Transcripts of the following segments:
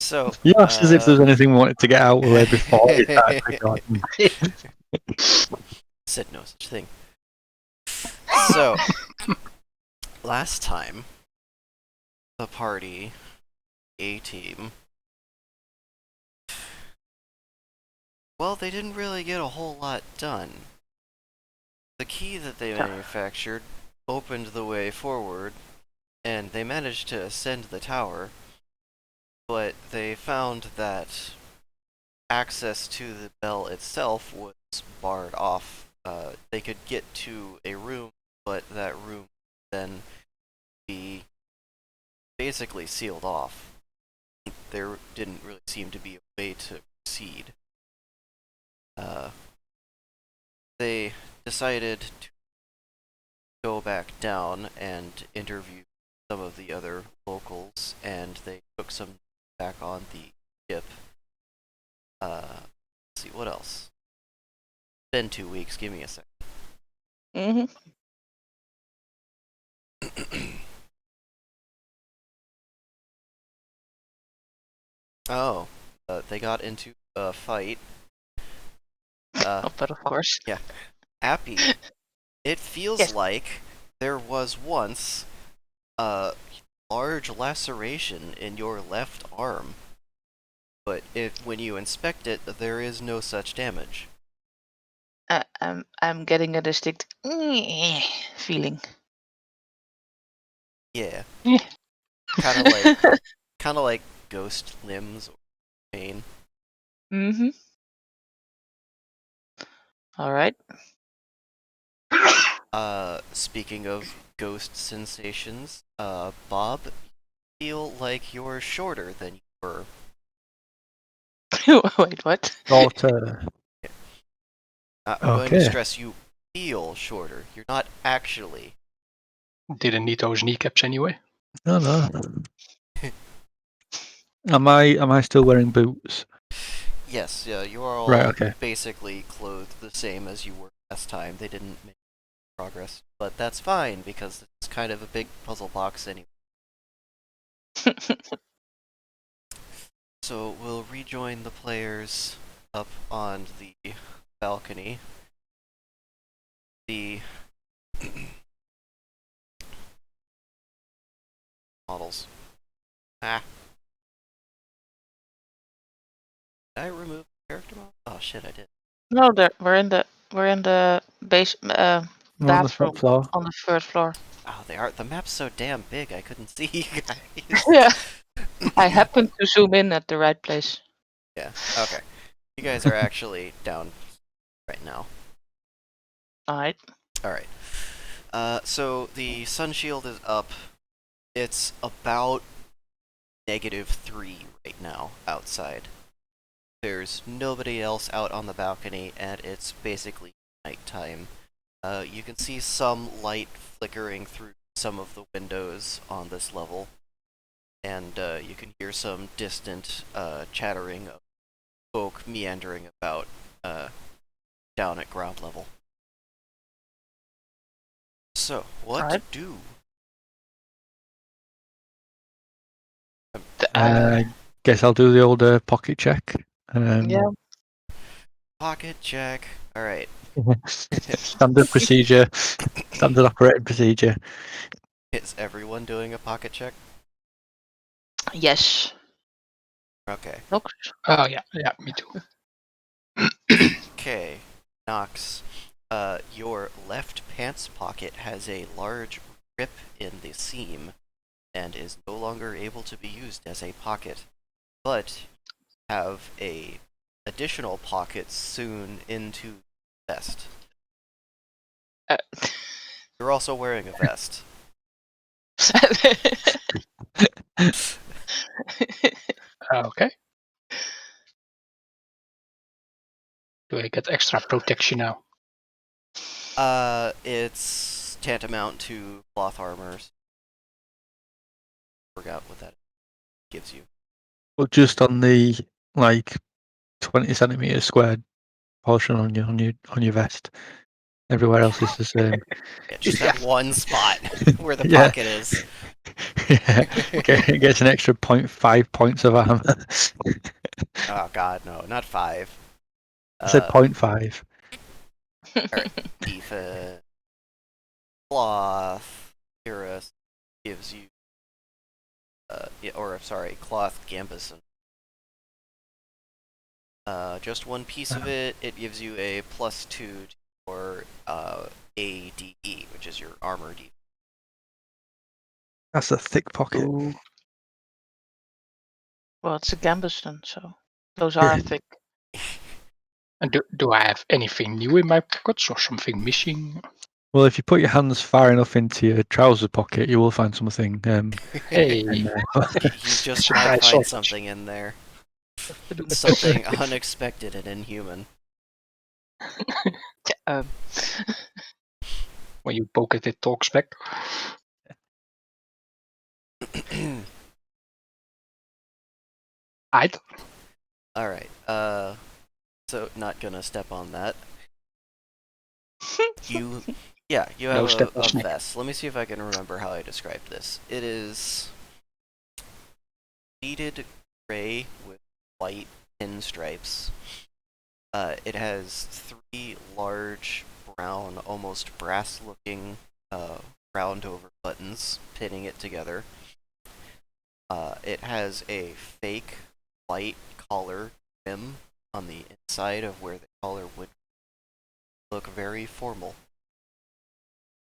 So, You asked us if there's anything we wanted to get out of the way before we started recording. said no such thing. So, last time, the party, A-team, well, they didn't really get a whole lot done. The key that they manufactured opened the way forward, and they managed to ascend the tower, but they found that access to the bell itself was barred off. They could get to a room, but that room would then be basically sealed off. There didn't really seem to be a way to proceed. They decided to go back down and interview some of the other locals, and they took some back on the ship. Let's see, what else? It's been 2 weeks, give me a second. Mm-hmm. Oh, they got into a fight. But of course. Yeah. Appy, it feels Yes. like there was once a large laceration in your left arm, but when you inspect it, there is no such damage. I'm getting a distinct feeling. Yeah. Yeah. kind of like ghost limbs or pain. Mm-hmm. All right. Speaking of ghost sensations, Bob, you feel like you're shorter than you were. Wait, what? Daughter. I'm going to Okay. stress you feel shorter. You're not actually. Didn't need those kneecaps anyway. No. Am I still wearing boots? Yes, you are all Right, okay. basically clothed the same as you were last time. They didn't make progress, but that's fine because it's kind of a big puzzle box anyway. So we'll rejoin the players up on the balcony. The models. Ah. Did I remove character model? Oh shit, I did. No, we're in the base We're on the bathroom front floor. on the first floor. Oh, they are. The map's so damn big, I couldn't see you guys. Yeah. I happened to zoom in at the right place. Yeah. Okay. You guys are actually down right now. All right. All right. So the sun shield is up. It's about -3 right now outside. There's nobody else out on the balcony, and it's basically nighttime. You can see some light flickering through some of the windows on this level, and you can hear some distant chattering of folk meandering about down at ground level. So, what to Alright. do? Guess I'll do the old pocket check. Yeah. Pocket check. Alright. Standard procedure. Standard operating procedure. Is everyone doing a pocket check? Yes. Okay. Look. Oh yeah, me too. Okay. Knox. Your left pants pocket has a large rip in the seam and is no longer able to be used as a pocket, but you have a additional pocket sewn into the vest. You're also wearing a vest. Okay. Do I get extra protection now? It's tantamount to cloth armors. Forgot what that gives you. Well, just on the 20 centimeter squared portion on your vest. Everywhere else is the same. Yeah, just that one spot where the Yeah. pocket is. Yeah, gets an extra 0.5 points of armor. Oh god, no, not 5. I said 0.5. Alright, defense. Cloth. Cirrus gives you, cloth gambeson. Just one piece of it, it gives you a +2 to your ADE, which is your armor defense. That's a thick pocket. Ooh. Well, it's a Gambeston, so those are Yeah. thick. And do I have anything new in my pockets or something missing? Well, if you put your hands far enough into your trouser pocket, you will find something. Hey, In there. You just might Surprise find sausage. something in there. When Something unexpected and inhuman. Um, you poke it, it talks back. I'd Alright, so not gonna step on that. You have No step on a snake. vest. Let me see if I can remember how I described this. It is pleated gray with white pinstripes. It has 3 large brown, almost brass-looking, round over buttons pinning it together. It has a fake white collar trim on the inside of where the collar would look very formal.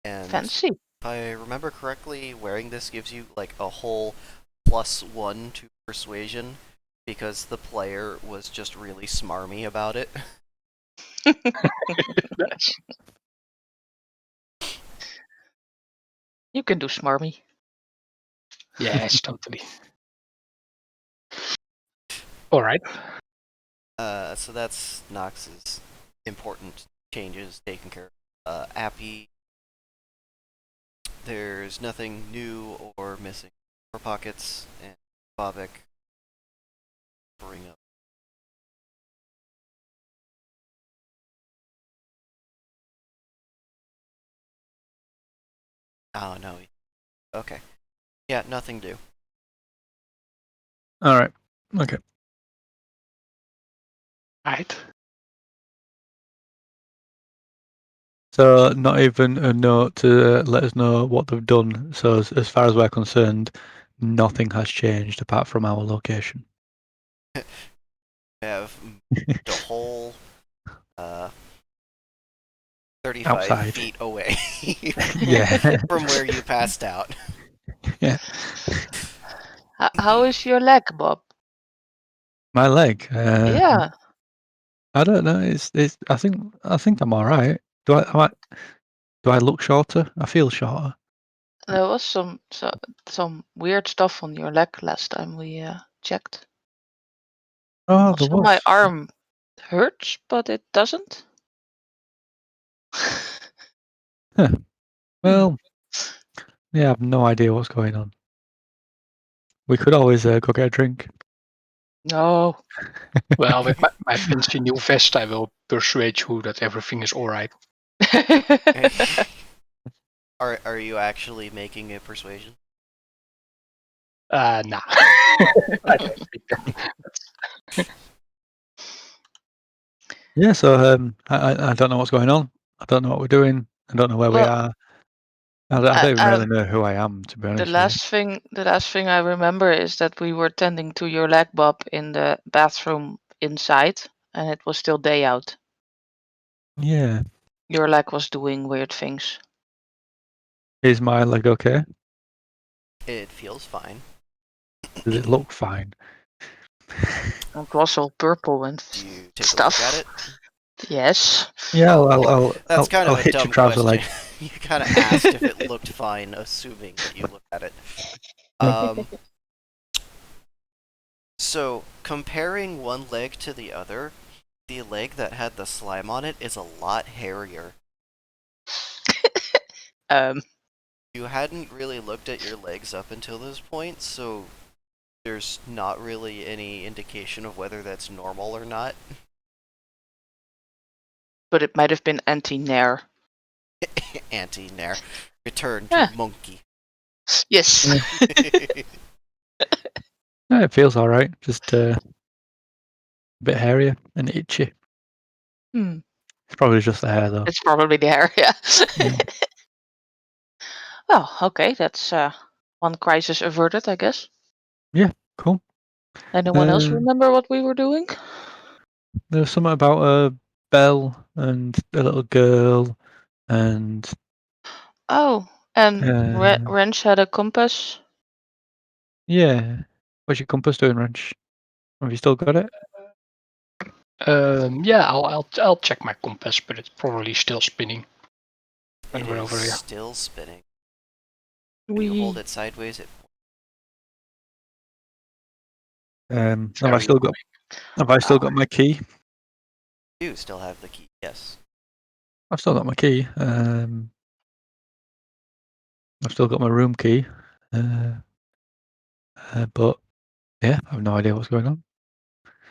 And fancy. if I remember correctly, wearing this gives you like a whole +1 to persuasion because the player was just really smarmy about it. Nice. You can do smarmy. Yes, totally. All right. So that's Nox's important changes taken care of. Appy, there's nothing new or missing for pockets, and Bobik, bring up. Oh no. Okay. Yeah, nothing new. All right. Okay. Right. So not even a note to let us know what they've done. So as far as we're concerned, nothing has changed apart from our location. We have the whole 35 Outside. feet away Yeah. from where you passed out. Yeah. How is your leg, Bob? My leg. Yeah, I don't know. It's. I think I'm all right. Do I look shorter? I feel shorter. there was some weird stuff on your leg last time we checked. Oh, there Also, my was. arm hurts, but it doesn't. Well, yeah, I have no idea what's going on. We could always go get a drink. No. Well, with my fancy new vest, I will persuade you that everything is all right. Are you actually making a persuasion? Nah. I don't think that. Yeah. So I don't know what's going on. I don't know what we're doing. I don't know where we Well, are. I don't even really know who I am, to be the honest. last thing I remember is that we were tending to your leg, Bob, in the bathroom inside, and it was still day out. Yeah. Your leg was doing weird things. Is my leg okay? It feels fine. Does it look fine? It was all purple and Do you take stuff. a look at it? Yes. Yeah, That's kind I'll of a hit your dumb trouser question. leg. You kind of asked if it looked fine, assuming that you looked at it. So, comparing one leg to the other, the leg that had the slime on it is a lot hairier. You hadn't really looked at your legs up until this point, so there's not really any indication of whether that's normal or not. But it might have been anti-nair. Anti-Nair. Return to Yeah. monkey. Yes. Yeah, it feels all right. Just a bit hairier and itchy. Hmm. It's probably just the hair, though. It's probably the hair, yeah. Yeah. Well, okay, that's one crisis averted, I guess. Cool. Anyone else Uh, remember what we were doing? There was something about a bell and a little girl, and Oh, and uh, Wrench had a compass. yeah. What's your compass doing, Wrench? Have you still got it? Yeah, I'll check my compass, but it's probably still spinning. When It we're is over here. still spinning. When you hold it sideways, it It's Have I very still got? Have I still Oh, got my key? do still have the key. Yes. I've still got my key. I've still got my room key. But yeah, I have no idea what's going on.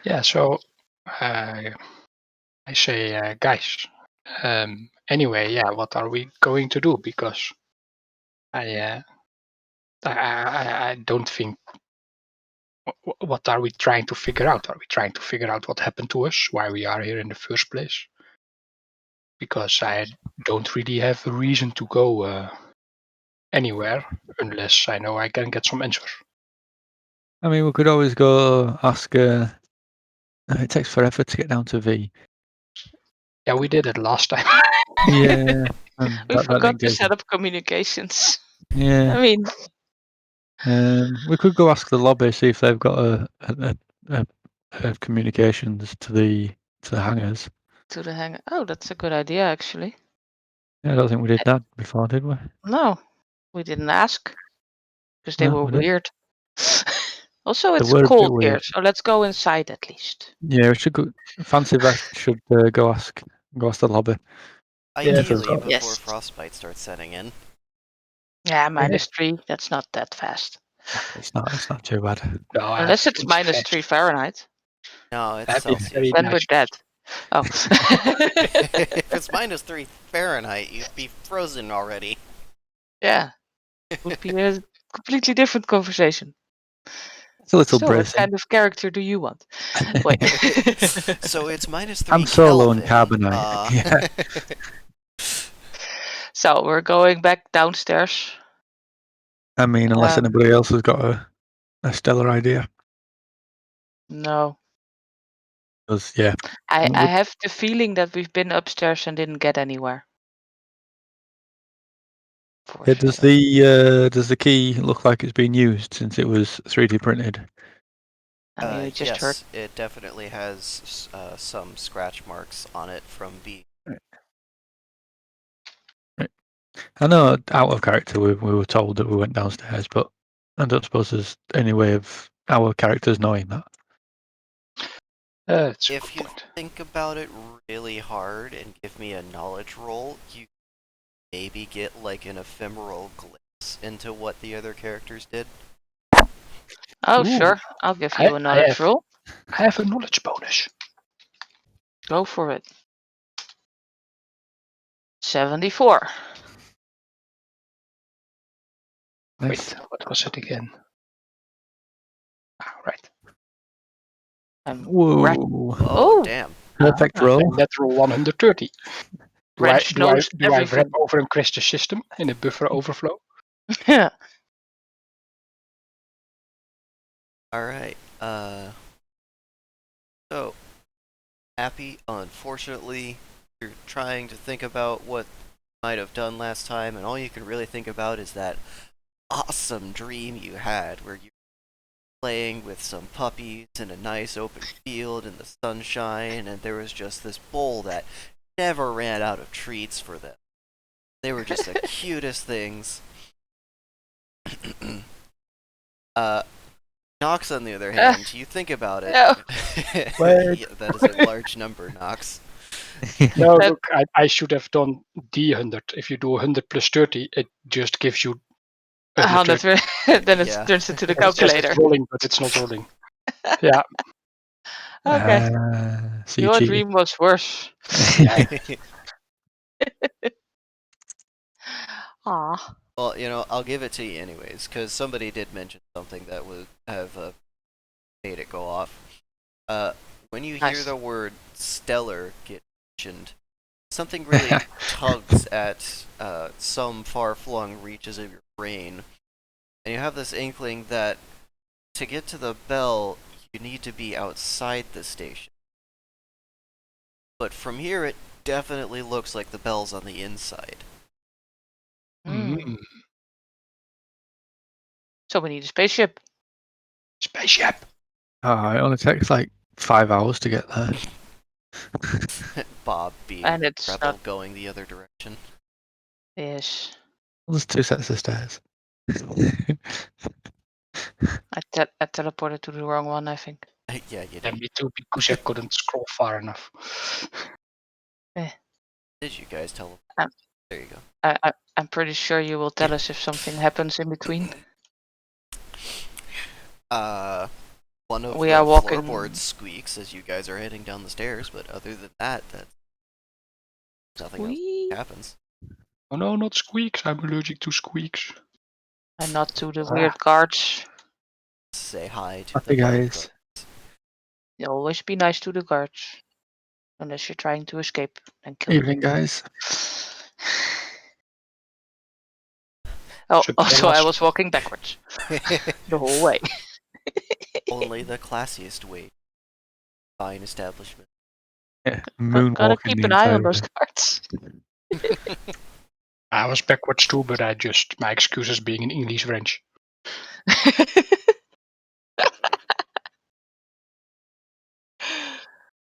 Yeah, so I say, guys, anyway, yeah, what are we going to do? Because I don't think. What are we trying to figure out? Are we trying to figure out what happened to us, why we are here in the first place? Because I don't really have a reason to go anywhere unless I know I can get some answers. I mean, we could always go ask. It takes forever to get down to V. Yeah, we did it last time. Yeah, and we that forgot to engaged. set up communications. Yeah. I mean, We could go ask the lobby, see if they've got a communications to the hangars. to the hangar. Oh, that's a good idea, actually. Yeah, I don't think we did that before, did we? No, we didn't ask because they No, were we didn't. weird. Also, They it's were a bit cold here, weird. so let's go inside at least. Yeah, we should go. Fancy Vest should go ask the lobby. Yeah, If they've Ideally, got. before Yes. frostbite starts setting in. Yeah, -3. That's not that fast. It's not too bad. No, I Unless think it's it's -3 fast. Fahrenheit. No, it's That'd be Celsius. very Then we're nice. dead. Oh. If it's -3 Fahrenheit, you'd be frozen already. Yeah. Would be a completely different conversation. It's a little So, what bracing. kind of character do you want? Wait. So it's -3 I'm Solo and Kelvin. Carbonite. Yeah. So, we're going back downstairs. I mean, unless Um, anybody else has got a stellar idea. No. Because yeah, I have the feeling that we've been upstairs and didn't get anywhere. does Foreshadowing. the key look like it's been used since it was 3D printed? I mean, we just heard. Yes, it definitely has some scratch marks on it from B. Right. I know out of character we were told that we went downstairs, but I don't suppose there's any way of our characters knowing that. That's a If good you point. think about it really hard and give me a knowledge roll, you maybe get like an ephemeral glimpse into what the other characters did. Oh, Ooh, sure. I'll give I, you a I knowledge have roll. I have a knowledge bonus. Go for it. 74. Nice. Wait, what was it again? Right. Whoa! Oh, damn. Perfect I have a roll. natural 130. Do I Wrench do I knows do I wrap everything. over and crash the system in a buffer overflow? Yeah. Alright, so, Happy, unfortunately, you're trying to think about what you might have done last time, and all you can really think about is that awesome dream you had where you were playing with some puppies in a nice open field in the sunshine, and there was just this bowl that never ran out of treats for them. They were just the cutest things. Nox, on the other hand, you think about it. No. Yeah, that is a large number, Nox. No, That- look, I should have done D100. If you do 100 plus 30, it just gives you 130. 100. Then it Yeah. turns into the It says calculator. it's rolling, but it's not rolling. Yeah, Okay. So you Your cheated. dream was worse. yeah. Aw. Well, I'll give it to you anyways, because somebody did mention something that would have made it go off. When you hear Nice. the word stellar get mentioned, something really tugs at some far-flung reaches of your brain, and you have this inkling that to get to the bell, you need to be outside the station. But from here, it definitely looks like the bell's on the inside. Mm. So we need a spaceship. Spaceship. It only takes like 5 hours to get there. Bob being And it's rebel not. going the other direction. Yes. There's 2 sets of stairs. I teleported to the wrong one, I think. Yeah, you Yeah, did. me too, because I couldn't scroll far enough. Did you guys tell Um, There you go. I'm pretty sure you will tell us if something happens in between. One of We the are walking. floorboards squeaks as you guys are heading down the stairs, but other than that, nothing else Whee! happens. Oh no, not squeaks. I'm allergic to squeaks. And not to the weird guards. Say hi to Happy the fine guys. guard. You always be nice to the guards. Unless you're trying to escape and kill Evening, guys. Oh, Should also tell I us- was walking backwards the whole way. Only the classiest way. Fine establishment. Yeah, Gotta moonwalking keep the an eye on entire those way. guards. I was backwards too, but my excuse is being in English French.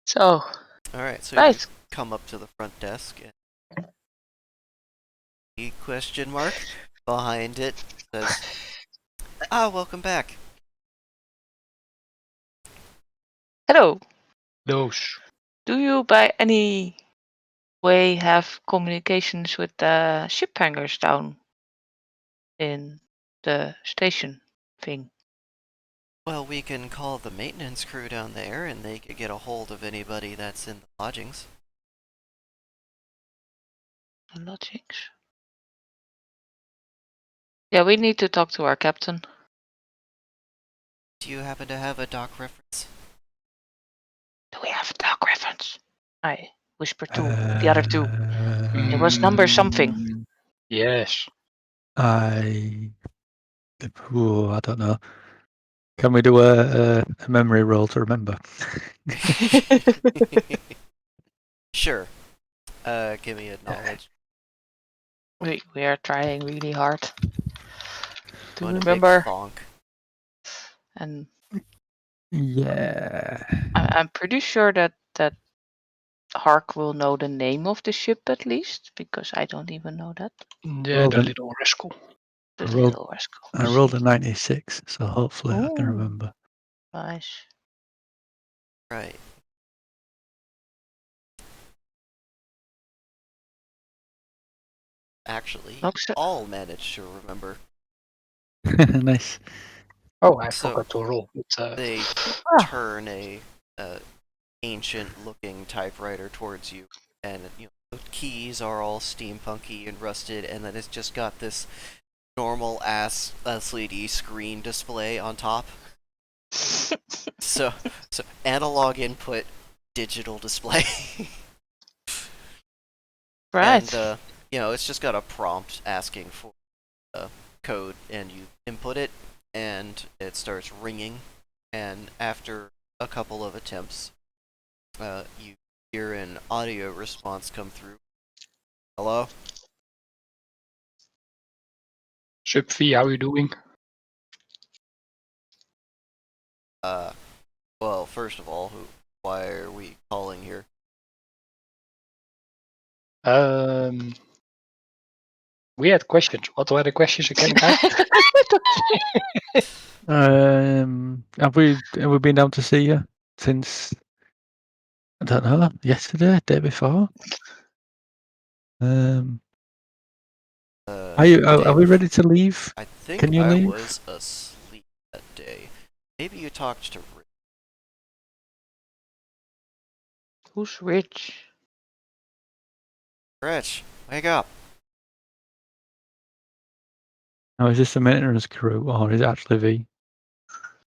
So, Alright, so right. you come up to the front desk and the question mark behind it says, welcome back. Hello. Those. Do you by any way have communications with the ship hangers down in the station thing? Well, we can call the maintenance crew down there and they could get a hold of anybody that's in the lodgings. The lodgings? Yeah, we need to talk to our captain. Do you happen to have a dock reference? Do we have a dock reference? I whispered to the other two. It was Um, number something. Yes. I don't know. Can we do a memory roll to remember? Sure. Give me a knowledge. We are trying really hard to One big remember. thonk. And Yeah. I'm pretty sure that Hark will know the name of the ship at least, because I don't even know that. Yeah, Well the then- little rascal. The I rolled- little rascal. I rolled a 96, so hopefully I can Ooh. remember. Nice. Right. Actually, you Looks- all managed to remember. Nice. Oh, I So- forgot to roll. But, They Ah, turn a ancient-looking typewriter towards you, and the keys are all steampunky and rusted, and then it's just got this normal-ass LCD screen display on top. So analog input, digital display. right. And it's just got a prompt asking for code, and you input it, and it starts ringing. And after a couple of attempts, you hear an audio response come through. Hello? Subvi, how you doing? Well, first of all, why are we calling here? We had questions. What were the questions again, guys? Have we been down to see you since, I don't know, yesterday, day before? Are we ready to leave? I think Can you I leave? was asleep that day. Maybe you talked to Rick. Who's rich? Rich, wake up. Now, is this a maintenance crew or is it actually V?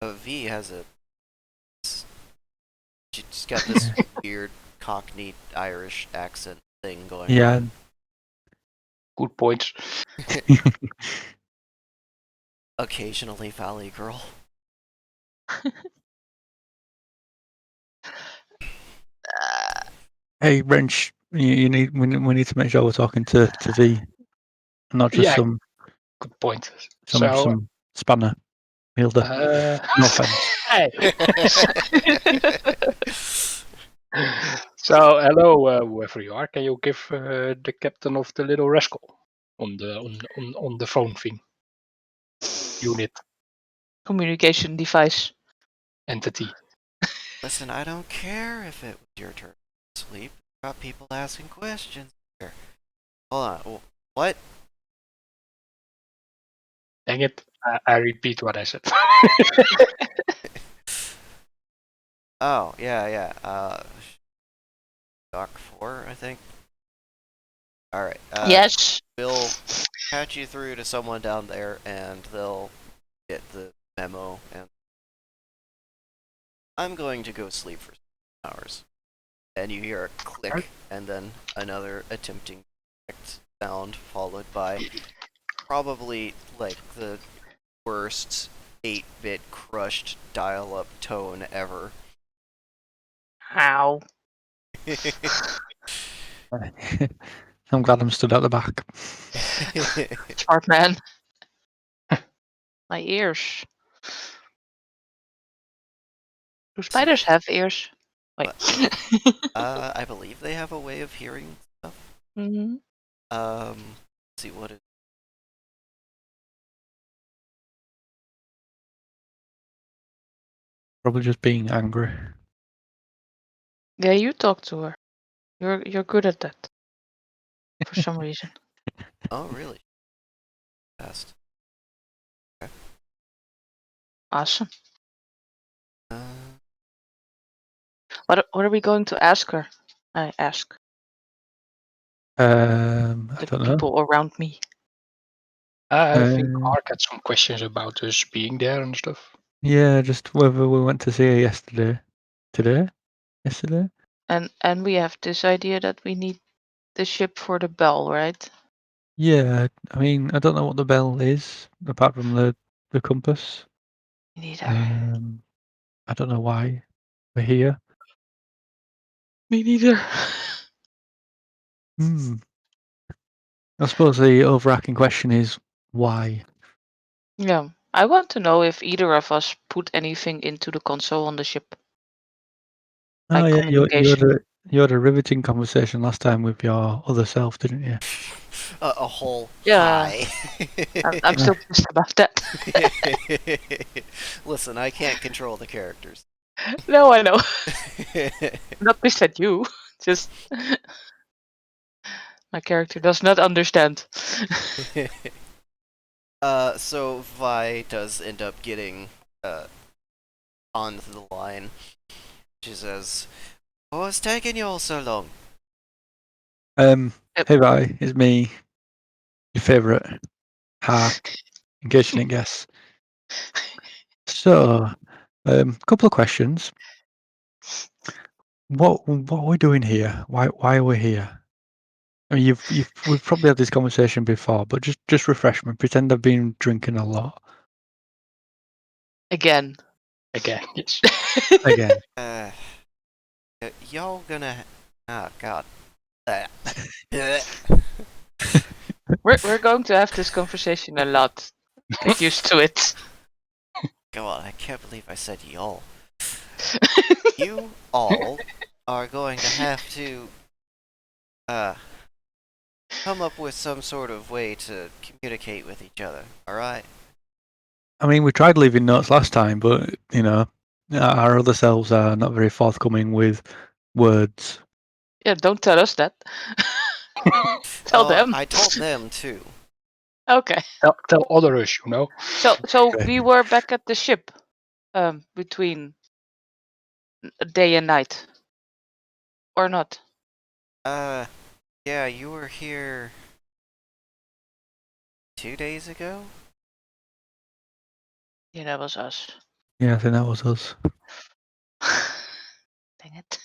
V has a. She's got this weird Cockney Irish accent thing going Yeah. on. Good points. Occasionally, Valley Girl. Hey, Wrench, you need we need to make sure we're talking to V, and not just Yeah, some good point. So, some spanner wielder. No offense. hey. So, hello, whoever you are. Can you give the captain of the little rascal on the phone thing? Unit Communication device. entity. Listen, I don't care if it was your turn to sleep. Got people asking questions here. Hold on. What? Dang it! I repeat what I said. Oh, yeah. Doc 4, I think. Alright. Yes. We'll patch you through to someone down there, and they'll get the memo, and I'm going to go sleep for 7 hours. And you hear a click, and then another attempting sound, followed by probably, like, the worst 8-bit crushed dial-up tone ever. Ow. I'm glad I'm stood at the back. Smart man. My ears. Do spiders have ears? Wait. I believe they have a way of hearing stuff. Hmm. Let's see what it. Probably just being angry. Yeah, you talk to her. You're good at that. For some reason. Oh, really? Fast. Awesome. Uh, What are we going to ask her? I ask I the don't know. people around me. I think Mark had some questions about us being there and stuff. Yeah, just whether we went to see her yesterday. Yesterday? And we have this idea that we need the ship for the bell, right? Yeah, I mean, I don't know what the bell is apart from the compass. Neither. I don't know why we're here. Me neither. I suppose the overarching question is why. Yeah. I want to know if either of us put anything into the console on the ship. Oh Like yeah, communication. you had a riveting conversation last time with your other self, didn't you? a whole Yeah. hi. I'm still pissed about that. Listen, I can't control the characters. No, I know. Not pissed at you. Just my character does not understand. So Vi does end up getting on the line. She says, "What's taking you all so long?" Hey bye, it's me, your favourite in case you didn't guess. So, couple of questions. What are we doing here? Why are we here? I mean, we've probably had this conversation before, but just refresh me. Pretend I've been drinking a lot Again. Yes. again. Y'all gonna. Oh, God. We're going to have this conversation a lot. Get used to it. God, I can't believe I said y'all. You all are going to have to come up with some sort of way to communicate with each other, alright? I mean, we tried leaving notes last time, but you know, our other selves are not very forthcoming with words. Yeah, don't tell us that. Tell them. I told them too. Okay. Tell others, you know. So Okay. we were back at the ship between day and night. Or not? Yeah, you were here 2 days ago? Yeah, that was us. Yeah, I think that was us. Dang it.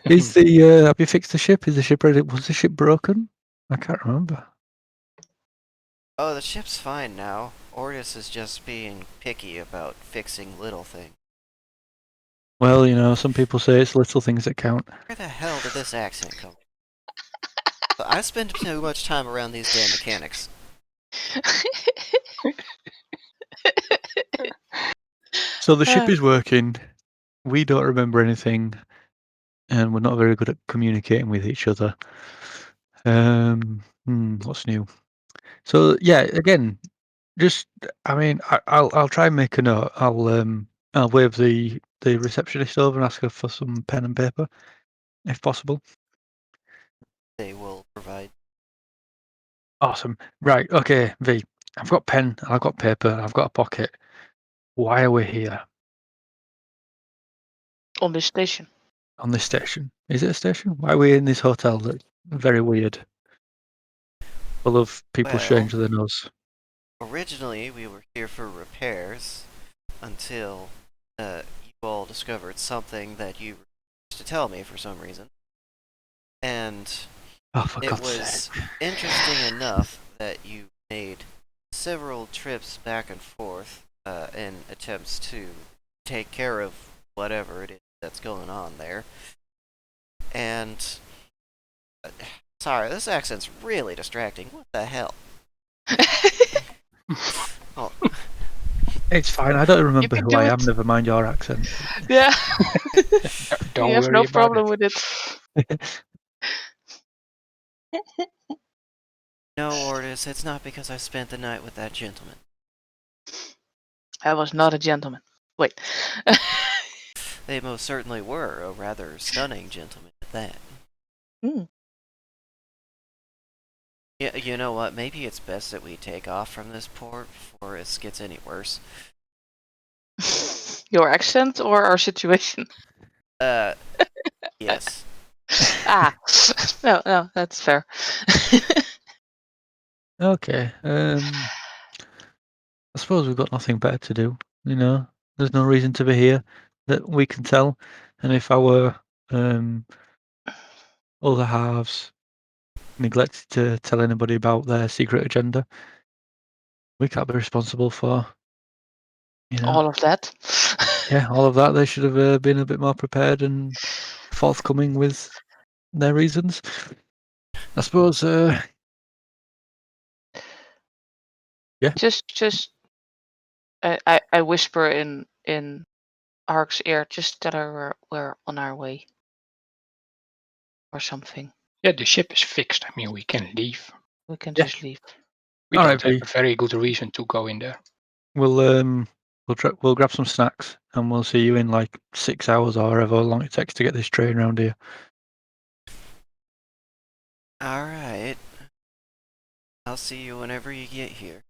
Is the have you fixed the ship? Is the ship ready? Was the ship broken? I can't remember. Oh, the ship's fine now. Ortis is just being picky about fixing little things. Well, you know, some people say it's little things that count. Where the hell did this accent come from? I spend too much time around these damn mechanics. So the ship is working. We don't remember anything, and we're not very good at communicating with each other. What's new? So yeah, again, just I mean, I'll try and make a note. I'll wave the receptionist over and ask her for some pen and paper, if possible. They will provide. Awesome. Right. Okay, V. I've got pen. I've got paper. I've got a pocket. Why are we here On this station. on this station? Is it a station? Why are we in this hotel that's very weird, full of people Well, stranger than us? originally we were here for repairs until you all discovered something that you refused to tell me for some reason. And Oh, for it God's was sake. interesting enough that you made several trips back and forth in attempts to take care of whatever it is that's going on there. And sorry, this accent's really distracting. What the hell? Oh, It's fine. I don't remember can who do I it. am. Never mind your accent. Yeah. Don't you have worry no about problem it. with it. no, Ortis, it's not because I spent the night with that gentleman. I was not a gentleman. Wait. They most certainly were a rather stunning gentleman at that. Hmm. Yeah, you know what? Maybe it's best that we take off from this port before it gets any worse. Your accent or our situation? Yes. Ah. No, that's fair. Okay. I suppose we've got nothing better to do. You know, there's no reason to be here that we can tell. And if our other halves neglected to tell anybody about their secret agenda, we can't be responsible for, you know, All of that. yeah, all of that. They should have been a bit more prepared and forthcoming with their reasons. I suppose. Yeah. Just I whisper in Ark's ear, just tell her we're on our way. Or something. Yeah, the ship is fixed. I mean, we can leave. We can Yeah. just leave. We All don't right, have V. a very good reason to go in there. We'll grab some snacks and we'll see you in like 6 hours or however long it takes to get this train around here. Alright. I'll see you whenever you get here.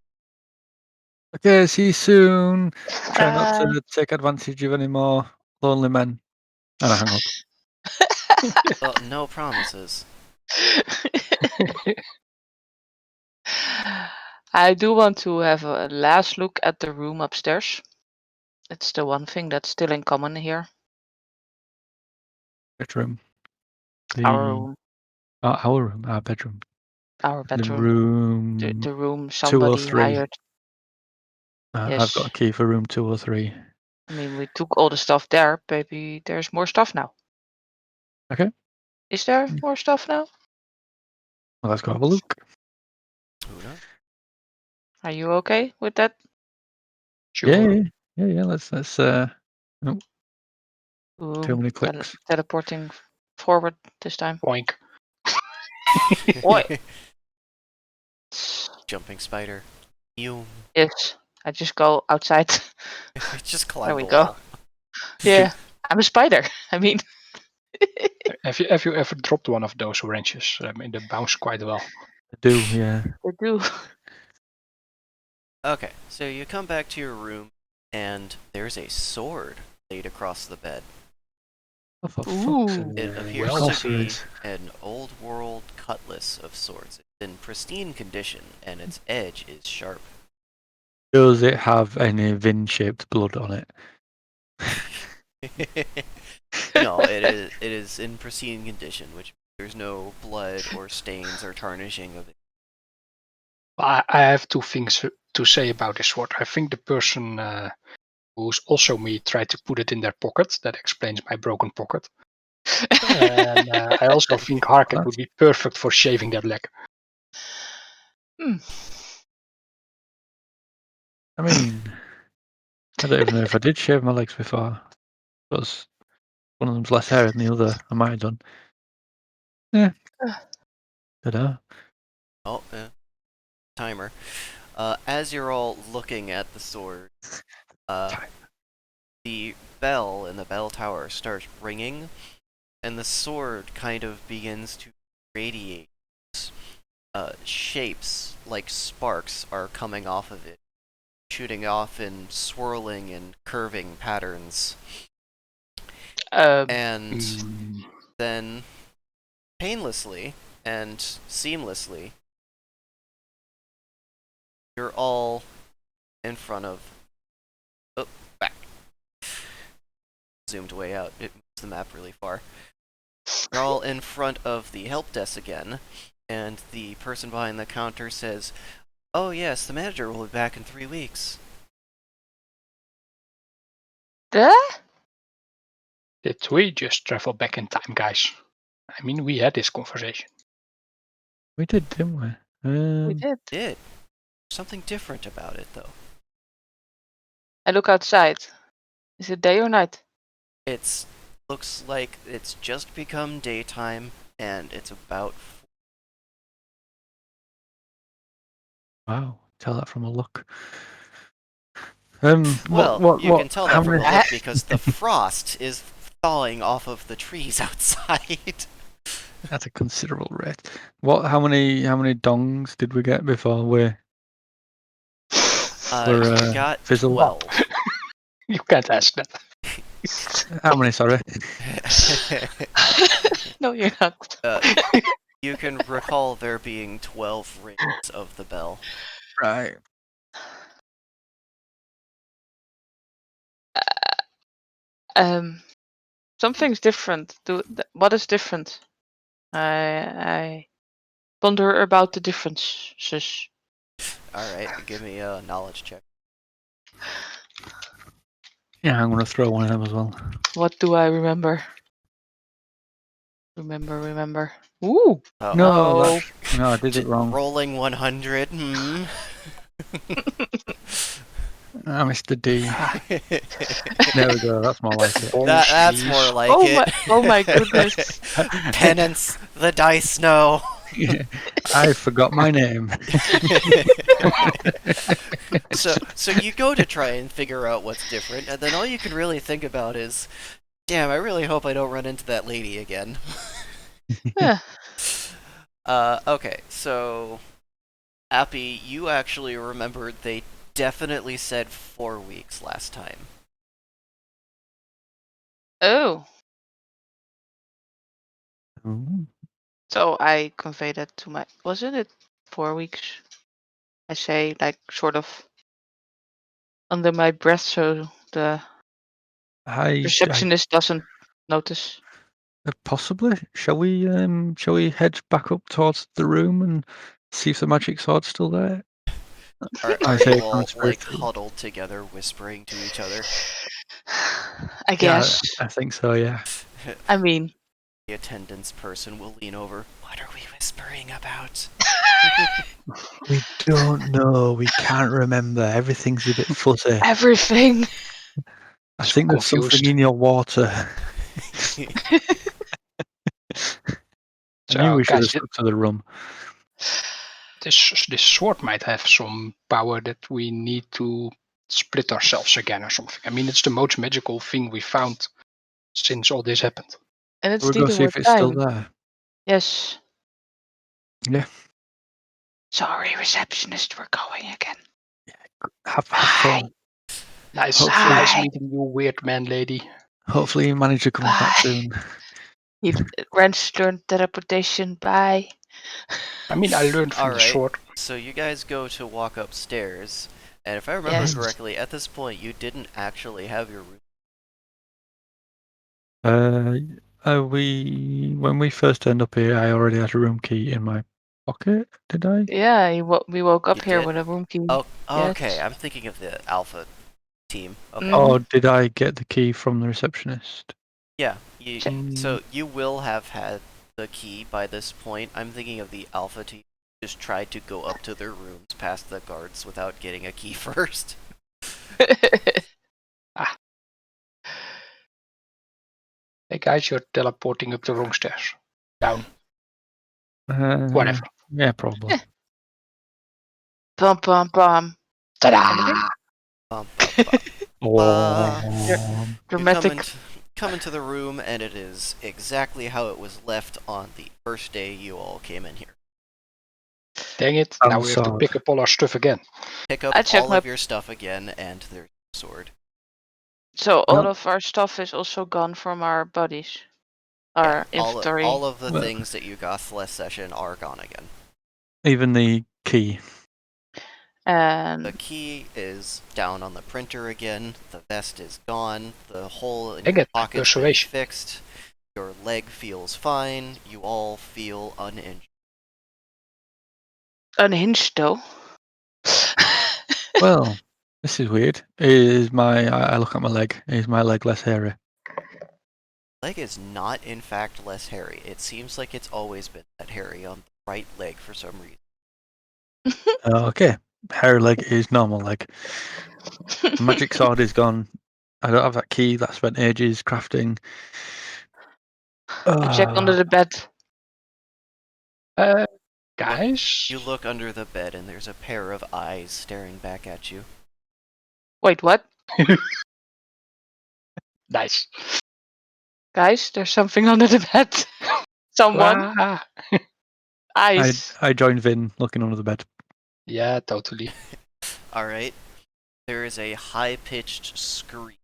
Okay, see you soon. Try not to take advantage of any more lonely men. And I hang up. Well, no promises. I do want to have a last look at the room upstairs. It's the one thing that's still in common here. Bedroom. Our room, Our room, our bedroom. our The bedroom, room the room somebody 203. hired. I've got a Yes. key for room 203. I mean, we took all the stuff there. Maybe there's more stuff now. Okay. Is there more stuff now? Well, let's go have a look. Who knows? Are you okay with that? Sure. Yeah. Let's oh, too many clicks. Teleporting forward this time. Boink. Oi. Jumping spider. You Yes, I just go outside. just climb There we the go. wall. Yeah, I'm a spider. I mean, Have you ever dropped one of those wrenches? I mean, they bounce quite well. I do, yeah. I do. Okay, so you come back to your room, and there's a sword laid across the bed. Oh, for fuck's Ooh. sake. It appears Of to course there be is. an old world cutlass of sorts. It's in pristine condition, and its edge is sharp. Does it have any Vin-shaped blood on it? No, it is in pristine condition, which there's no blood or stains or tarnishing of it. I have two things to say about this sword. I think the person who's also me tried to put it in their pocket. That explains my broken pocket. And I also think Harket would be perfect for shaving their leg. Hmm. I mean, I don't even know if I did shave my legs before. Because one of them's less hair than the other. I might have done. Yeah. Don't know. Oh, timer. As you're all looking at the sword, the bell in the bell tower starts ringing, and the sword kind of begins to radiate. Shapes like sparks are coming off of it, shooting off in swirling and curving patterns. And then, painlessly and seamlessly, you're all in front of... Oh, back. Zoomed way out. It moves the map really far. You're all in front of the help desk again, and the person behind the counter says, "Oh yes, the manager will be back in 3 weeks." Duh? Did we just travel back in time, guys? I mean, we had this conversation. We did, didn't we? We did. Did. Something different about it, though. I look outside. Is it day or night? It's looks like it's just become daytime, and it's about... Wow. Tell that from a look. Well, you can tell that from the many- look because the frost is thawing off of the trees outside. That's a considerable rate. How many dongs did we get before we You got fizzled? 12. You can't ask that. How many, sorry? No, you're not. You can recall there being 12 rings of the bell. Right. Something's different. What is different? I ponder about the differences. Alright, give me a knowledge check. Yeah, I'm going to throw one of them as well. What do I remember? Remember. Ooh! Oh, No, I did it wrong. Rolling 100, I missed the D. There we go, that's more like it. That's more like it. Oh my goodness. Penance, the dice know. I forgot my name. So you go to try and figure out what's different, and then all you can really think about is, damn, I really hope I don't run into that lady again. Yeah. Okay, so Appy, you actually remembered they definitely said 4 weeks last time. Oh. Ooh. So I conveyed that to my... Wasn't it 4 weeks? I say, like, sort of under my breath so the receptionist doesn't notice. Possibly. Shall we head back up towards the room and see if the magic sword's still there? Are I you say all, like, conspiracy. huddled together, whispering to each other? I guess. Yeah, I think so, yeah. I mean... The attendance person will lean over. What are we whispering about? We don't know. We can't remember. Everything's a bit fuzzy. Everything. I think there's something in your water. I knew we should have stuck to the rum. This sword might have some power that we need to split ourselves again or something. I mean, it's the most magical thing we found since all this happened. And it's We'll go needing see more if it's still time. there. Yes. Yeah. Sorry, receptionist, we're going again. Have fun. Nice meeting you, weird man lady. Hopefully your manager comes back soon. Wrench learned teleportation. Bye. I mean, I learned from the sword. So you guys go to walk upstairs, And if I remember Yes. correctly, at this point you didn't actually have your room. When we first turned up here, I already had a room key in my pocket. Did I? Yeah, we woke up You here did? with a room key. Oh, okay. Yes. I'm thinking of the Alpha team. Okay. Mhm. Or did I get the key from the receptionist? Yeah. Mm. So you will have had the key by this point. I'm thinking of the Alpha team. Just tried to go up to their rooms past the guards without getting a key first. Hey guys, you're teleporting up the wrong stairs. Down. Uh, Whatever. Yeah, probably. Bum bum bum. Ta-da! Anything? Bum, bum, bum. You Dramatic. come into the room, and it is exactly how it was left on the first day you all came in here. Dang it, now we have to pick up all our stuff again. Pick up I checked all of your stuff again, and there's a sword. So all Well- of our stuff is also gone from our bodies. Our inventory. All of the Well- things that you got last session are gone again. Even the key. And The key is down on the printer again. The vest is gone. The hole in Dang your it, my pocket's been persuasion. fixed. Your leg feels fine. You all feel uninjured. unhinged though. Well, this is weird. I look at my leg. Is my leg less hairy? Leg is not, in fact, less hairy. It seems like it's always been that hairy on the right leg for some reason. Okay. Hairy leg is normal leg. Magic sword is gone. I don't have that key. That spent ages crafting. I checked under the bed. Guys? You look under the bed, and there's a pair of eyes staring back at you. Wait, what? Nice. Guys, there's something under the bed. Someone. Ah, Eyes. I joined Vin looking under the bed. yeah, totally. Alright. There is a high-pitched scream,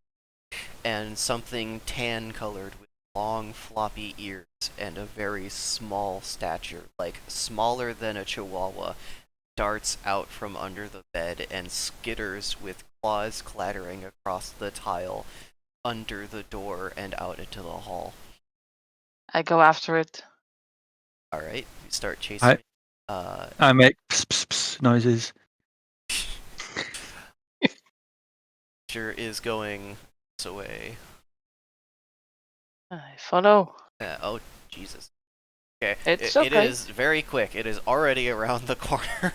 and something tan-colored with long, floppy ears and a very small stature, like smaller than a chihuahua, darts out from under the bed and skitters with claws clattering across the tile under the door and out into the hall. I go after it. Alright, you start chasing it. I make pss, pss, pss noises. Sure is going this away. I follow. Oh, Jesus. Okay, It's it okay. is very quick. It is already around the corner.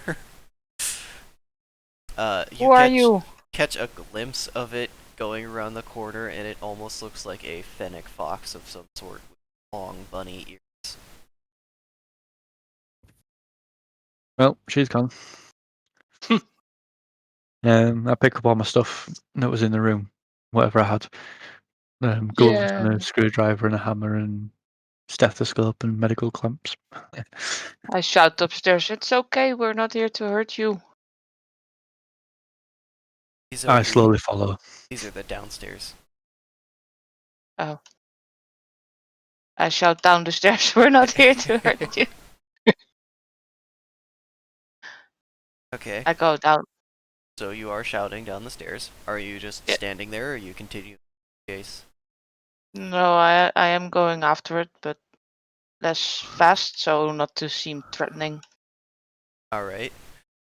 Who are you? Catch a glimpse of it going around the corner, and it almost looks like a fennec fox of some sort with long bunny ears. Well, she's gone. I pick up all my stuff that was in the room, whatever I had. Gloves Yeah. and a screwdriver and a hammer and stethoscope and medical clamps. I shout upstairs. It's okay. We're not here to hurt you. These I slowly follow. These are the downstairs. Oh. I shout down the stairs. We're not here to hurt you. Okay, I go down. so you are shouting down the stairs. Are you just Yeah. standing there, or you continue the chase? No, I am going after it, but less fast, so not to seem threatening. Alright,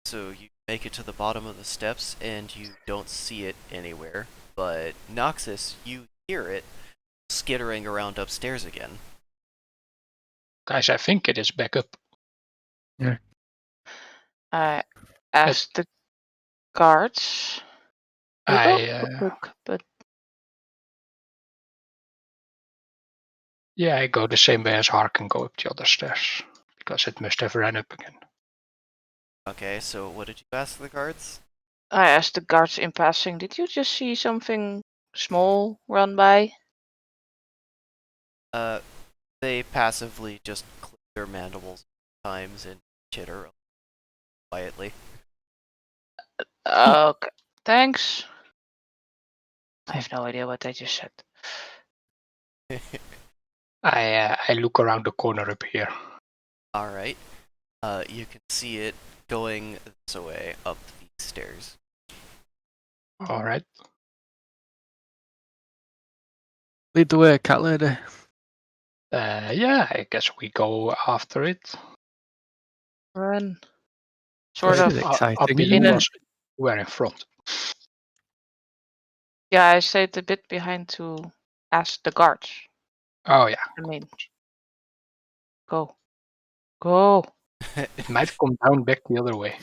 so you make it to the bottom of the steps, and you don't see it anywhere. But, Noxus, you hear it skittering around upstairs again. Guys, I think it is back up. I asked the guards. We both look, but Yeah, I go the same way as Hark and go up the other stairs. Because it must have ran up again. Okay, so what did you ask the guards? I asked the guards in passing, did you just see something small run by? They passively just click their mandibles times and chitter quietly. Okay, thanks. I have no idea what I just said. I look around the corner up here. Alright. You can see it going this way up these stairs. All right. Lead the way, cat lady. Yeah, I guess we go after it. Run. Sort This of. is I exciting. believe In a- was we're in front. Yeah, I stayed a bit behind to ask the guards. Oh yeah, I mean, go. Go. it might come down back the other way.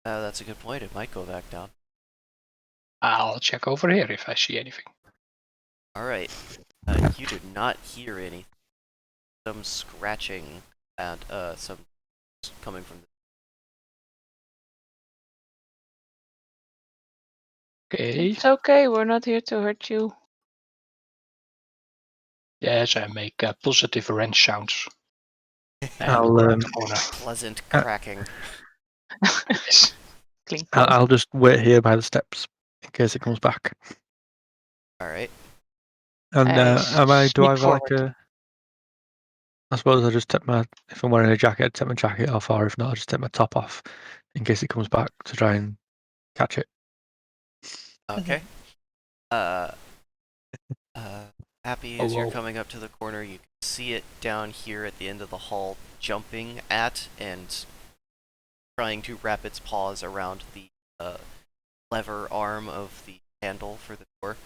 That's a good point. It might go back down. I'll check over here if I see anything. All right. You do not hear any. Some scratching and some coming from. Okay. It's okay. We're not here to hurt you. Yes, I make positive wrench sounds. And I'll, look around the corner. Pleasant Uh, cracking. Yes. Clink, I'll, clink. I'll just wait here by the steps in case it comes back. All right. And do I Sneak have like forward. a? I suppose I just take my, if I'm wearing a jacket, I'd take my jacket off, or if not, I'll just take my top off in case it comes back to try and catch it. Okay. Uh, Happy as you're Hello. coming up to the corner, you can see it down here at the end of the hall, jumping at and trying to wrap its paws around the lever arm of the handle for the door.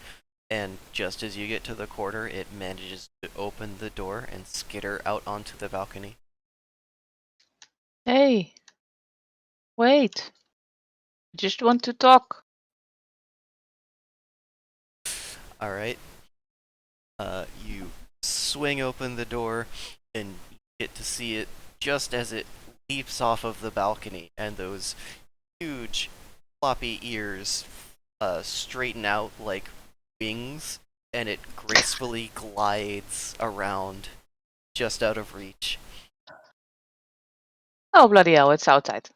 And just as you get to the corner, it manages to open the door and skitter out onto the balcony. Hey. Wait. I just want to talk. All right. You swing open the door and you get to see it just as it leaps off of the balcony, and those huge floppy ears straighten out like wings, and it gracefully glides around just out of reach. Oh, bloody hell, it's outside.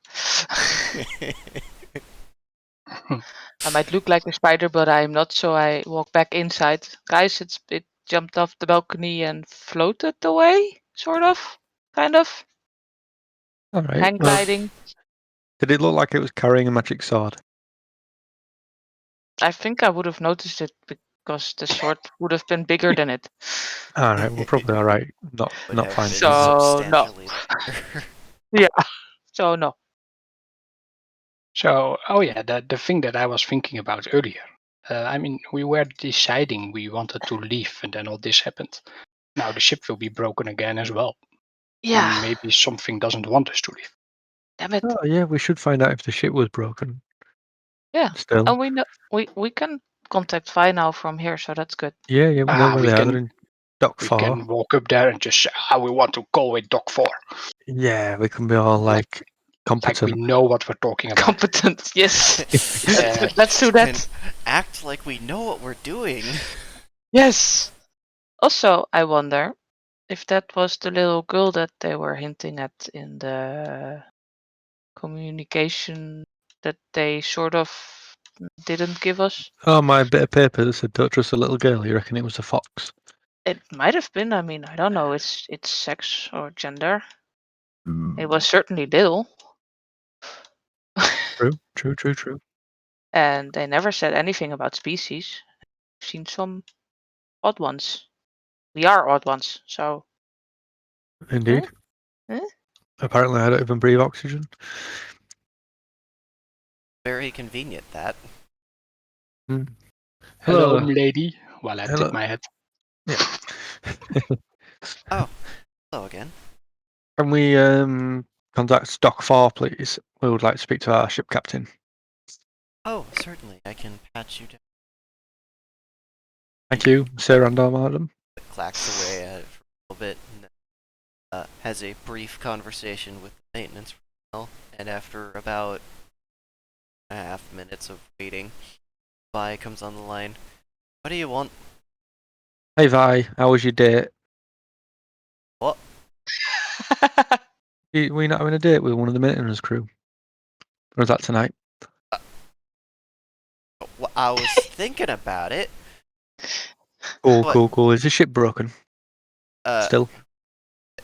I might look like a spider, but I'm not, so I walk back inside. Guys, it jumped off the balcony and floated away, sort of, kind of. All right. Hang Well, gliding. did it look like it was carrying a magic sword? I think I would have noticed it because the sword would have been bigger than it. All right. We're probably all right. Would Not have finding been it. So, no. substantially larger. Yeah. So no. So, oh yeah, the thing that I was thinking about earlier. I mean, we were deciding we wanted to leave, and then all this happened. Now the ship will be broken again as well. Yeah. Maybe something doesn't want us to leave. Damn it. Oh yeah, we should find out if the ship was broken. Yeah. Still. And we know we can contact Vi now from here, so that's good. Yeah, we know where we they are. can- They're in Dock We 4. can walk up there and just say, we want to go with Dock 4. Yeah, we can be all Like we competent. know what we're talking about. Competent, yes. Yeah. Let's do Can that. act like we know what we're doing. Yes. Also, I wonder if that was the little girl that they were hinting at in the communication that they sort of didn't give us. Oh, my bit of paper that said don't trust a little girl. You reckon it was a fox? It might have been. I mean, I don't know. It's sex or gender. It was certainly little. True. And they never said anything about species. I've seen some odd ones. We are odd ones, so Indeed. Huh? Apparently, I don't even breathe oxygen. Very convenient, that. Mm. Hello, lady. While I Hello. tip my head. Yeah. Oh, hello again. Can we contact Dock 4, please? We would like to speak to our ship captain. Oh, certainly. I can patch you down. Thank you, Sir Randall Madam. It clacks away at it for a little bit and has a brief conversation with the maintenance personnel, and after about a half minutes of waiting, Vi comes on the line. What do you want? Hey Vi, how was your date? What? Were you not having a date with one of the maintenance crew? Or was that tonight? Well, I was thinking about it. What? Cool. Is the ship broken? Still?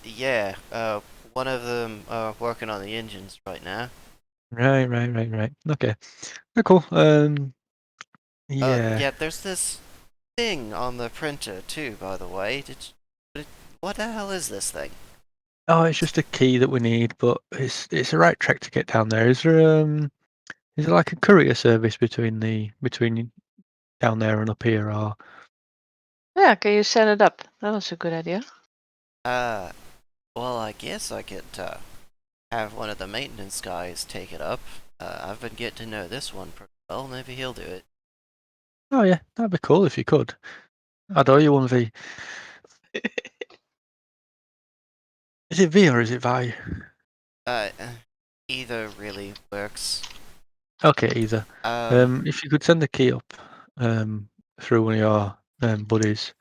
Yeah, one of them working on the engines right now. Right. Okay. Oh, cool. Yeah. Yeah, there's this thing on the printer too, by the way. What the hell is this thing? Oh, it's just a key that we need, but it's a right trek to get down there. Is there like a courier service between down there and up here, or? Yeah, can you set it up? That was a good idea. Well, I guess I could have one of the maintenance guys take it up. I've been getting to know this one pretty well. Maybe he'll do it. Oh yeah, that'd be cool if you could. I'd owe you 1V. Is it V or is it Vi? Uh, either really works. Okay, either. If you could send the key up through one of your buddies,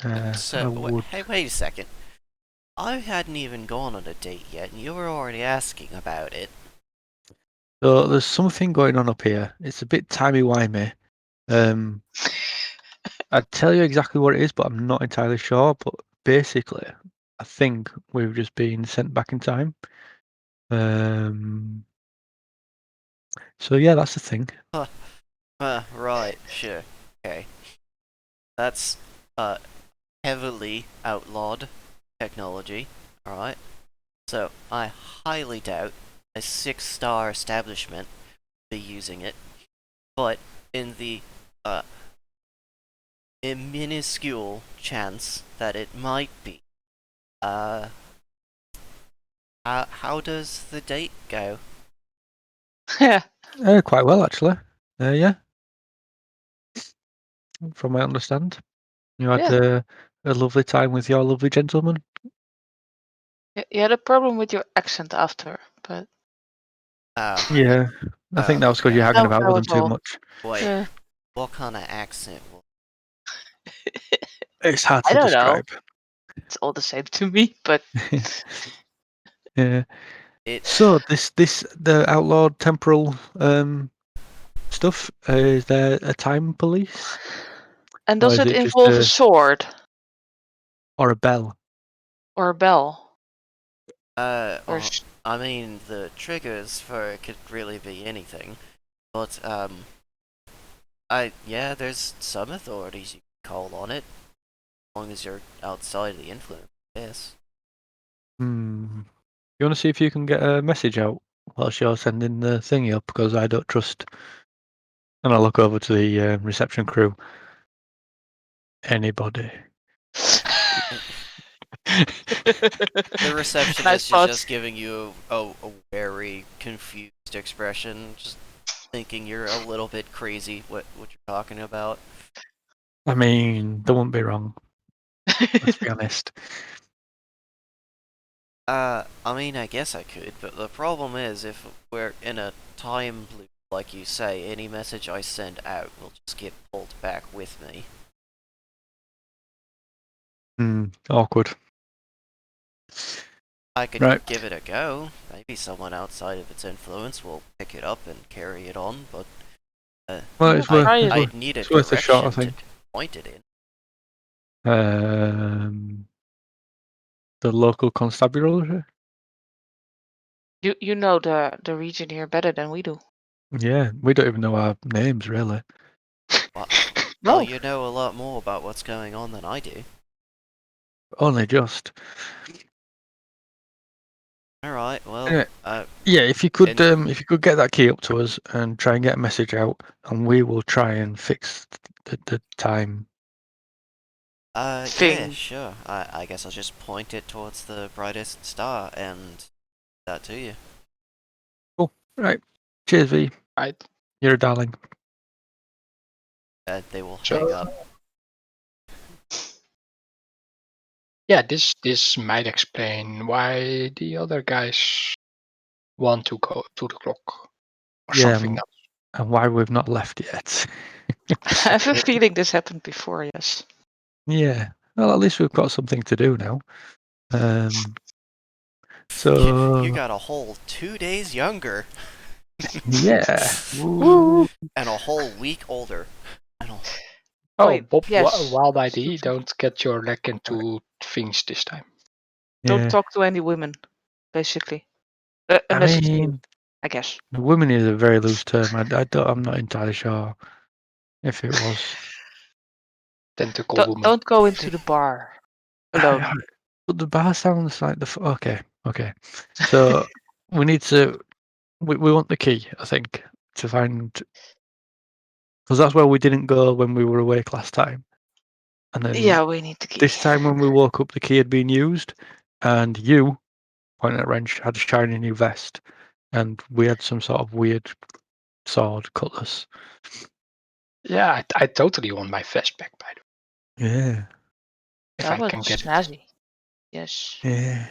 I would. Hey, wait a second. I hadn't even gone on a date yet, and you were already asking about it. So there's something going on up here. It's a bit timey-wimey. I'd tell you exactly what it is, but I'm not entirely sure. But basically, I think we've just been sent back in time. So yeah, that's the thing. Right, sure. Okay. That's, heavily outlawed technology, alright? So, I highly doubt a 6-star establishment will be using it, but in the, a minuscule chance that it might be, how does the date go? Yeah. Quite well, actually. Yeah, from what I understand. You had Yeah. a lovely time with your lovely gentleman. You had a problem with your accent after, but Oh, Yeah, I think that was because you're God. hanging about that with was him too all. much. Wait, Yeah. what kind of accent? It's hard I to don't know. describe. It's all the same to me, but Yeah. It, So the outlawed temporal stuff. Is there a time police, and or does is it it just involve a sword or a bell? or a bell? Or well, I mean, the triggers for it could really be anything, but, yeah, there's some authorities you can call on it, as long as you're outside the influence, yes. You want to see if you can get a message out whilst you're sending the thingy up? Because I don't trust. And I'll look over to the reception crew. Anybody? The receptionist nice is spot. just giving you a very confused expression, just thinking you're a little bit crazy what you're talking about. I mean, they won't be wrong. Let's be honest. I mean, I guess I could, but the problem is if we're in a time loop, like you say, any message I send out will just get pulled back with me. Awkward. I could Right. give it a go. Maybe someone outside of its influence will pick it up and carry it on, but Well, I'd need a it's worth a shot, I direction to think. point it in. The local constabulary. You know the region here better than we do. Yeah, we don't even know our names really. Well, No. you know a lot more about what's going on than I do. Only just. Alright, well, Anyway, yeah, if you could and- if you could get that key up to us and try and get a message out, and we will try and fix the time. yeah, Thing. sure. I guess I'll just point it towards the brightest star and that to you. Cool. Right. Cheers, V. Right. You're a darling. They will So hang up. yeah, this might explain why the other guys want to go to the clock or Yeah, something else. and why we've not left yet. I have a feeling this happened before, yes. Yeah. Well, at least we've got something to do now. So You got a whole 2 days younger. yeah. Woo! And a whole week older. Oh, Wait, Bob, yes. wild ID, don't get your leg into things this time. Don't Yeah. talk to any women, basically. I Unless it's me. mean, I guess. The women is a very loose term. I'm not entirely sure if it was. Tentacle woman. Don't go into the bar alone. But the bar sounds like okay. So we need to. We want the key, I think, to find, because that's where we didn't go when we were awake last time. And then Yeah, we need the key. this time when we woke up, the key had been used, and you, pointing at Wrench, had a shiny new vest, and we had some sort of weird sword, cutlass. Yeah, I totally want my vest back, by the way. Yeah. If That I was can get it. snazzy. Yes. Yeah.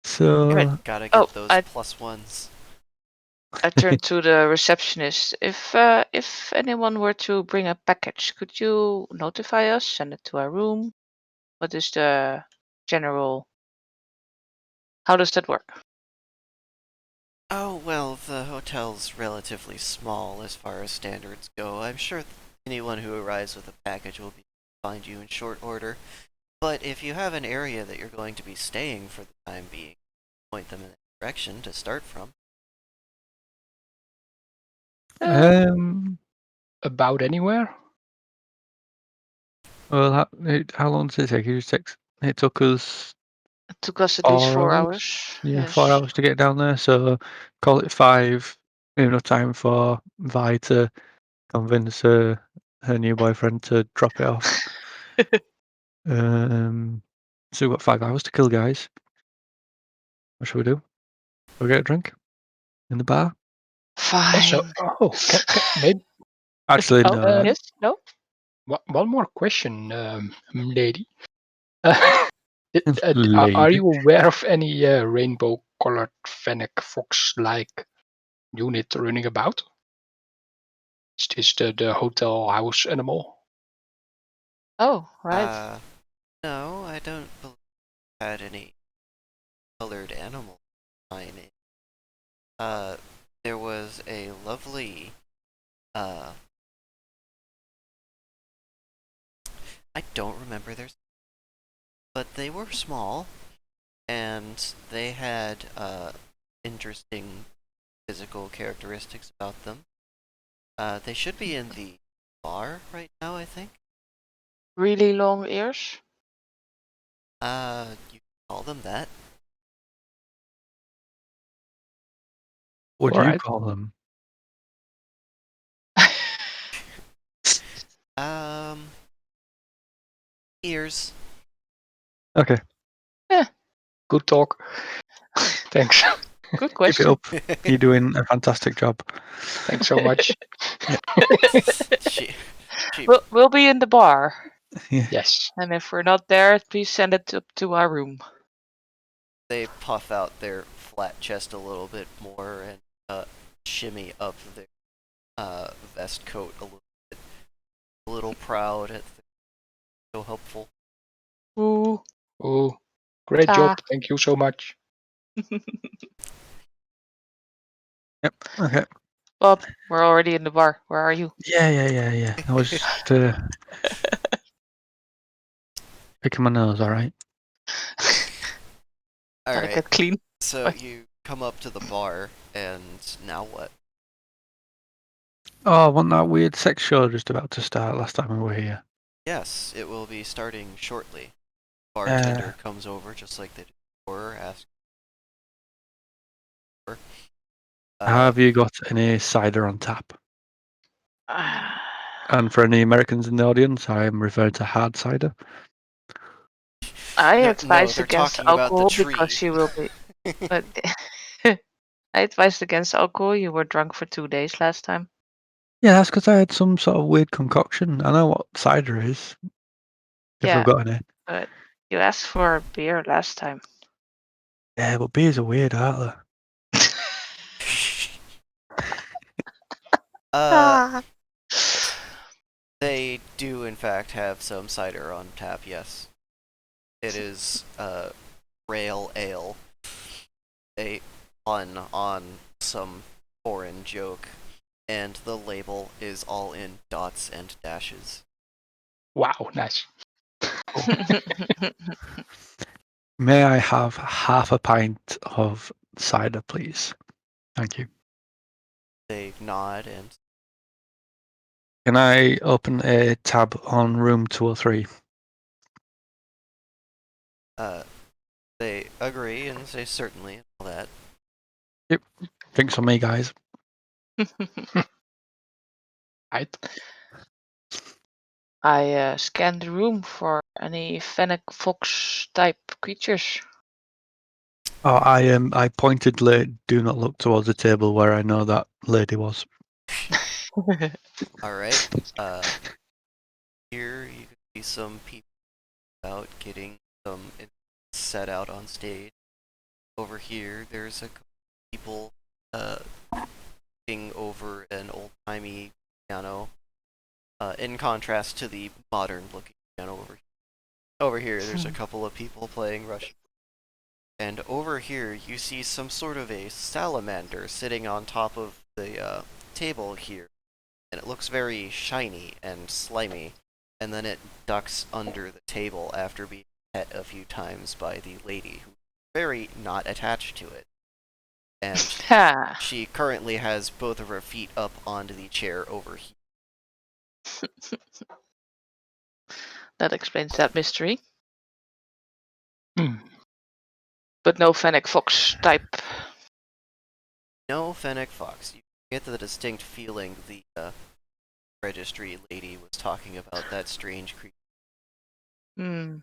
So. Right. Gotta get those I +1s. turned to the receptionist. If anyone were to bring a package, could you notify us? Send it to our room. What is the general? How does that work? Oh, well, the hotel's relatively small as far as standards go. I'm sure anyone who arrives with a package will be find you in short order. But if you have an area that you're going to be staying for the time being, point them in that direction to start from. About anywhere? Well, how long did it take? It took us It took us at least 4 hours. hours. Yeah, Yes. 4 hours to get down there. So call it 5. Enough time for Vi to convince her new boyfriend to drop it off. So we've got 5 hours to kill, guys. What should we do? We'll get a drink in the bar. Fine. Also, maybe Actually, Oh, no. yes. No. one more question, lady. Lady. Are you aware of any rainbow-colored fennec fox-like unit running about? Is this the hotel house animal? Oh, right. No, I don't believe I had any colored animal sign. There was a lovely, I don't remember their, but they were small, and they had, interesting physical characteristics about them. They should be in the bar right now, I think. Really long ears. You call them that. What do you Alright. call them? Ears. Okay. Good talk. Thanks. Good Keep it question. up. You're doing a fantastic job. Thanks so much. she, We'll be in the bar, Yeah. Yes. and if we're not there, please send it up to our room. They puff out their flat chest a little bit more and shimmy up their vest coat a little bit. A little proud at so helpful. Ooh. Oh, great job. Thank you so much. Yep. Okay. Bob, we're already in the bar. Where are you? Yeah. I was just picking my nose, alright? Gotta Alright, get clean. so you come up to the bar, and now what? Oh, wasn't that weird sex show just about to start last time we were here? Yes, it will be starting shortly. Bartender comes over just like they did before, asks for. Have you got any cider on tap? And for any Americans in the audience, I am referring to hard cider. I No, advise they're against talking about the alcohol tree. because you will be. But I advised against alcohol. You were drunk for 2 days last time. Yeah, that's because I had some sort of weird concoction. I know what cider is. If Yeah, we've got any. but you asked for beer last time. Yeah, but beers are weird, aren't uh, they do in fact have some cider on tap, yes. It is, rail ale. A pun on some foreign joke, and the label is all in dots and dashes. Wow, nice. May I have half a pint of cider, please. Thank you. They nod and Can I open a tab on room 203? they agree and say certainly and all that. Yep. Drinks on me, guys. Right. I scanned the room for any Fennec Fox type creatures. Oh, I pointedly do not look towards the table where I know that lady was. All right. Here you can see some people out getting some set out on stage. Over here, there's a couple people sitting over an old-timey piano. In contrast to the modern-looking piano over here. Over here, there's a couple of people playing Russian. And over here, you see some sort of a salamander sitting on top of the table here. And it looks very shiny and slimy. And then it ducks under the table after being pet a few times by the lady, who's very not attached to it. And Ha! she currently has both of her feet up onto the chair over here. That explains that mystery. Hmm. But no Fennec Fox type. No Fennec Fox. You get the distinct feeling the registry lady was talking about that strange creature. Hmm.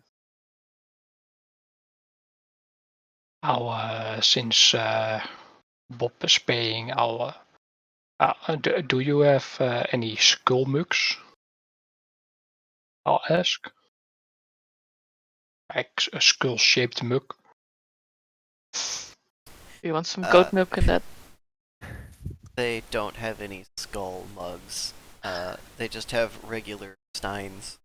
I'll, since Bob is paying, do you have any skull mugs? I'll ask. Like a skull-shaped mug. You want some goat milk in that? They don't have any skull mugs. They just have regular steins.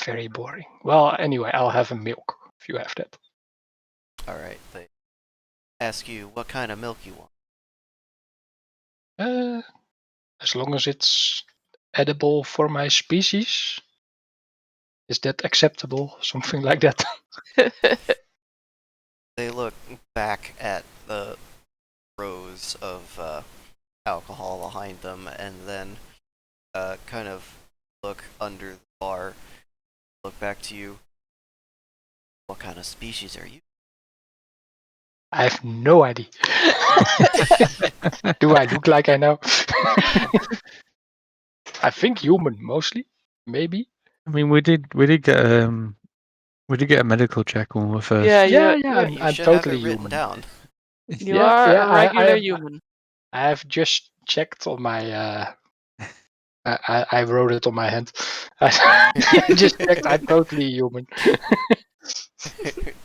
Very boring. Well, anyway, I'll have a milk if you have that. Alright, they ask you what kind of milk you want. As long as it's edible for my species. Is that acceptable? Something like that. They look back at the rows of alcohol behind them and then kind of look under the bar, look back to you. What kind of species are you? I have no idea. Do I look like I know? I think human mostly, maybe. I mean, we did get a medical check when we were first. Yeah, Yeah, You I'm should have totally it written human. down. you are a regular human. I have just checked on my. I wrote it on my hand. I just checked. I'm totally human.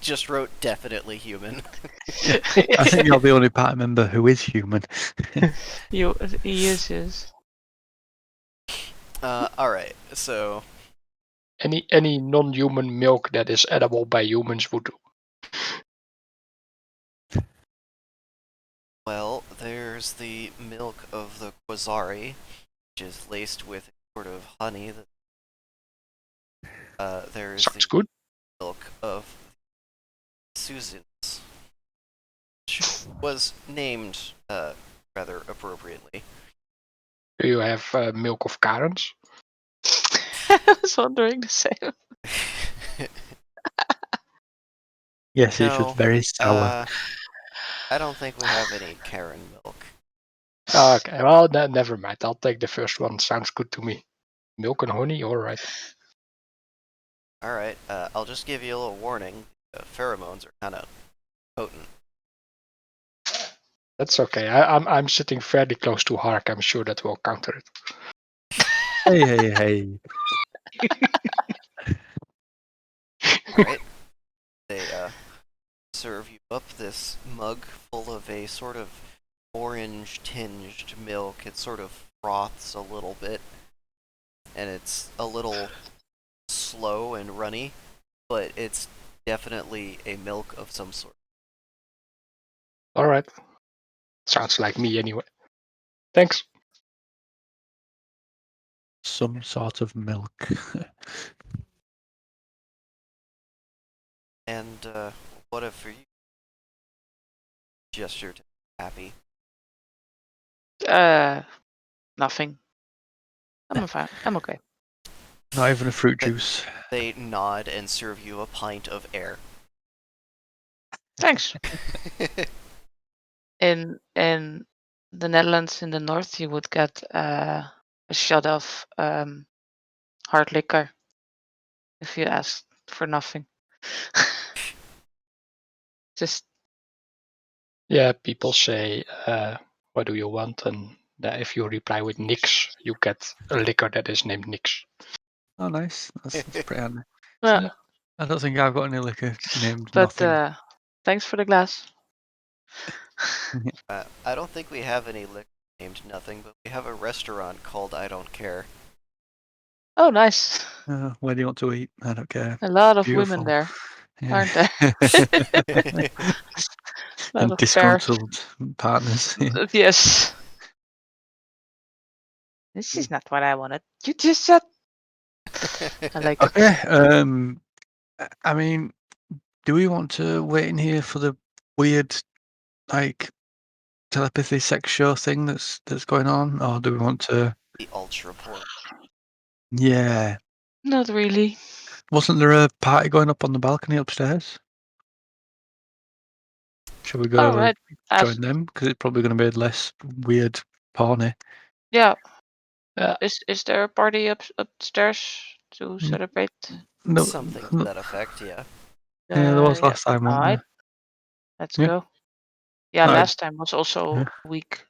Just wrote definitely human. I think you're the only party member who is human. He is his. Alright, so Any non-human milk that is edible by humans would do. well, there's the milk of the Quasari, which is laced with sort of honey. There's Sounds the good. milk of Susan's, which was named rather appropriately. Do you have milk of Karens? I was wondering the same. Yes, it's No, just very sour. I don't think we have any Karen milk. Okay, well, never mind. I'll take the first one. Sounds good to me. Milk and honey, alright. Alright, I'll just give you a little warning. Pheromones are kind of potent. That's okay. I'm sitting fairly close to Hark. I'm sure that will counter it. Hey. Alright, they serve you up this mug full of a sort of orange-tinged milk. It sort of froths a little bit, and it's a little slow and runny, but it's definitely a milk of some sort. Alright. Sounds like me anyway. Thanks. Some sort of milk. And what if for you? gesture to be happy? Nothing. I'm fine. I'm okay. Not even a fruit juice. They nod and serve you a pint of air. Thanks. In the Netherlands, in the north, you would get a shot of hard liquor if you asked for nothing. Just Yeah, people say, what do you want? And if you reply with nix, you get a liquor that is named nix. Oh, nice. That's pretty handy. well, I don't think I've got any liquor named but nothing. thanks for the glass. I don't think we have any liquor named nothing, but we have a restaurant called I Don't Care. Oh, nice. Where do you want to eat? I don't care. A lot of Beautiful. women there, Yeah. aren't there? A lot And of disgruntled partners. Yeah. Yes. This is not what I wanted. You just said. I like it. Okay. I mean, do we want to wait in here for the weird, like, telepathy sex show thing that's going on, or do we want to? The ultra poor. Yeah. Not really. Wasn't there a party going up on the balcony upstairs? Shall we go All right. join them? Because it's probably going to be less weird porny. Yeah. Yeah. Is there a party upstairs to celebrate? No, Something to that effect, yeah. yeah, there was Yeah. last time, All wasn't right. there? Let's Yeah. go. Yeah, Alright. last time was also Yeah. week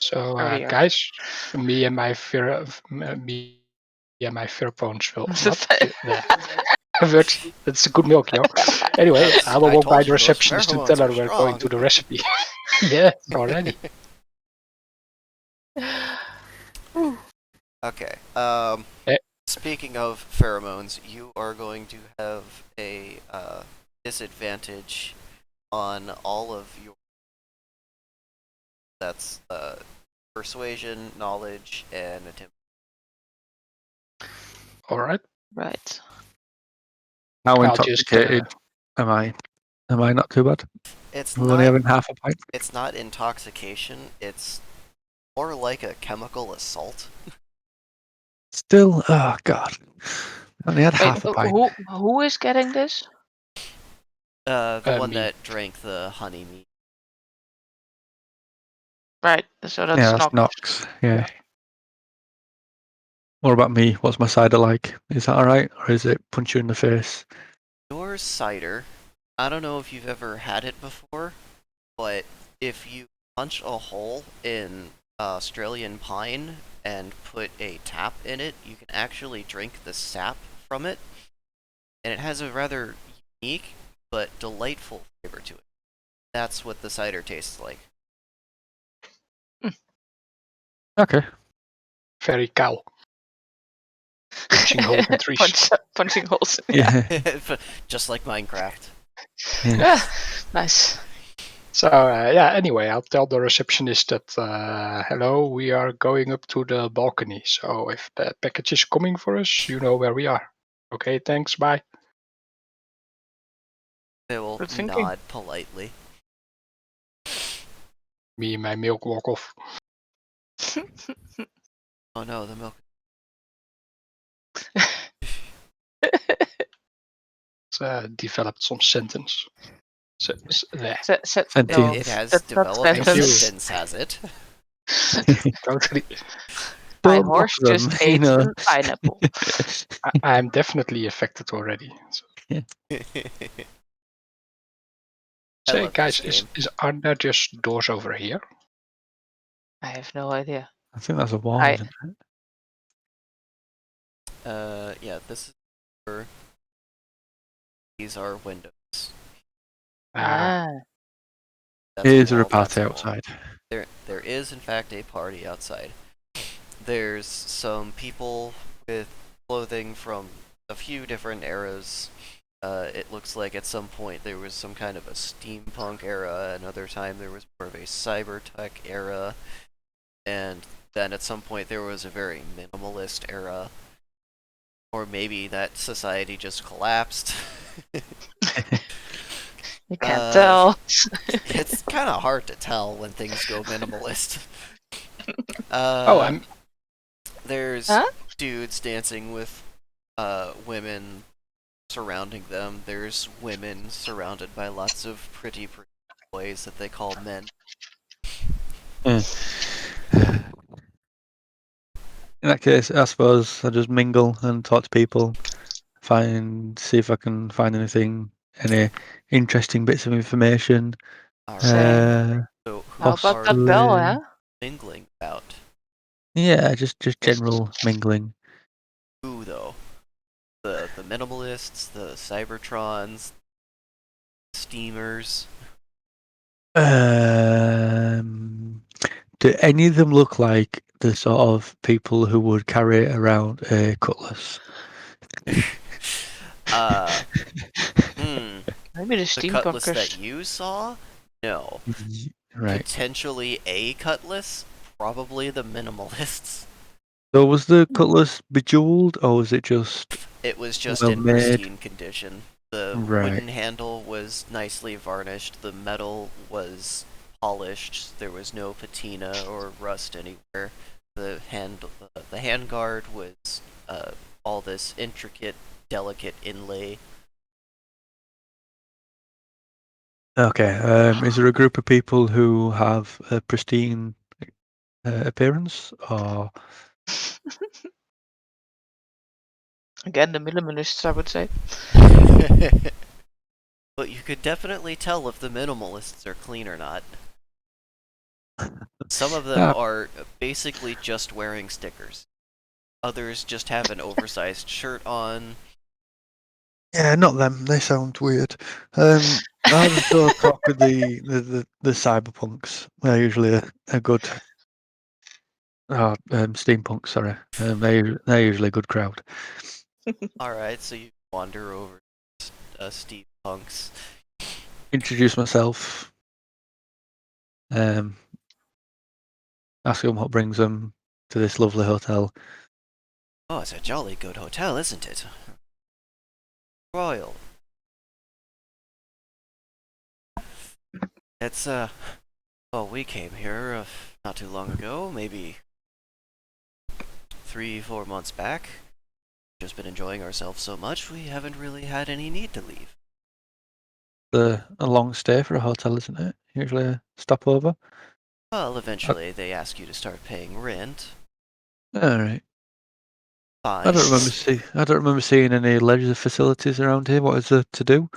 So, earlier. guys, me and my pheromones will not. Works. That's a good milk, yo. Anyway, I will I walk by told the you those receptionist to pheromones tell her are we're going strong. to the recipe. Yeah, already. Okay. Eh. Speaking of pheromones, you are going to have a disadvantage on all of your. That's persuasion, knowledge, and intimidation. All right. Right. How I'll just, intoxicated am I? Am I not too bad? It's We're only not. having half a pint. It's not intoxication. It's more like a chemical assault. Still, oh god, I only had Wait, half a pint. who is getting this? The one me. that drank the honey meat. Right. So that's Yeah, that's Nox. Nox. Yeah. What about me? What's my cider like? Is that alright, or is it punch you in the face? Your cider. I don't know if you've ever had it before, but if you punch a hole in Australian pine and put a tap in it, you can actually drink the sap from it, and it has a rather unique but delightful flavor to it. That's what the cider tastes like. Okay. Very cow. Punching holes in trees. Punching holes. Yeah. Just like Minecraft. Yeah. Nice. So, anyway, I'll tell the receptionist that, hello, we are going up to the balcony. So if the package is coming for us, you know where we are. Okay, thanks, bye. They will Good thinking. nod politely. Me and my milk walk off. Oh no, the milk. Developed some sentence. There. No, It has that's not developed a sentence. sentence, has it? Totally. My Don't horse mock them, just you ate know. an pineapple. I'm definitely affected already. So, I say, love guys, this game. aren't there just doors over here? I have no idea. I think that's a wall, I- isn't it? Yeah, this is where these are windows. Ah. That's Is there a wall, that's party wall. outside? There is in fact a party outside. There's some people with clothing from a few different eras. It looks like at some point there was some kind of a steampunk era, another time there was more of a cybertech era, and then at some point there was a very minimalist era. Or maybe that society just collapsed. You can't tell. It's kind of hard to tell when things go minimalist. I'm There's Huh? dudes dancing with women surrounding them. There's women surrounded by lots of pretty boys that they call men. Yeah. In that case, I suppose I just mingle and talk to people, see if I can find any interesting bits of information. All right. Same. So who How about are that you bell, huh? mingling about? Yeah, just general mingling. Who though? The minimalists, the Cybertrons, steamers. Do any of them look like the sort of people who would carry around a cutlass? Maybe the The cutlass that steampunkers. you saw? No. Right. Potentially a cutlass? Probably the minimalists. So was the cutlass bejeweled, or was it just It was just well in made? pristine condition. The Right. wooden handle was nicely varnished, the metal was polished, there was no patina or rust anywhere. The hand guard was all this intricate, delicate inlay. Okay. Is there a group of people who have a pristine appearance, or Again, the minimalists, I would say. But you could definitely tell if the minimalists are clean or not. Some of them are basically just wearing stickers. Others just have an oversized shirt on. Yeah, not them. They sound weird. I'll just go talk with the cyberpunks. They're usually a good. Steampunks. Sorry. They're usually a good crowd. Alright, so you wander over Steve Punks. Introduce myself. Ask them what brings them to this lovely hotel. Oh, it's a jolly good hotel, isn't it? Royal. It's, well, we came here not too long ago, maybe 3-4 months back. Just been enjoying ourselves so much, we haven't really had any need to leave. A long stay for a hotel, isn't it? Usually a stopover. Well, eventually they ask you to start paying rent. All right. Fine. I don't remember seeing any leisure facilities around here. What is there to do?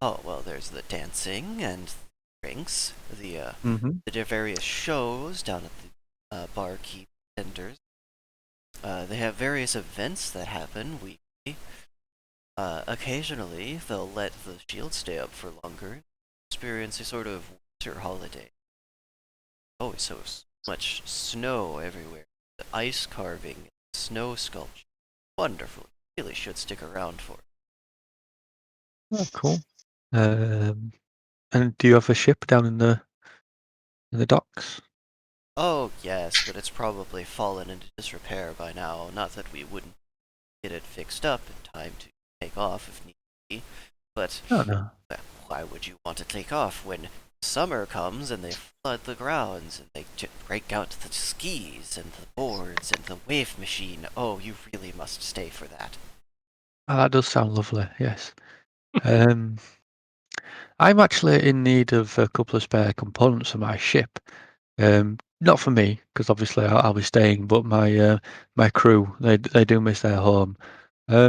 Oh, well, there's the dancing and drinks, the Mm-hmm. various shows down at the barkeep vendors. They have various events that happen weekly. Occasionally, they'll let the shield stay up for longer, experience a sort of winter holiday. Always so much snow everywhere. The ice carving, snow sculpture. Wonderful. Really should stick around for it. Oh, cool. And do you have a ship down in the docks? Oh, yes, but it's probably fallen into disrepair by now. Not that we wouldn't get it fixed up in time to take off if need be, but Oh no. why would you want to take off when summer comes and they flood the grounds and they break out the skis and the boards and the wave machine? Oh, you really must stay for that. Oh, that does sound lovely. Yes. I'm actually in need of a couple of spare components for my ship. Not for me, because obviously I'll be staying, but my crew, they do miss their home. I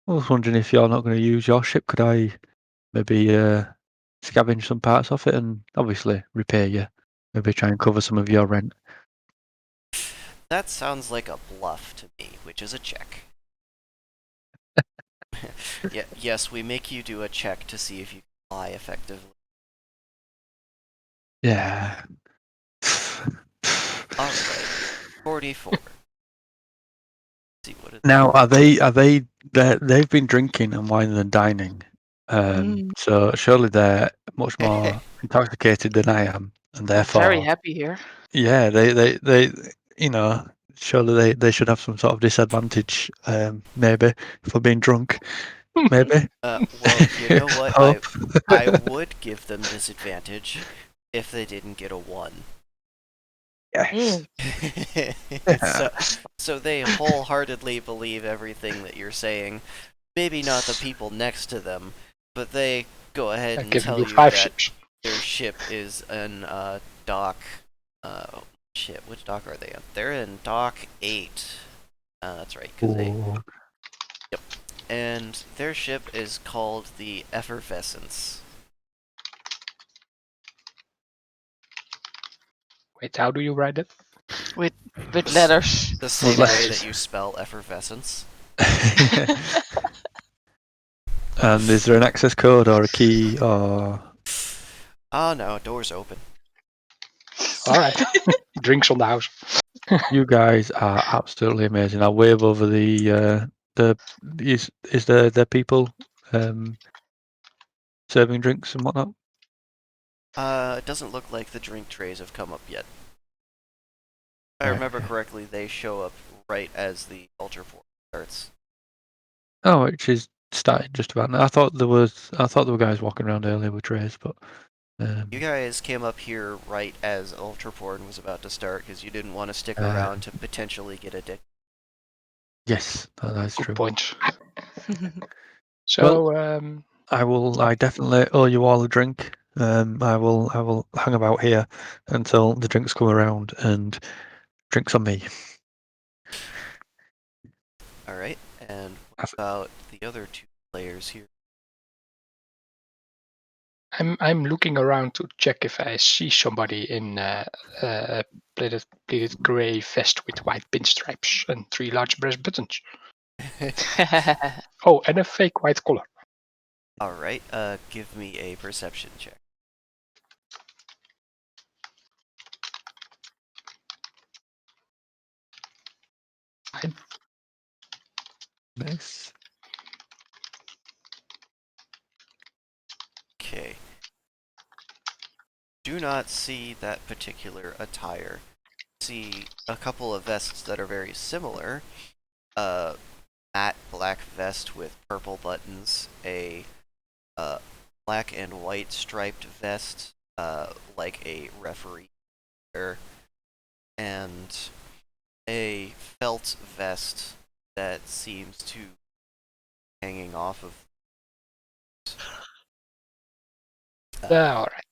was wondering if you're not going to use your ship, could I maybe scavenge some parts off it and obviously repair you? Maybe try and cover some of your rent. That sounds like a bluff to me, which is a check. Yeah, yes, we make you do a check to see if you can fly effectively. Yeah. Alright, 44. Let's see what it Now, they've been drinking and wining and dining. So surely they're much more intoxicated than I am, and Very therefore, happy here. yeah, they you know, surely they should have some sort of disadvantage, maybe for being drunk. Maybe. Well, you know what? Hope. I would give them disadvantage if they didn't get a 1. Yes. So they wholeheartedly believe everything that you're saying. Maybe not the people next to them, but they go ahead I'm and giving tell you you 5 that ships. their ship is in dock. Shit, which dock are they in? They're in dock 8. That's right, because they. Ooh. Yep. And their ship is called the Effervescence. Wait, how do you write it? With letters. The same way letters. that you spell effervescence. And is there an access code or a key or? Oh no, door's open. All right. Drinks on the house. You guys are absolutely amazing. I'll wave over the is there people serving drinks and whatnot? It doesn't look like the drink trays have come up yet. If I Right, remember okay. correctly, they show up right as the Ultra Force starts. Oh, which is started just about now. I thought there were guys walking around earlier with trays, but You guys came up here right as Ultra Porn was about to start because you didn't want to stick around to potentially get a dick. yes, that's Good true. point. Well, So, I definitely owe you all a drink. I will hang about here until the drinks come around, and drinks on me. Alright, and what about the other 2 players here? I'm looking around to check if I see somebody in a pleated grey vest with white pinstripes and 3 large brass buttons. Oh, and a fake white collar. Alright, give me a perception check. Nice. Okay. Do not see that particular attire. See a couple of vests that are very similar. Matte black vest with purple buttons, a black and white striped vest, like a referee, and a felt vest that seems to hanging off of. All right.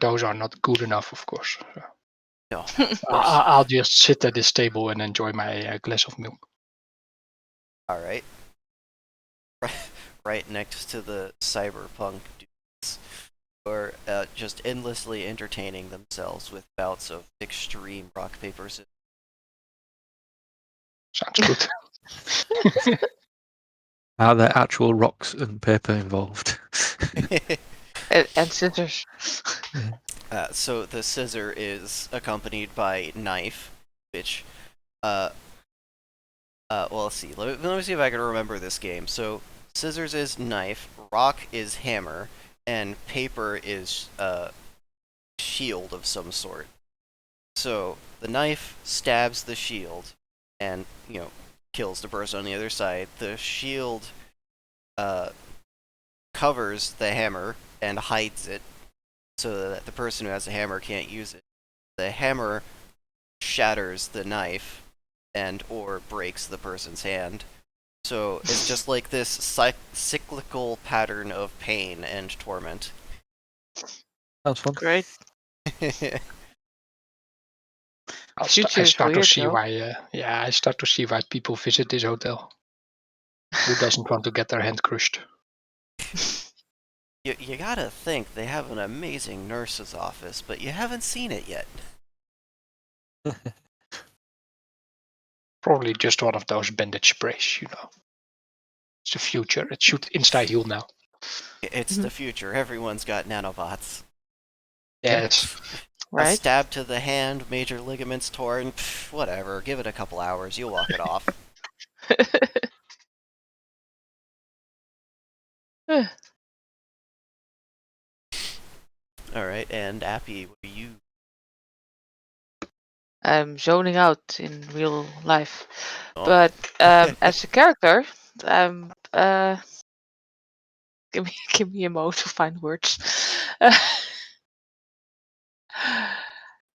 Those are not good enough, of course. No, of course. I'll just sit at this table and enjoy my glass of milk. All right. Right next to the cyberpunk dudes, who are just endlessly entertaining themselves with bouts of extreme rock paper scissors. Sounds good. Are there actual rocks and paper involved? and scissors. So the scissor is accompanied by knife, which, well, let's see. Let me see if I can remember this game. So scissors is knife, rock is hammer, and paper is shield of some sort. So the knife stabs the shield, and kills the person on the other side. The shield covers the hammer and hides it, so that the person who has the hammer can't use it. The hammer shatters the knife and or breaks the person's hand. So it's just like this cyclical pattern of pain and torment. Sounds fun. Great. I Future is start to weird, see though. why. I start to see why people visit this hotel. Who doesn't want to get their hand crushed? You gotta think they have an amazing nurse's office, but you haven't seen it yet. Probably just one of those bandage sprays, It's the future. It should insta heal now. It's the future. Everyone's got nanobots. Yes. A Right? stab to the hand, major ligaments torn, whatever. Give it a couple hours, you'll walk it off. Alright, and Appy, what are you? I'm zoning out in real life. Oh. But as a character, I'm Give me a moment to find words.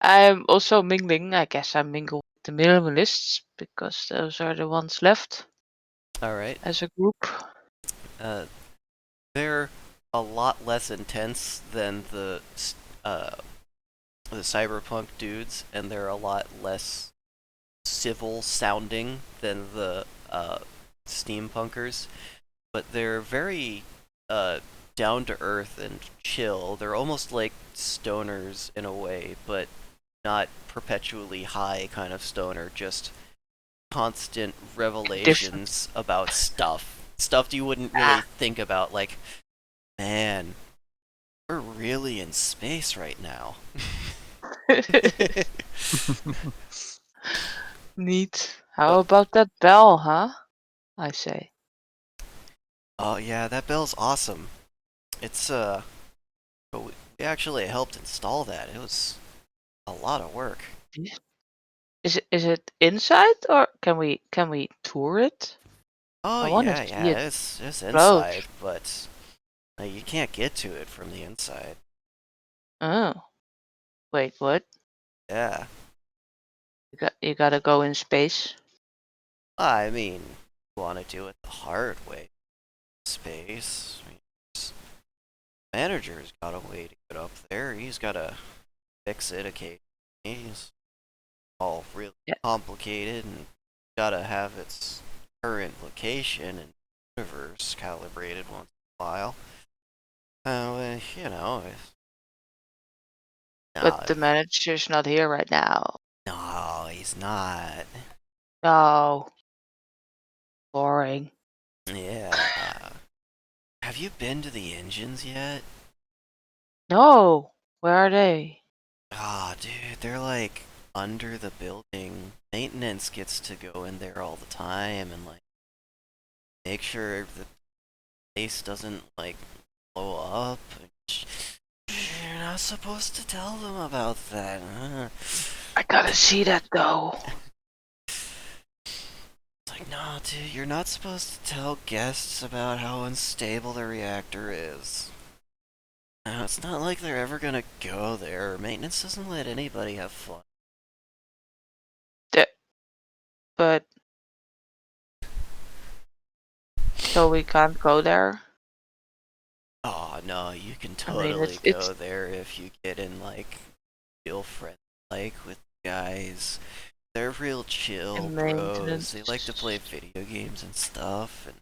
I'm also mingling. I guess I mingle with the minimalists because those are the ones left Alright. as a group. They're a lot less intense than the cyberpunk dudes, and they're a lot less civil sounding than the steampunkers, but they're very down to earth and chill. They're almost like stoners in a way, but not perpetually high kind of stoner, just constant revelations about stuff you wouldn't really think about, like, man, we're really in space right now. Neat. How about that bell, huh? I say. Oh yeah, that bell's awesome. It's but we actually helped install that. It was a lot of work. Is it inside or can we tour it? Oh I wanna yeah, see yeah, it it's close. inside, but you can't get to it from the inside. Oh. Wait, what? Yeah. You gotta go in space. I mean, you want to do it the hard way. Space. I mean, manager's got a way to get up there. He's got to fix it occasionally. It's all really complicated and gotta have its current location and universe calibrated once in a while. You know, But the manager's not here right now. no, he's not. No. Boring. Yeah. Have you been to the engines yet? No. Where are they? Ah, dude, they're like under the building. Maintenance gets to go in there all the time and like make sure the place doesn't like blow up. You're not supposed to tell them about that. I gotta see that though. It's like, no, dude, you're not supposed to tell guests about how unstable the reactor is. No, it's not like they're ever gonna go there. Maintenance doesn't let anybody have fun. But so we can't go there? Oh no, you can I mean, totally it's go there if you get in like real friend like with guys. They're real chill in bros. They maintenance. like to play video games and stuff, and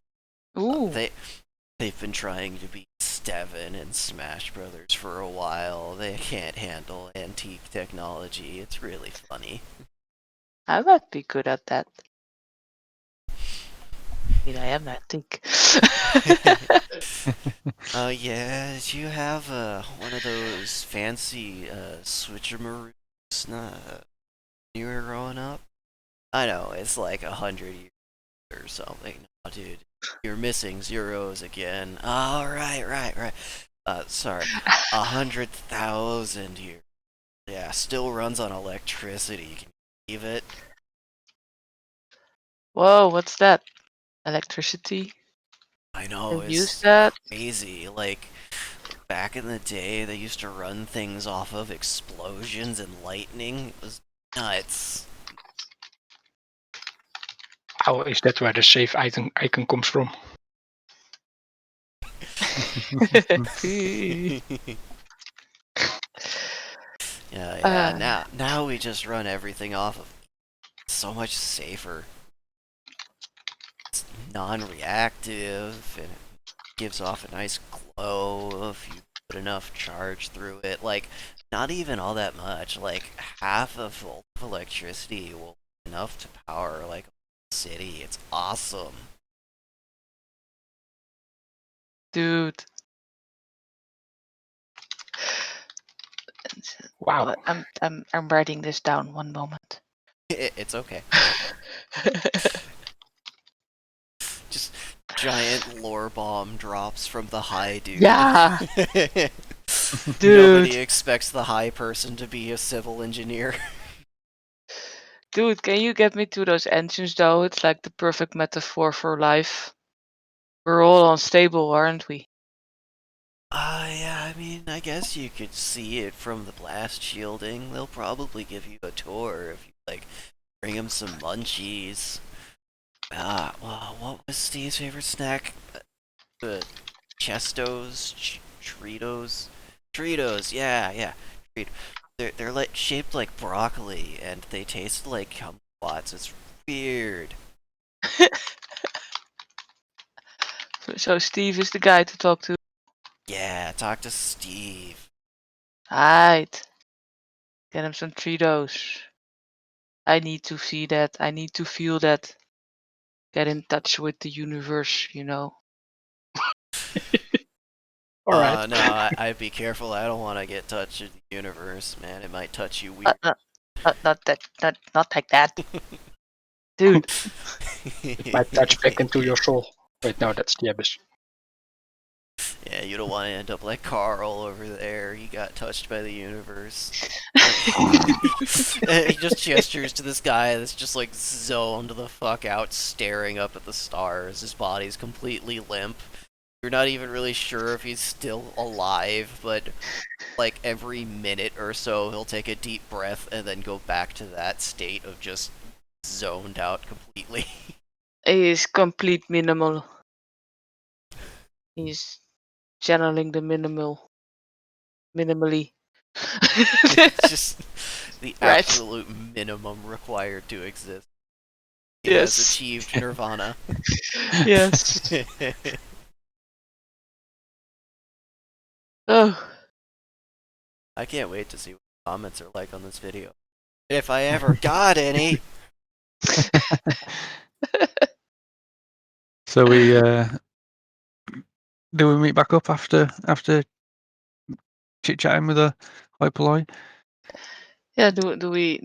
Ooh. they've been trying to be Steven and Smash Brothers for a while. They can't handle antique technology. It's really funny. I might be good at that. I mean, I am antique. Oh yeah, did you have one of those fancy switchemaroos you were growing up? I know, it's like 100 years or something. Oh, dude, you're missing zeros again. Oh, right. Sorry, 100,000 years. Yeah, still runs on electricity. Can you believe it? Whoa, what's that? Electricity? I know, They use it's that? crazy. Like, back in the day, they used to run things off of explosions and lightning. It was nuts. How is that where the save icon comes from? Yeah. Now we just run everything off of. It's so much safer. It's non-reactive and it gives off a nice glow if you put enough charge through it. Like, not even all that much. Like, half a volt of electricity will be enough to power like a city. It's awesome. Dude. Wow. I'm writing this down. One moment. It's okay. Just giant lore bomb drops from the high dude. Yeah. Dude. Nobody expects the high person to be a civil engineer. Dude, can you get me to those engines though? It's like the perfect metaphor for life. We're all unstable, aren't we? Yeah, I mean, I guess you could see it from the blast shielding. They'll probably give you a tour if you, like, bring them some munchies. Well, what was Steve's favorite snack? The Chestos? Tritos? Tritos, yeah. They're like shaped like broccoli, and they taste like kumquats. It's weird. So Steve is the guy to talk to. Yeah, talk to Steve. Right. Get him some Cheetos. I need to see that. I need to feel that. Get in touch with the universe, you know. All right. No, I'd be careful. I don't want to get touched in the universe, man. It might touch you weird. Not like that. Dude. It might touch back into your soul. Wait, no, that's the abyss. Yeah, you don't want to end up like Carl over there. He got touched by the universe. He just gestures to this guy that's just like zoned the fuck out, staring up at the stars. His body's completely limp. You're not even really sure if he's still alive, but like every minute or so, he'll take a deep breath and then go back to that state of just zoned out completely. He is complete minimal. He's channeling the minimally. It's just the Right. absolute minimum required to exist. He Yes. has achieved nirvana. Yes. Oh. I can't wait to see what the comments are like on this video. If I ever got any. So we do we meet back up after chit chatting with a hoi polloi? Yeah. Do we?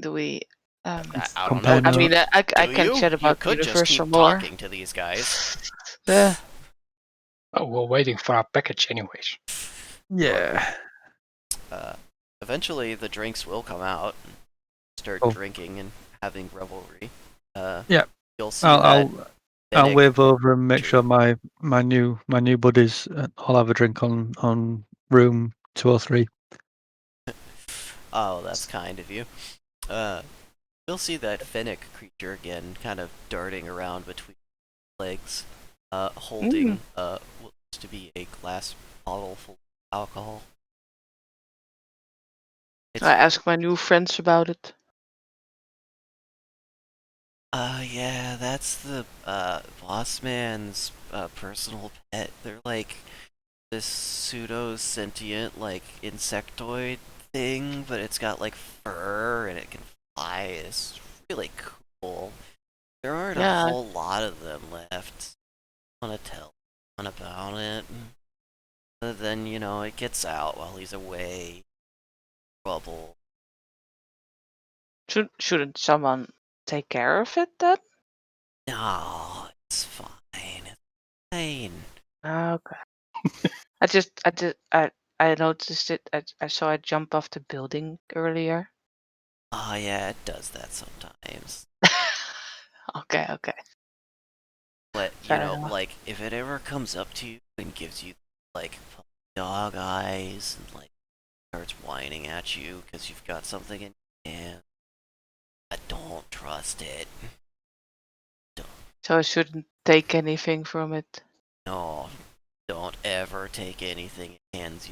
I don't Compare know. I mean, I Do can you? chat You about could just universe some keep more. talking to these guys. Yeah. Oh, we're waiting for our package anyways. Yeah. Eventually, the drinks will come out. And start Oh. drinking and having revelry. Yeah. You'll see that. I'll wave over and make True. sure my new buddies all have a drink on room 203. Oh, that's kind of you. You'll see that Finnick creature again, kind of darting around between legs, holding what looks to be a glass bottle full of alcohol. I ask my new friends about it. Yeah, that's the boss man's personal pet. They're like this pseudo-sentient, like, insectoid thing, but it's got like fur and it can fly. It's really cool. There aren't a whole lot of them left. I want to tell someone about it. But then, you know, it gets out while he's away. Trouble. Shouldn't someone take care of it then? No, it's fine. It's fine. Okay. I noticed it. I saw it jump off the building earlier. Oh yeah, it does that sometimes. Okay. But, you Fair know, enough. like, if it ever comes up to you and gives you, like, dog eyes and, like, starts whining at you because you've got something in your hand, I don't trust it. So I shouldn't take anything from it. No, don't ever take anything it hands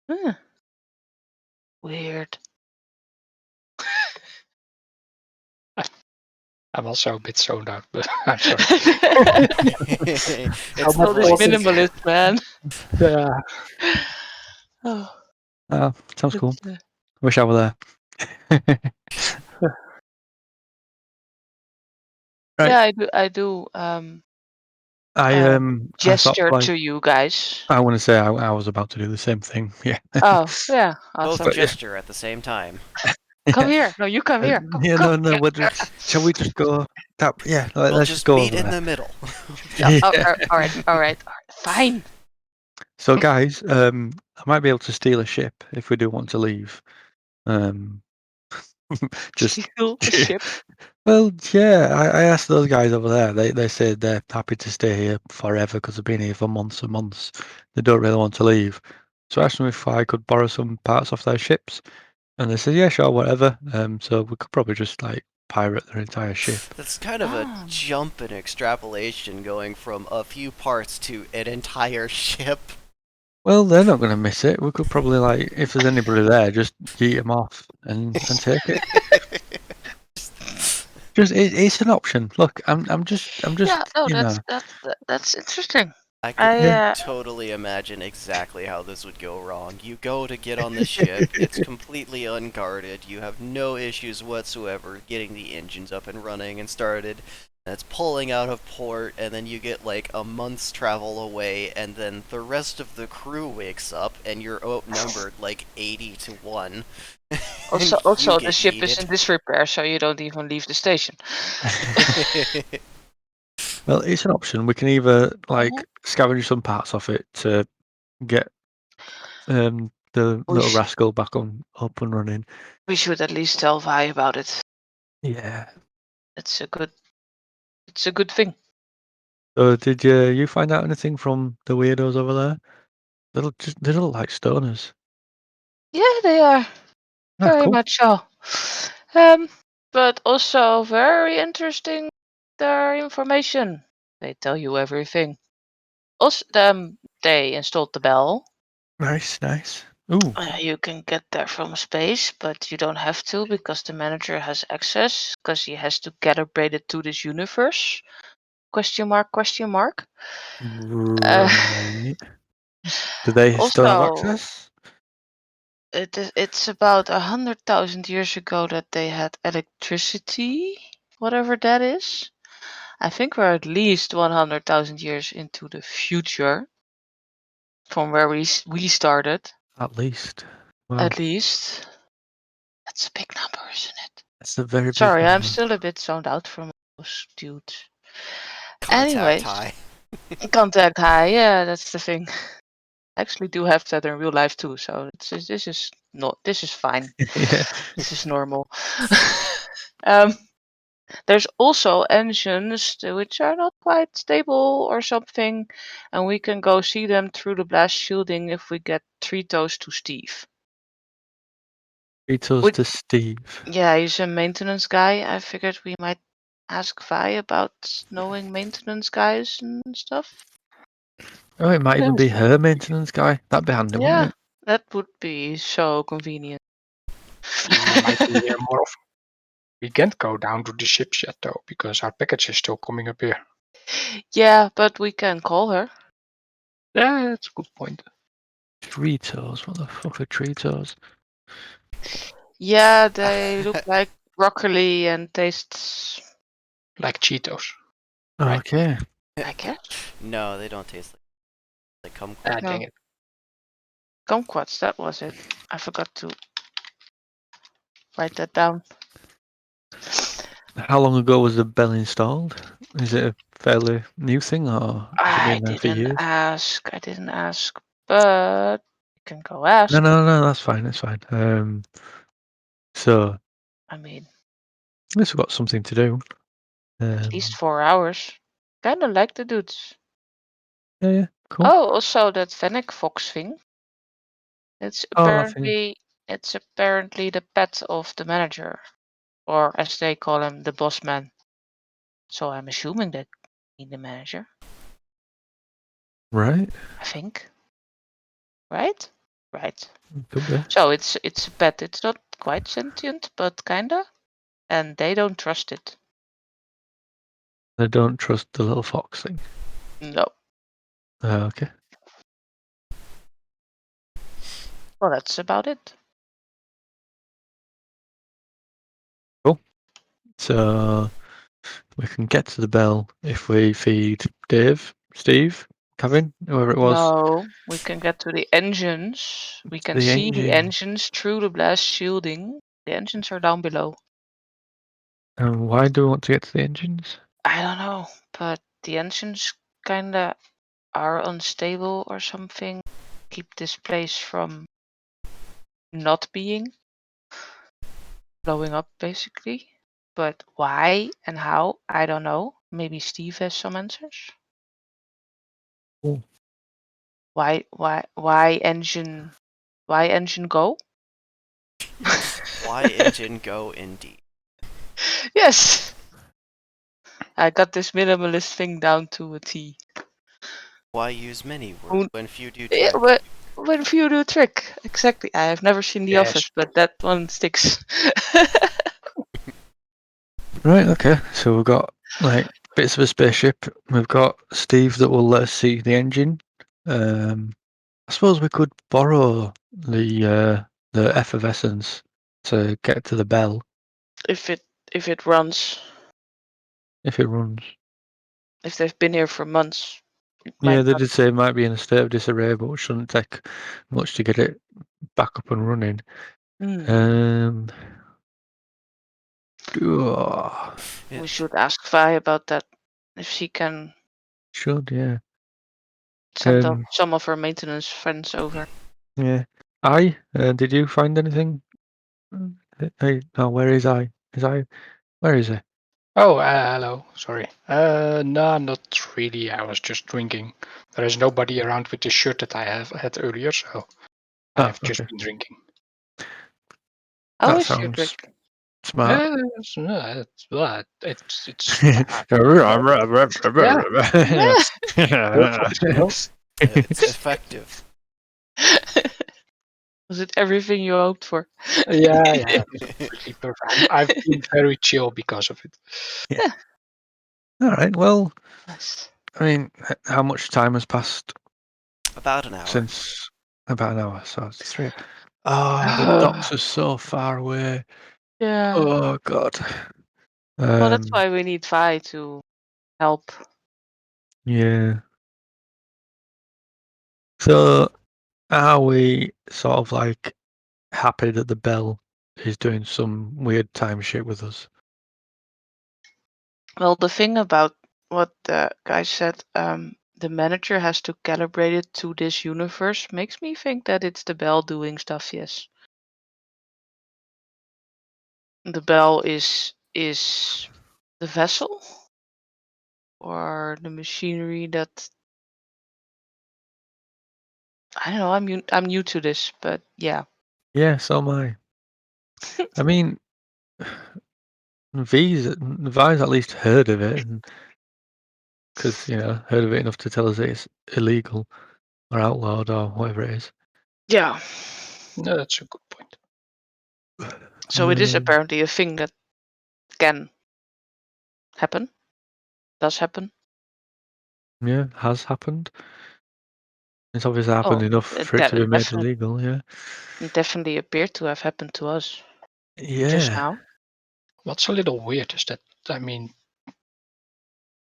you. Weird. I'm also a bit zoned out, but I'm sorry. It's all the this voices. minimalist, man. Yeah. Oh, Sounds cool. it's, Wish I were there. Right. Yeah, I do. I Gesture thought, to you guys. I want to say I was about to do the same thing. Yeah. Oh, yeah. Both Awesome. gesture at the same time. Come here. No, you come here. Yeah, Come. no. Shall we just go? Yeah, We'll let's just go meet over in there. the middle. Yeah, all right. Fine. So, guys, I might be able to steal a ship if we do want to leave. Just Steal a ship. well, yeah. I asked those guys over there. They said they're happy to stay here forever because they've been here for months and months. They don't really want to leave. So I asked them if I could borrow some parts off their ships, and they said, yeah, sure, whatever. So we could probably just like pirate their entire ship. That's kind of a jump in extrapolation, going from a few parts to an entire ship. Well, they're not going to miss it. We could probably like, if there's anybody there, just yeet them off and take it. Just it's an option. Look, I'm just Yeah, no, you know. that's interesting. I can Yeah. totally imagine exactly how this would go wrong. You go to get on the ship, it's completely unguarded, you have no issues whatsoever getting the engines up and running and started, and it's pulling out of port, and then you get like a month's travel away, and then the rest of the crew wakes up, and you're outnumbered like 80 to 1. Also, the ship is in disrepair, so you don't even leave the station. Well, it's an option. We can either like scavenge some parts off it to get the little rascal back up and running. We should at least tell Vi about it. Yeah. It's a good thing. So did you find out anything from the weirdos over there? They look like stoners. Yeah, they are very Cool. much so. But also very interesting. Their information. They tell you everything. Also, they installed the bell. Nice. Ooh. You can get there from space, but you don't have to because the manager has access because he has to calibrate it to this universe. Question mark? Right. Do they still have Also, access? it's about 100,000 years ago that they had electricity, whatever that is. I think we're at least 100,000 years into the future from where we started. At least. Wow. At least. That's a big number, isn't it? That's a very big Sorry, number. I'm still a bit zoned out from those dudes. Contact high. Contact high, yeah, that's the thing. I actually do have that in real life too, so this is fine. Yeah. This is normal. There's also engines which are not quite stable or something, and we can go see them through the blast shielding if we get 3 toes to Steve. 3 toes to Steve. Yeah, he's a maintenance guy. I figured we might ask Vi about knowing maintenance guys and stuff. Oh, it might even be her maintenance guy. That'd be handy, wouldn't Yeah, it? that would be so convenient. We might be here more often. We can't go down to the ship yet though, because our package is still coming up here. Yeah, but we can call her. Yeah, that's a good point. 3 toes. What the fuck are 3 toes? Yeah, they look like broccoli and taste like Cheetos. Right? Okay. I guess. No, they don't taste like kumquat. Dang it. Kumquats, that was it. I forgot to write that down. How long ago was the bell installed? Is it a fairly new thing, or has it I been there for years? I didn't ask, but you can go ask. No, that's fine. That's fine. So I mean, at least we've got something to do. at least 4 hours. Kinda like the dudes. Yeah, cool. Oh, also that Fennec Fox thing. It's apparently the pet of the manager, or as they call him, the boss man. So I'm assuming that mean the manager. Right. I think. Right. Could be. So it's a pet. It's not quite sentient, but kinda, and they don't trust it. They don't trust the little fox thing. No. Okay. Well, that's about it. Cool. So we can get to the bell if we feed Dave, Steve, Kevin, whoever it was. No, we can get to the engines. We can see the engines through the blast shielding. The engines are down below. And why do we want to get to the engines? I don't know, but the engines kinda are unstable or something. Keep this place from not being. blowing up, basically. But why and how, I don't know. Maybe Steve has some answers. Cool. Why engine go? Why engine go indeed? Yes! I got this minimalist thing down to a T. Why use many words Who- when few do Yeah, trick? when few do trick. Exactly. I have never seen The Yes. Office, but that one sticks. Right, okay. So we've got like bits of a spaceship. We've got Steve that will let us see the engine. I suppose we could borrow the effervescence to get to the bell if it runs, if it runs. if they've been here for months, it Yeah, might they not. did say it might be in a state of disarray, but it shouldn't take much to get it back up and running. Hmm. We should ask Vi about that. If she can Should, yeah. send some of her maintenance friends over. Yeah. Did you find anything? Hey, oh, where is I? Where is he? Oh, hello. Sorry. No, not really. I was just drinking. There is nobody around with the shirt that I have had earlier, so I have just Okay. been drinking. How That is your sounds drink? smart. It's It's effective. Was it everything you hoped for? yeah, it was pretty perfect. I've been very chill because of it. Yeah. All right. Well, Nice. I mean, how much time has passed About an hour. since? About an hour. So it's 3. Oh, the docks are so far away. Yeah. Oh God. Well, that's why we need Vi to help. Yeah. So are we sort of like happy that the bell is doing some weird time shit with us? Well, the thing about what the guy said, the manager has to calibrate it to this universe, makes me think that it's the bell doing stuff. Yes, the bell is the vessel or the machinery that I don't know. I'm new to this, but yeah. Yeah, so am I. I mean, Vi's at least heard of it, because heard of it enough to tell us that it's illegal or outlawed or whatever it is. Yeah. No, that's a good point. So it is apparently a thing that can happen, does happen. Yeah, has happened. It's obviously happened enough for it to be made illegal. Yeah. It definitely appeared to have happened to us just Yeah. now. What's a little weird is that, I mean,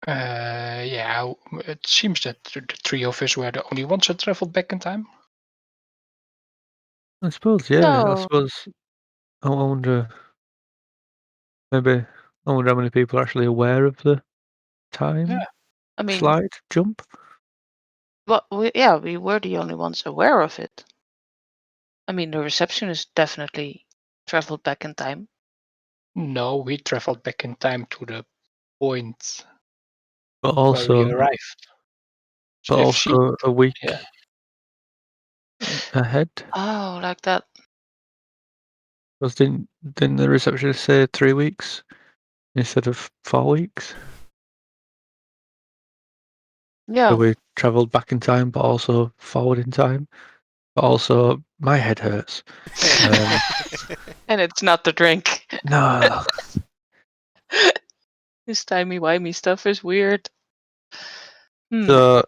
it seems that the three of us were the only ones that traveled back in time. I suppose. Yeah. I No, suppose. I wonder. Maybe. I wonder how many people are actually aware of the time Yeah. I mean, slide jump. well, we were the only ones aware of it. I mean, the receptionist definitely traveled back in time. No, we traveled back in time to the point But where we also, arrived. So if she, a week yeah, ahead. Oh, like that. Because didn't the receptionist say 3 weeks instead of 4 weeks? So Yeah. we travelled back in time, but also forward in time. But also, my head hurts. And it's not the drink. No. This timey-wimey stuff is weird. So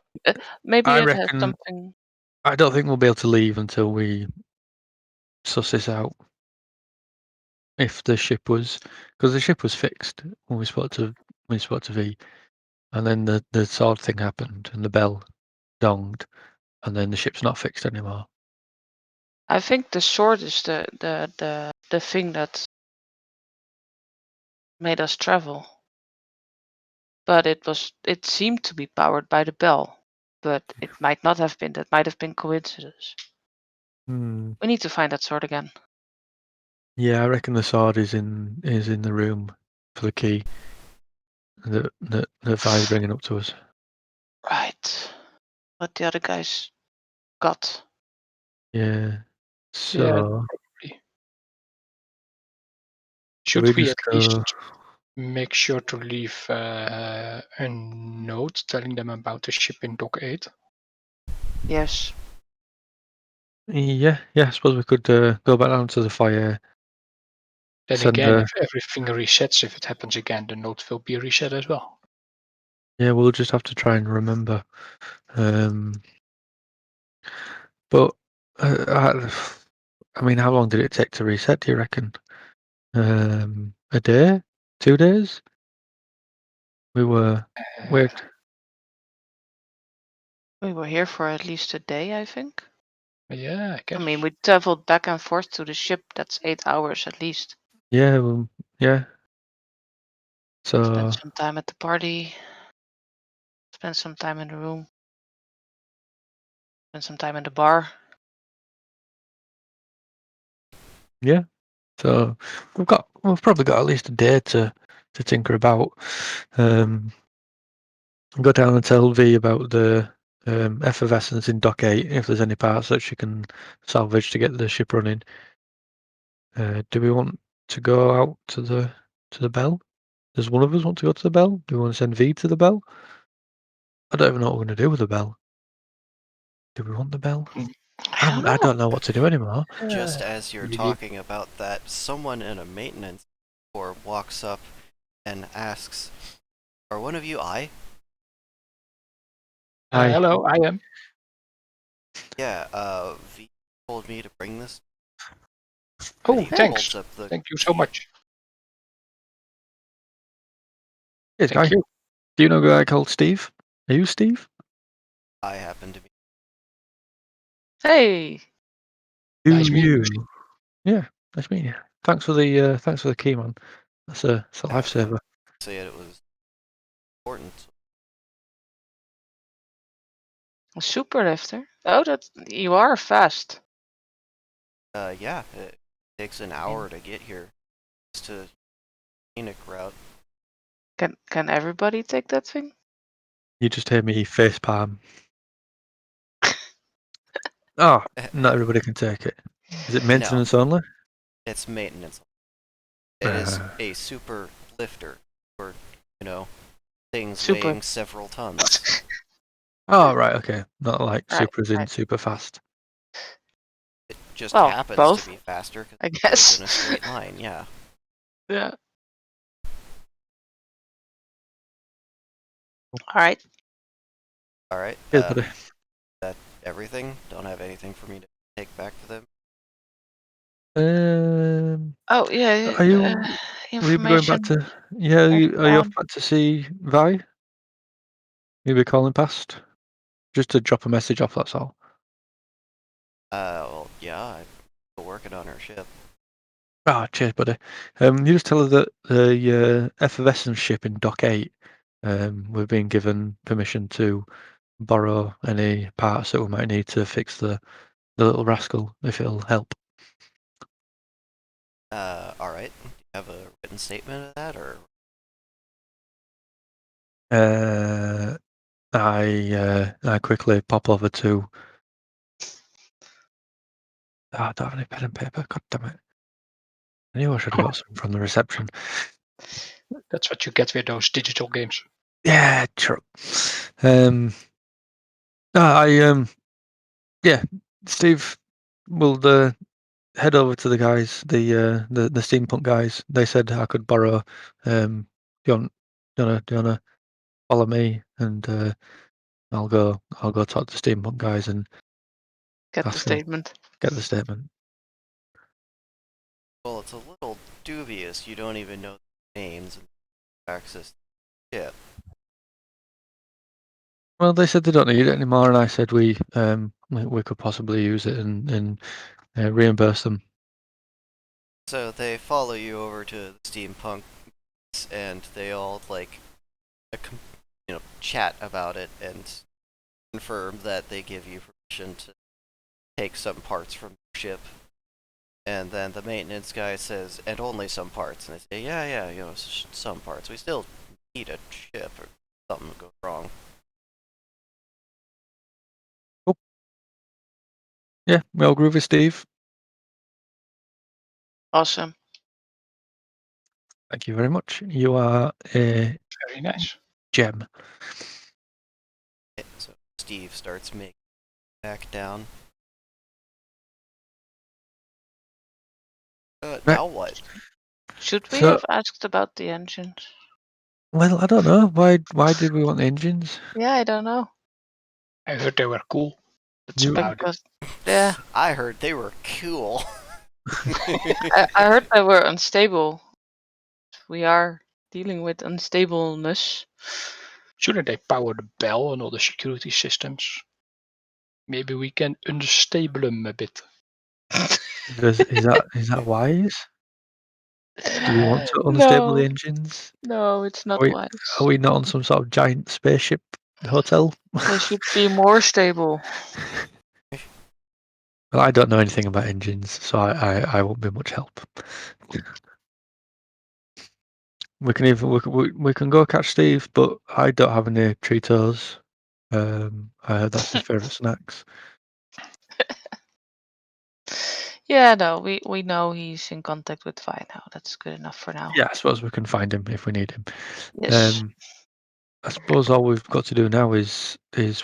Maybe I it has reckon something. I don't think we'll be able to leave until we suss this out. If the ship was, because the ship was fixed when we spoke to V, and then the sword thing happened and the bell donged, and then the ship's not fixed anymore. I think the sword is the thing that made us travel. But it seemed to be powered by the bell. But it might not have been. That might have been coincidence. We need to find that sword again. Yeah, I reckon the sword is in the room for the key that Vi's bringing up to us. Right. What the other guys got. Yeah. So Yeah, probably. should we Should we just at go? least make sure to leave a note telling them about the ship in Dock 8? Yes. Yeah, I suppose we could go back down to the fire. Then Send again, if everything resets, if it happens again, the note will be reset as well. Yeah, we'll just have to try and remember. But I mean, how long did it take to reset? Do you reckon? A day, 2 days? We were Uh, worked. We were here for at least a day, I think. yeah, I guess. I mean, we traveled back and forth to the ship. That's 8 hours at least. Yeah, well, yeah. So Spend some time at the party. Spend some time in the room. Spend some time in the bar. yeah, so we've probably got at least a day to tinker about. Go down and tell V about the effervescence in Dock 8 if there's any parts that she can salvage to get the ship running. Do we want to go out to the bell? Does one of us want to go to the bell? Do we want to send V to the bell? I don't even know what we're going to do with the bell. Do we want the bell? I don't I know. don't know what to do anymore. Just as you're Really? talking about that, someone in a maintenance or walks up and asks, "Are one of you I?" Hi. Hello, I am. Yeah, V told me to bring this. And Oh, he thanks. holds up the Thank you so key. much. Yes, Thank guy. you. Do you know a guy called Steve? Are you Steve? I happen to be. Hey. Nice meeting you. You? Yeah, nice meeting you. Thanks for the key, man. It's a lifesaver. Say it was important. A super lifter. Oh, that you are fast. Yeah, it takes an hour to get here. It's to scenic route. Can everybody take that thing? You just hear me face palm. Oh, not everybody can take it. Is it No, maintenance only? it's maintenance. It is a super lifter for, you know, things Super. weighing several tons. Oh, right, okay. Not like Right. super as in Right. super fast. It just Well, happens to both, be faster because I it goes guess. in a straight line, yeah. Yeah. All right. Alright, Cheers, buddy. that everything? Don't have anything for me to take back to them? Oh yeah. Are you? Will you be going back Information. to? Yeah, are you off On. back to see Vi? You'll be calling past just to drop a message off. That's all. Well, yeah, I'm still working on her ship. Ah, cheers, buddy. You just tell her that the effervescence ship in Dock 8. We've been given permission to borrow any parts that we might need to fix the little rascal, if it'll help. Alright. Do you have a written statement of that, or? I quickly pop over to. Oh, I don't have any pen and paper. God damn it! I knew I should have got some from the reception. That's what you get with those digital games. Yeah, true. No, yeah, Steve will head over to the guys, the steampunk guys. They said I could borrow. Do you wanna follow me and I'll go talk to steampunk guys and Get the ask them statement. get the statement. Well, it's a little dubious. You don't even know the names and access to the ship. Well, they said they don't need it anymore, and I said we could possibly use it and reimburse them. So they follow you over to the steampunk, and they all like, chat about it and confirm that they give you permission to take some parts from the ship. And then the maintenance guy says, and only some parts. And they say, yeah, some parts. We still need a ship or something goes wrong. Cool. Yeah, we all agree with Steve. Awesome. Thank you very much. You are a Very nice. gem. So Steve starts making back down. Now what? Should we So- have asked about the engines? Well, I don't know. Why did we want engines? Yeah, I don't know. I heard they were cool. That's You- about it. Because, yeah, I heard they were cool. I heard they were unstable. We are dealing with unstableness. Shouldn't they power the bell and all the security systems? Maybe we can unstable them a bit. Is that wise? Do we want to unstable the engines? No, it's not Are wise. we not on some sort of giant spaceship hotel? They should be more stable. Well, I don't know anything about engines, so I won't be much help. We can go catch Steve, but I don't have any Cheetos. I heard that's his favorite snacks. Yeah, no, we know he's in contact with Vi now. That's good enough for now. Yeah, I suppose we can find him if we need him. Yes. I suppose all we've got to do now is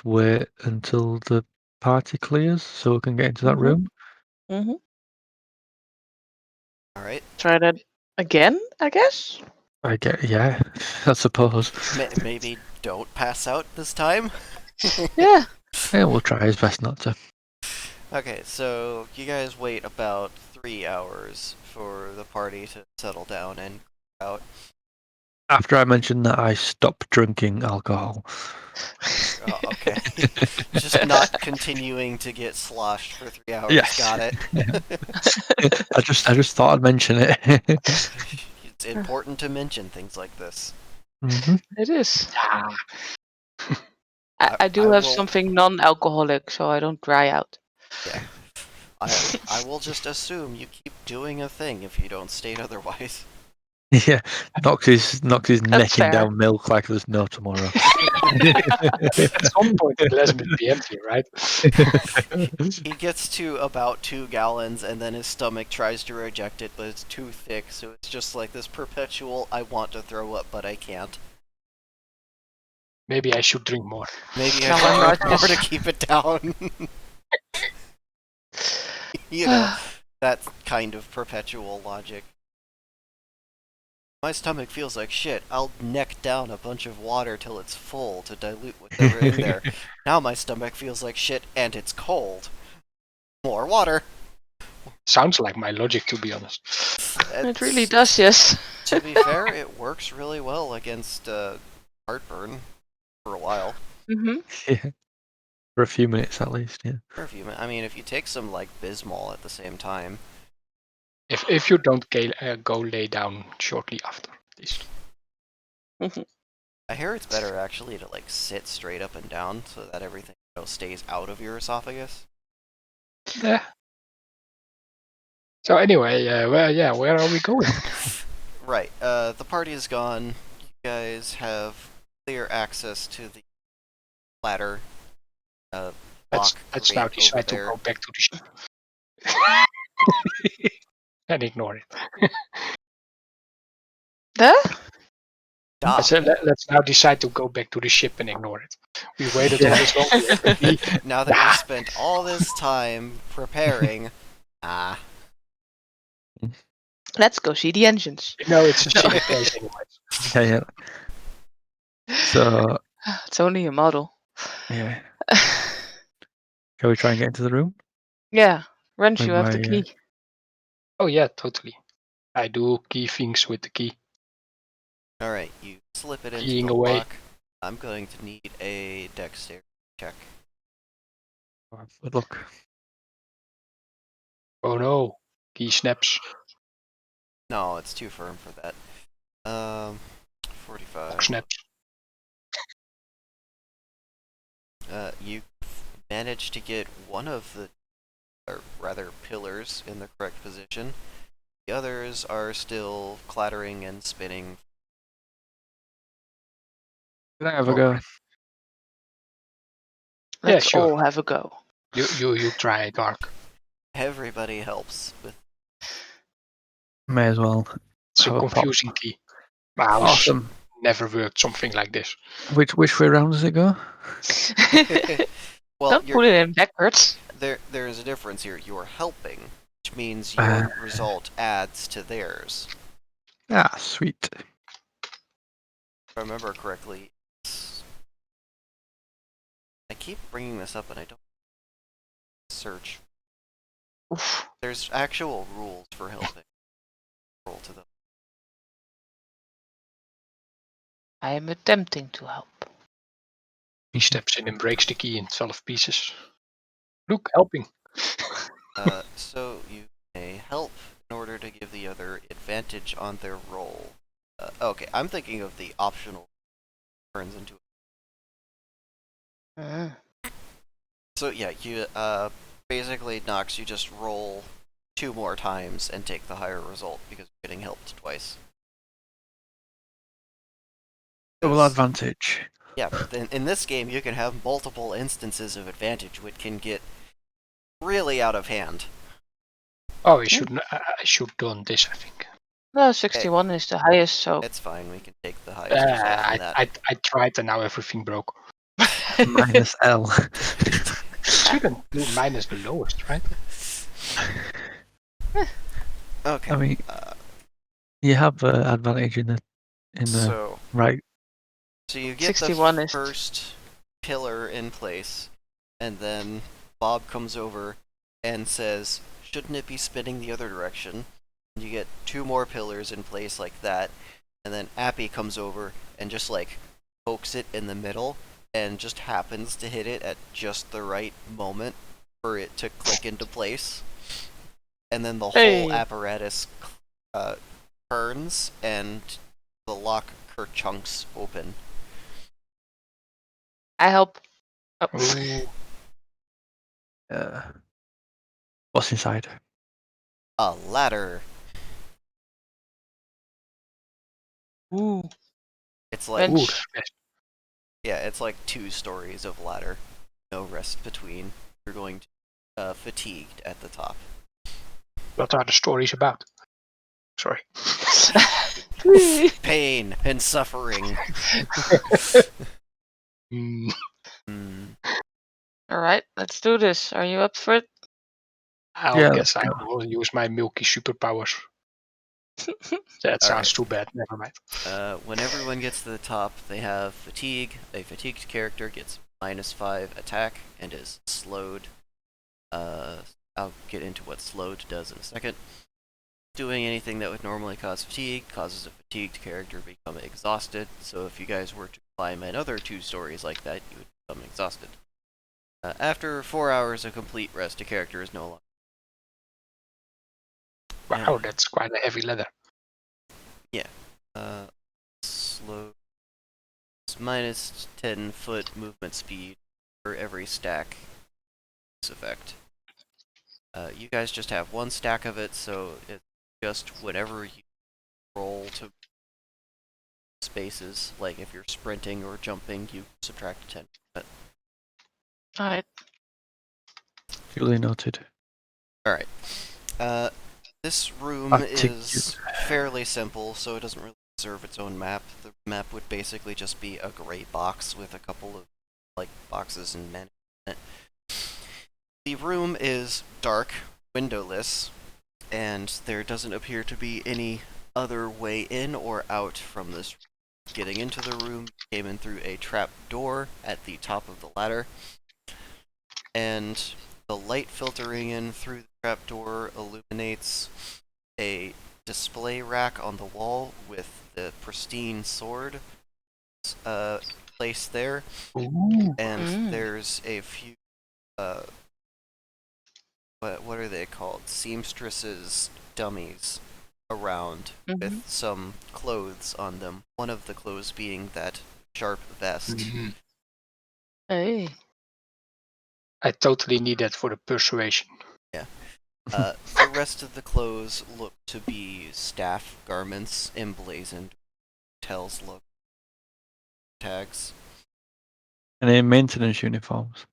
wait until the party clears so we can get into that Mhm. room. Mm-hmm. All right. Try that again, I guess. Yeah, I suppose. Maybe don't pass out this time. Yeah. Yeah, we'll try his best not to. Okay, so you guys wait about 3 hours for the party to settle down and out. After I mentioned that I stopped drinking alcohol. Oh, okay. Just not continuing to get sloshed for 3 hours. Yes. Got it. I just thought I'd mention it. It's important to mention things like this. Mm-hmm. It is. Ah, I do I have will- something non-alcoholic, so I don't dry out. Yeah. I will just assume you keep doing a thing if you don't state otherwise. Yeah, knocks his necking fair. down milk like there's no tomorrow. at some point the glass will be empty, right? He gets to about 2 gallons and then his stomach tries to reject it, but it's too thick, so it's just like this perpetual I want to throw up, but I can't. Maybe I should drink more. Maybe I No, should I'm drink not more to just- keep it down. You know, that kind of perpetual logic. My stomach feels like shit. I'll neck down a bunch of water till it's full to dilute whatever in there. Now my stomach feels like shit and it's cold. More water. Sounds like my logic, to be honest. It really does, yes. To be fair, it works really well against heartburn for a while. Mm-hmm. Yeah. For a few minutes at least, yeah. For a few minutes. I mean, if you take some like Bismol at the same time. If you don't go lay down shortly after, at least. I hear it's better actually to like sit straight up and down so that everything stays out of your esophagus. Yeah. So anyway, where are we going? Right. The party is gone. You guys have clear access to the ladder. Let's Lock now grate decide over to there. go back to the ship and ignore it. Huh? Stop. I said let's now decide to go back to the ship and ignore it. We waited all this long. Now that we've spent all this time preparing, Let's go see the engines. No, it's a silly place anyway. Yeah. So It's only a model. yeah. Shall we try and get into the room? Yeah. Wrench, With you have the my, key. Oh yeah, totally. I do key things with the key. alright, you slip it into Keying the away. lock. I'm going to need a dexterity check. Good luck. Oh no, key snaps. No, it's too firm for that. 45. Snaps. You managed to get one of the or rather pillars, in the correct position. The others are still clattering and spinning. Can I have a go? Yeah, Let's sure. all have a go. You try, Dark. Everybody helps with. May as well. It's a Have a pop. confusing key. My house Awesome. never worked something like this. Which way round does it go? Well, Don't put it in backwards. there is a difference here. You're helping, which means your result adds to theirs. Ah, sweet. If I remember correctly, I keep bringing this up and I don't search. Oof. There's actual rules for helping. Roll to them. I am attempting to help. He steps in and breaks the key in 12 pieces. Look, helping. So you may help in order to give the other advantage on their roll. Okay, I'm thinking of the optional turns into. So yeah, you basically Nox, you just roll 2 more times and take the higher result because you're getting helped twice. Double advantage. Yeah, in this game you can have multiple instances of advantage, which can get really out of hand. Oh, I should have done this, I think. No, 61 is the highest, so. It's fine, we can take the highest result from that. I tried and now everything broke. Minus L. Shouldn't do minus the lowest, right? Okay. I mean, you have advantage in the So right. So you get 61 the is- first pillar in place, and then Bob comes over and says, shouldn't it be spinning the other direction? And you get 2 more pillars in place like that, and then Appy comes over and just like pokes it in the middle and just happens to hit it at just the right moment for it to click into place. And then the whole apparatus turns and the lock chunks open. I help. Oh. What's inside? A ladder. Ooh. It's like Bench. yeah, it's like 2 stories of ladder, no rest between. You're going to fatigued at the top. What are the stories about? Sorry. Pain and suffering. Alright, let's do this. Are you up for it? I guess I will use my milky superpowers. That sounds too bad. Never mind. When everyone gets to the top, they have fatigue. A fatigued character gets -5 attack and is slowed. I'll get into what slowed does in a second. Doing anything that would normally cause fatigue causes a fatigued character to become exhausted, so if you guys were to climb another 2 stories like that, you would become exhausted. After 4 hours of complete rest, a character is no longer. Wow, that's quite a heavy ladder. Yeah. Slow. It's -10-foot movement speed for every stack. This effect. You guys just have 1 stack of it, so it's just whenever you roll to spaces, like if you're sprinting or jumping, you subtract 10. Alright. Duly noted. Alright. This room is fairly simple, so it doesn't really deserve its own map. The map would basically just be a gray box with a couple of like boxes and men in it. The room is dark, windowless, and there doesn't appear to be any other way in or out from this room. Getting into the room, you came in through a trap door at the top of the ladder, and the light filtering in through the trapdoor illuminates a display rack on the wall with the pristine sword placed there. Ooh. And there's a few what are they called? Seamstresses dummies around with some clothes on them. One of the clothes being that sharp vest. Hey. I totally need that for the persuasion. The rest of the clothes look to be staff garments emblazoned, tells look tags. Any maintenance uniforms?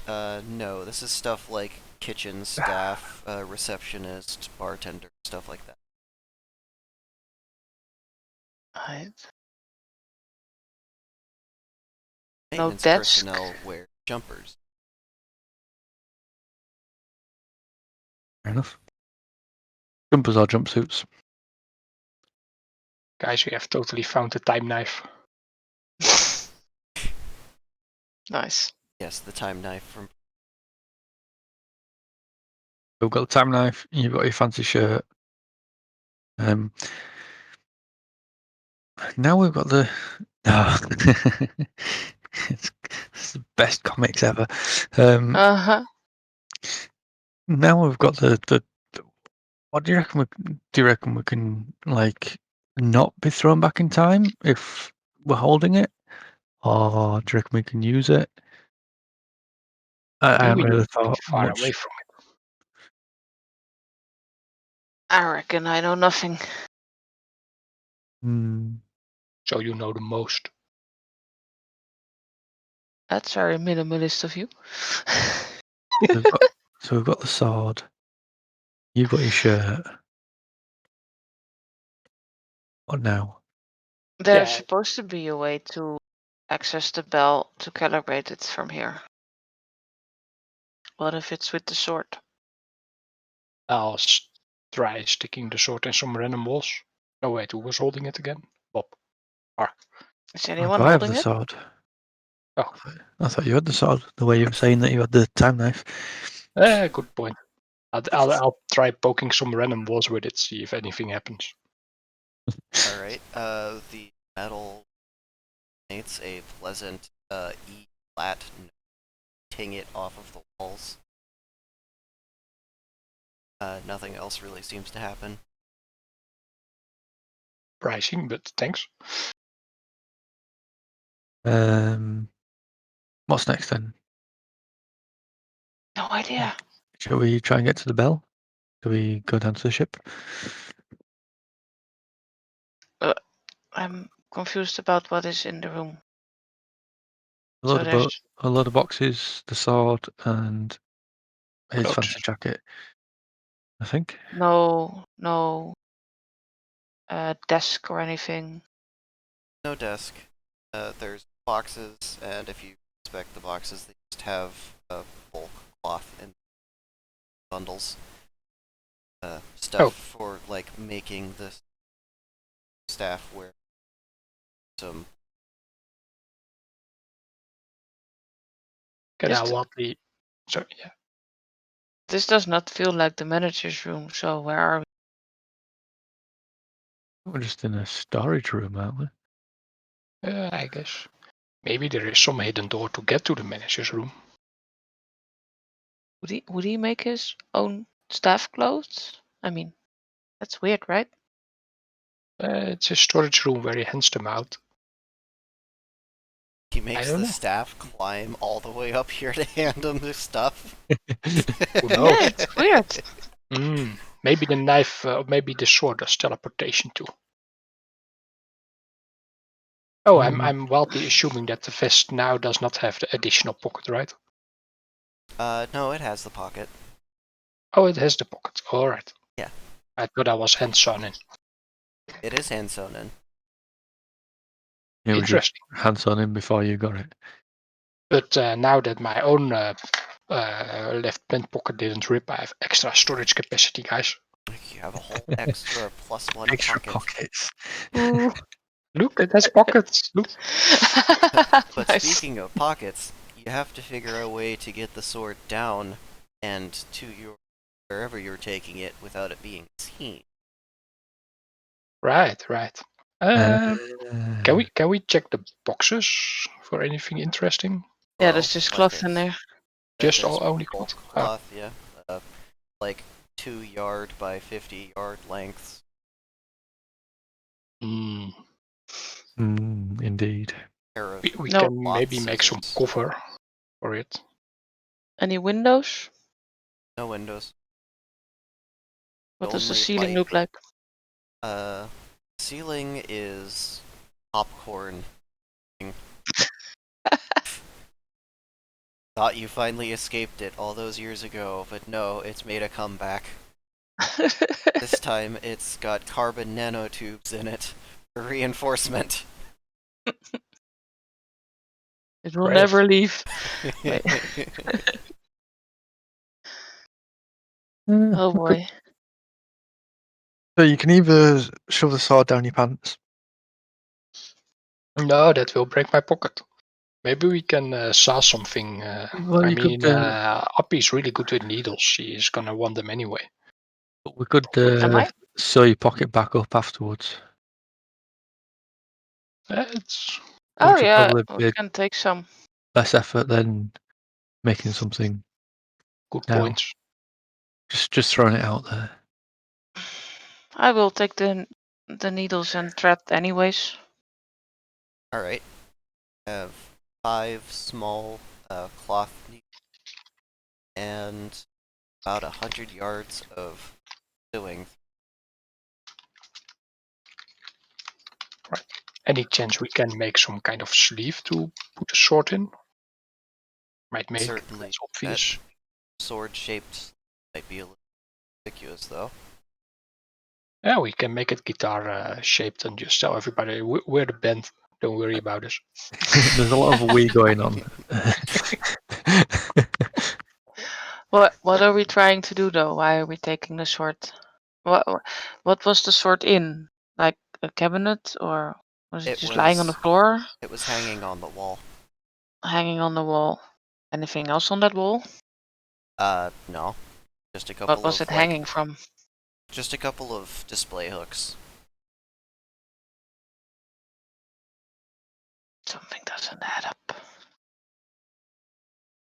No, this is stuff like kitchen staff, receptionist, bartender, stuff like that. Right. No Maintenance desk. personnel wear jumpers. Fair enough. Jumpers or jumpsuits? Guys, we have totally found the time knife. Nice. Yes, the time knife from. We've got the time knife, you've got your fancy shirt. Now we've got the. It's the best comics ever. Uh-huh. Now we've got the. What do you reckon? Do you reckon we can like not be thrown back in time if we're holding it, or do you reckon we can use it? I haven't We really need to be thought far away much. from it. I reckon I know nothing. So you know the most. That's very minimalist of you. So we've got the sword. You've got your shirt. What now? There's Yeah. supposed to be a way to access the bell to calibrate it from here. What if it's with the sword? I'll try sticking the sword in some random walls. No, wait, who was holding it again? Bob. Is Oh, anyone do I have holding the it? sword? Oh. I thought you had the sword. The way you were saying that you had the time knife. Good point. I'll try poking some random walls with it, see if anything happens. Alright, the metal makes a pleasant E flat ting it off of the walls. Nothing else really seems to happen. Pricing, but thanks. What's next then? No idea. Shall we try and get to the bell? Do we go down to the ship? I'm confused about what is in the room. A So load of boxes, the sword, and his Clothes. fancy jacket. I think. no desk or anything. No desk. There's boxes, and if you inspect the boxes, they just have bulk cloth and bundles. Stuff for like making the staff wear some. So yeah. This does not feel like the manager's room, so where are we? We're just in a storage room, aren't we? I guess. Maybe there is some hidden door to get to the manager's room. Would he make his own staff clothes? I mean, that's weird, right? It's a storage room where he hands them out. He makes don't the know. staff climb all the way up here to hand them the stuff. Who knows? Yeah, it's weird. Maybe the knife, maybe the sword does teleportation too. Oh, I'm wildly assuming that the vest now does not have the additional pocket, right? No, it has the pocket. Oh, it has the pocket. All right. Yeah. I thought I was hands-on in. It is hand sewn in. It was just Interesting. hands on him before you got it. But now that my own left pant pocket didn't rip, I have extra storage capacity, guys. You have a whole extra +1 Extra pocket. pockets. Ooh. Look, it has pockets. Look. But Nice. speaking of pockets, you have to figure a way to get the sword down and to your wherever you're taking it without it being seen. Right. Can Can we check the boxes for anything interesting? Yeah, Well, there's just like cloth I in there. Just there's only bulk cloth? cloth, yeah. Like 2-yard by 50-yard lengths. Indeed. Pair of We No. can cloth maybe make some scissors. cover for it. Any windows? No windows. What does the only, ceiling look like? Ceiling is popcorn. Thought you finally escaped it all those years ago, but no, it's made a comeback. This time it's got carbon nanotubes in it for reinforcement. It will Great. never leave. Wait. Oh boy. So you can either shove the sword down your pants. No, that will break my pocket. Maybe we can saw something. Well, I you mean, could. Appie's really good with needles. She is gonna want them anyway. But we could Am I? sew your pocket back up afterwards, It's Oh which would yeah, probably we be can take some. less effort than making something good now. points. Just throwing it out there. I will take the needles and thread anyways. Alright. Have 5 small cloth needles and about 100 yards of sewing. Any chance we can make some kind of sleeve to put the sword in? Might make it Certainly, less obvious. Sword shaped might be a little conspicuous though. Yeah, we can make it guitar shaped and just tell everybody we're the band. Don't worry about us. There's a lot of we going on. What are we trying to do though? Why are we taking the sword? What was the sword in? Like a cabinet, or was it It just lying on the was floor, it was hanging on the wall. hanging on the wall? Anything else on that wall? No. Just a What couple was of it hanging from? just a couple of display hooks. Something doesn't add up.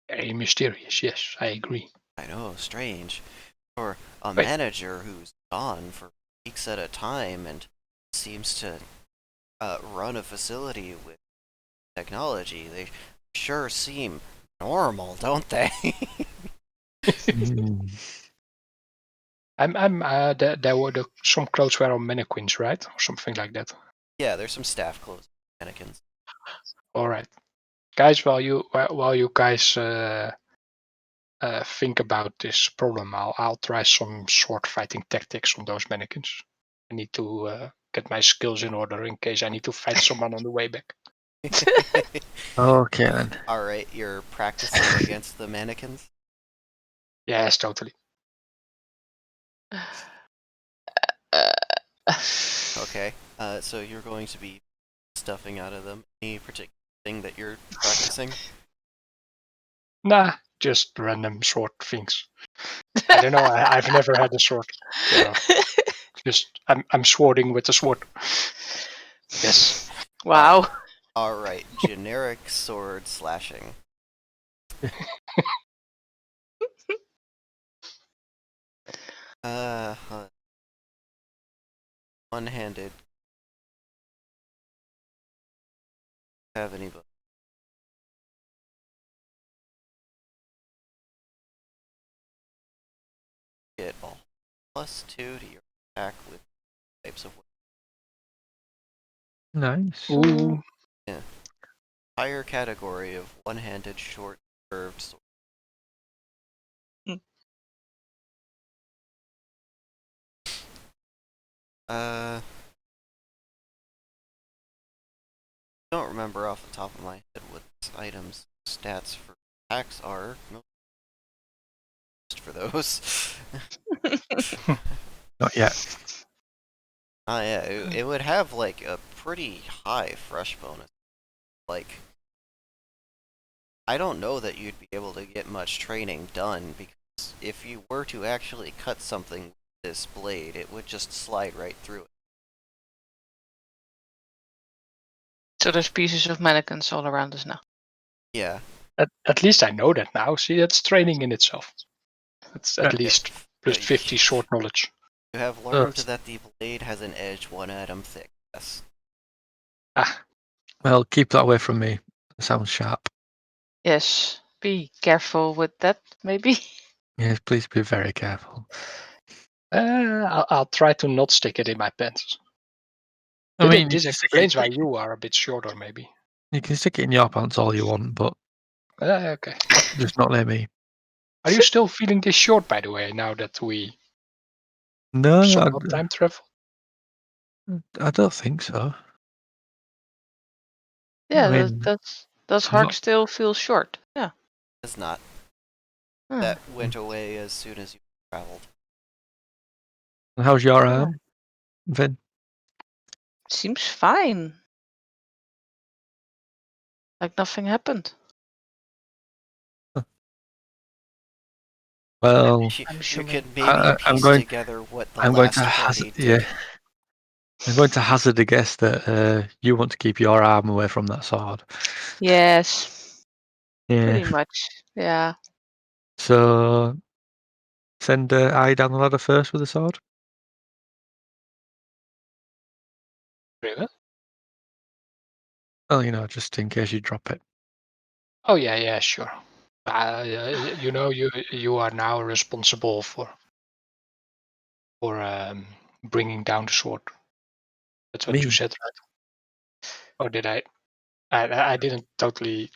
Very mysterious. Yes, I agree. I know, strange. For a Wait. manager who's gone for weeks at a time and seems to run a facility with technology, they sure seem normal, don't they? Mm. There were some clothes were on mannequins, right, or something like that. Yeah, there's some staff clothes, mannequins. All right, guys. While you guys think about this problem, I'll try some sword fighting tactics on those mannequins. I need to get my skills in order in case I need to fight someone on the way back. Okay then. Alright, you're practicing against the mannequins? Yes, totally. Okay, so you're going to be stuffing out of them. Any particular thing that you're practicing? Nah, just random sword things. I don't know. I've never had a sword, so just I'm swording with a sword. Yes. Wow. Alright, generic sword slashing. Uh, one-handed. Have anybody? Get all +2 to your attack with types of Nice. Ooh. higher category of one-handed short curved sword. Don't remember off the top of my head what this item's stats for attacks are. Just for those. Not yet. Yeah, it would have like a pretty high fresh bonus. Like, I don't know that you'd be able to get much training done because if you were to actually cut something with this blade, it would just slide right through it. So there's pieces of mannequins all around us now. Yeah. At least I know that now. See, that's training in itself. It's at least plus 50 sword knowledge. You have learned that the blade has an edge 1 atom thick. Yes. Ah. Well, keep that away from me. It sounds sharp. Yes. Be careful with that, maybe. Yes, please be very careful. I'll try to not stick it in my pants. I mean, This explains why you are a bit shorter, maybe. you can stick it in your pants all you want, but Okay. just not let me. Are you still feeling this short, by the way, now that we No, somewhat time travel? I don't think so. Yeah, I mean, does Hark still feel short? Yeah. It's not. Hmm. That went away as soon as you traveled. how's your arm, Vin? Seems fine. Like nothing happened. Well, I'm You assuming. could maybe piece together what the last party did. I'm going to hazard a guess that you want to keep your arm away from that sword. Yes. Yeah. Pretty much. Yeah. So send I down the ladder first with the sword. Really? Oh, just in case you drop it. Oh yeah, sure. You are now responsible for bringing down the sword. That's what you said, right? Or did I? I didn't totally.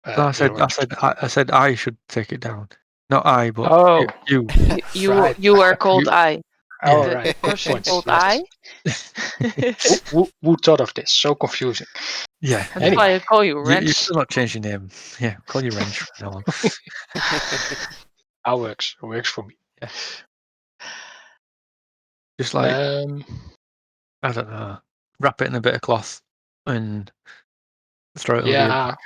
No, I said I should take it down. Not I, but Oh, you. You right. you are called I. Oh, The right. Good person point. called Yes. I. Who thought of this? So confusing. Yeah. That's why I call you You're Wrench. still not changing your name. Yeah, call you Wrench from now on. That works. It works for me. Yeah. Just like I don't know, wrap it in a bit of cloth and throw it over your back.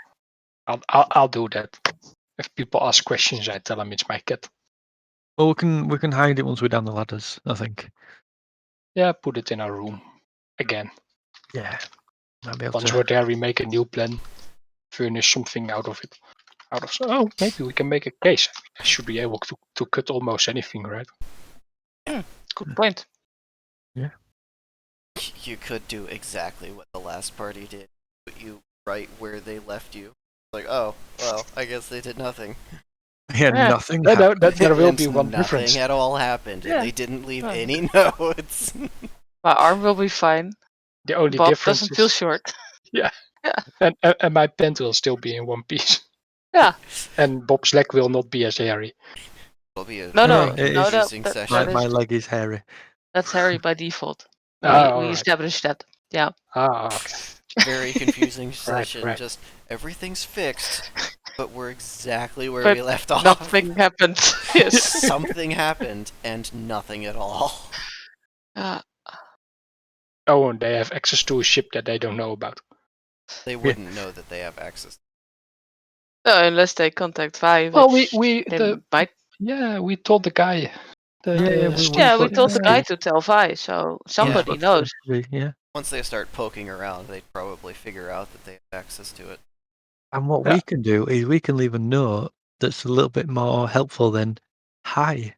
I'll do that. If people ask questions, I tell them it's my cat. Well, we can hide it once we're down the ladders, I think. Yeah, put it in our room again. Yeah, might be able Once to. we're there, we make a new plan, furnish something out of it. Maybe we can make a case. I should be able to cut almost anything, right? Good point. Yeah. You could do exactly what the last party did. Put you right where they left you. Like, oh, well, I guess they did nothing. Yeah, nothing. There will be one nothing difference. at all happened, and Yeah. they didn't leave any notes. My arm will be fine. The only Bob difference doesn't feel is, short. yeah, Yeah. and my pant will still be in one piece. Yeah. And Bob's leg will not be as hairy. It'll be a No, confusing that session. My leg is hairy. That's Harry by default. We Right. established that. Yeah. Okay. Very confusing session. Right. Just everything's fixed, but we're exactly where But we left off. nothing happened. Yes. Something happened and nothing at all. Oh, and they have access to a ship that they don't know about. They wouldn't know that they have access. No, unless they contact Vi. Well, which we told the guy. we told the guy to tell Vi, so somebody knows. Yeah. Once they start poking around, they'd probably figure out that they have access to it. And what we can do is we can leave a note that's a little bit more helpful than "Hi."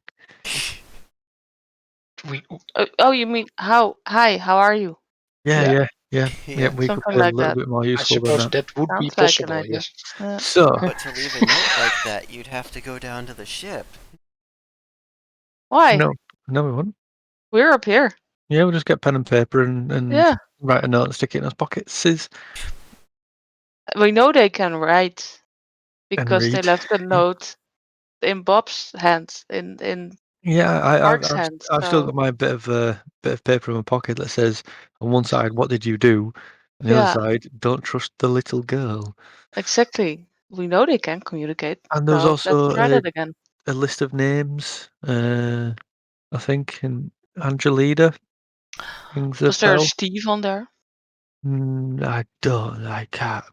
You mean how? Hi, how are you? Yeah. We could Something be a like little that. bit more I useful than suppose that. that would be Sounds like an possible. idea. Yes. So, But to leave a note like that, you'd have to go down to the ship. Why? no, we wouldn't. We're up here. Yeah, we'll just get pen and paper and write a note and stick it in our pockets. We know they can write because they read. left a note in Bob's hands, in Mark's hands. I've still got my bit of paper in my pocket that says on one side, "What did you do?" and the other side, "Don't trust the little girl." Exactly. We know they can communicate. And there's also let's try that again. a list of names. I think in Angelina rings a Was there a bell. Steve on there? I can't.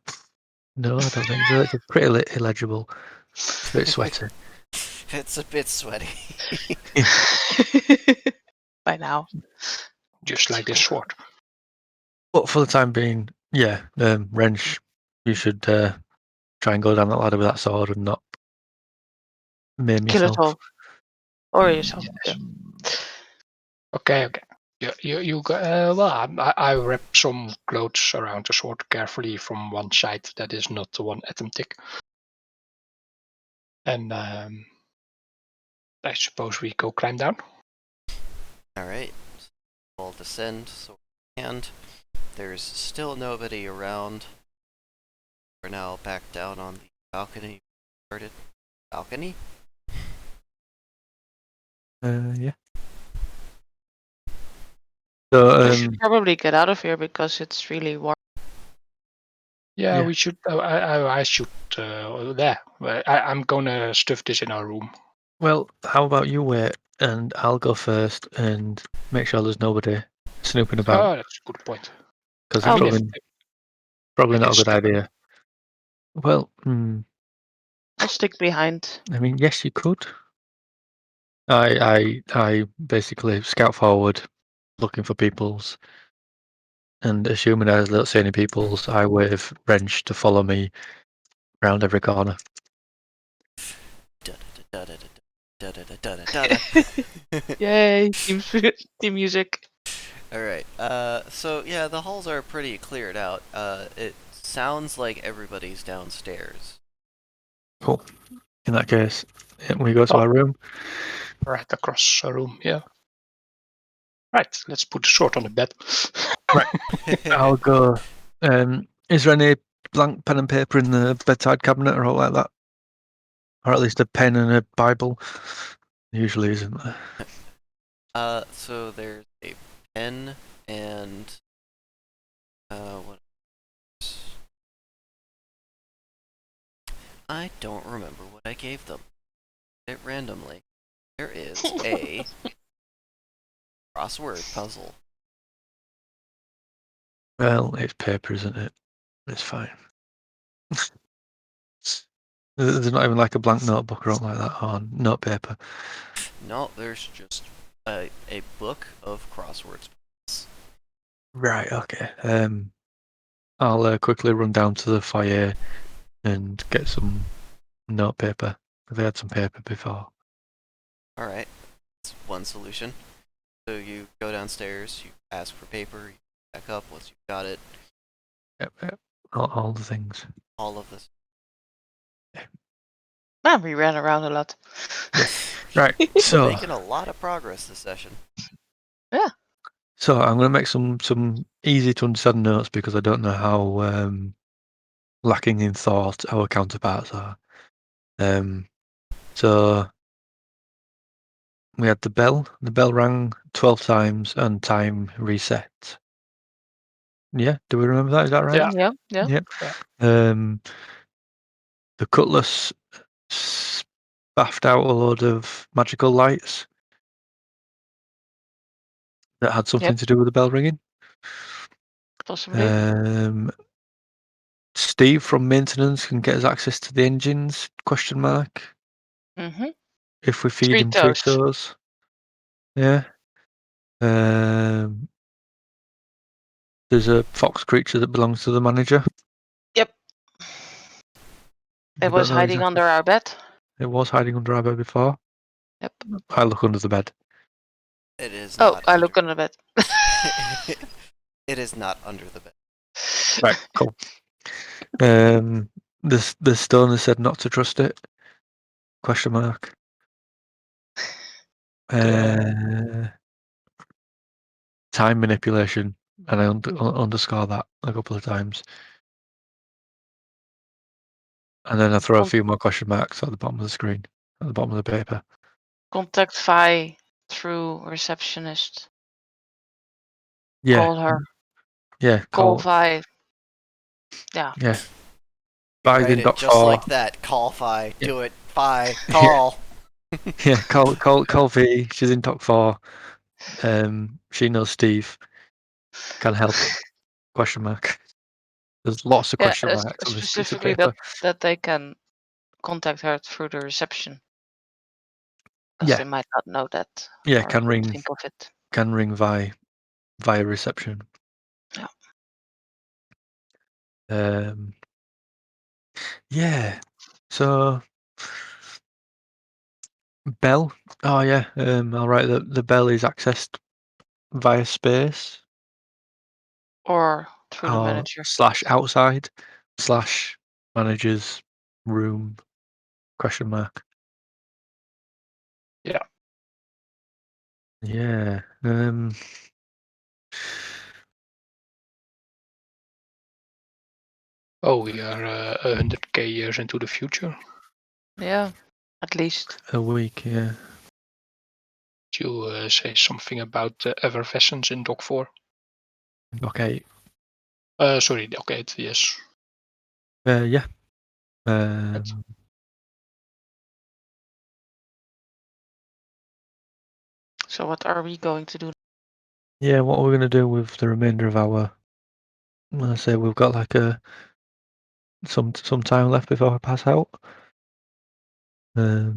No, I don't think so. It's pretty illegible. It's a bit sweaty. It's a bit sweaty. By now. Just like this sword. But for the time being, yeah, Wrench, you should try and go down that ladder with that sword and not maim Kill yourself. it all. Or yourself. Yes. Okay. You go. I wrap some clothes around the sword carefully from one side that is not the one atom thick. And I suppose we go climb down. Alright, we'll descend, sword in hand. There's still nobody around. We're now back down on the balcony. Started balcony? Yeah. So We should probably get out of here because it's really warm. Yeah, Yeah. we should. I should. There. I'm gonna stuff this in our room. well, how about you wait, and I'll go first and make sure there's nobody snooping about, Oh, that's a good point. because I it's mean, Oh. if probably I not can a good step. idea. Well, I'll stick behind. I mean, yes, you could. I basically scout forward, looking for peoples, and assuming I don't see any peoples, I wave wrench to follow me around every corner. Yay! Team music. Alright, so yeah, the halls are pretty cleared out. It sounds like everybody's downstairs. Cool. In that case, we go to Oh. our room. Right across a room. Yeah. Right. Let's put the sword on the bed. Right. I'll go. Is there any blank pen and paper in the bedside cabinet or all like that? Or at least a pen and a Bible? Usually isn't there? So there's a pen and what? I don't remember what I gave them. It randomly. There is a crossword puzzle. Well, it's paper, isn't it? It's fine. There's not even like a blank notebook or anything like that, or note paper. No, there's just a book of crosswords. Right, okay. I'll quickly run down to the foyer and get some note paper. They had some paper before. Alright, that's one solution. So you go downstairs, you ask for paper, you back up once you've got it. Yep. All the things. All of this. Man, we ran around a lot. Right, so Making a lot of progress this session. So I'm going to make some easy to understand notes because I don't know how lacking in thought our counterparts are. So we had the bell. The bell rang 12 times and time reset. Yeah, do we remember that? Is that right? Yeah. Yeah. Yep. Yeah. The cutlass spaffed out a load of magical lights that had something Yep. to do with the bell ringing. Possibly. Steve from maintenance can get us access to the engines? Question mark. Mm-hmm. If we feed Three him toes. toes. Yeah. There's a fox creature that belongs to the manager. Yep. We It don't was know hiding exactly. under our bed. It was hiding under our bed before. Yep. I look under the bed. It is Oh, not I under. look under the bed. It is not under the bed. Right, cool. The stone has said not to trust it. Question mark. Time manipulation, and I underscore that a couple of times. And then I throw a few more question marks at the bottom of the screen, at the bottom of the paper. Contact Vi through receptionist. Yeah. Call her. Yeah. Call Vi. Yeah. Yeah. Five Write in it dock just 4. like that. Call Fi. Yeah. Do it. Fi. Call. Yeah. Call V. She's in dock 4. She knows Steve. Can help. Question mark. There's lots of Yeah. question marks on this piece of Specifically paper. that they can contact her through the reception. Because Yeah. they might not know that. Yeah. Or Can ring. think of it. Can ring via reception. Yeah. Yeah. So bell. Oh yeah. All right. The bell is accessed via space Or through the or manager. / outside / manager's room. Question mark. Yeah. Yeah. Oh, we are 100k years into the future. Yeah, at least. A week, yeah. You say something about effervescence in Doc 4? Okay. Sorry, Doc 8, yes. Yeah. So what are we going to do? Yeah, what we're going to do with the remainder of our... I say we've got like some time left before I pass out. Yeah,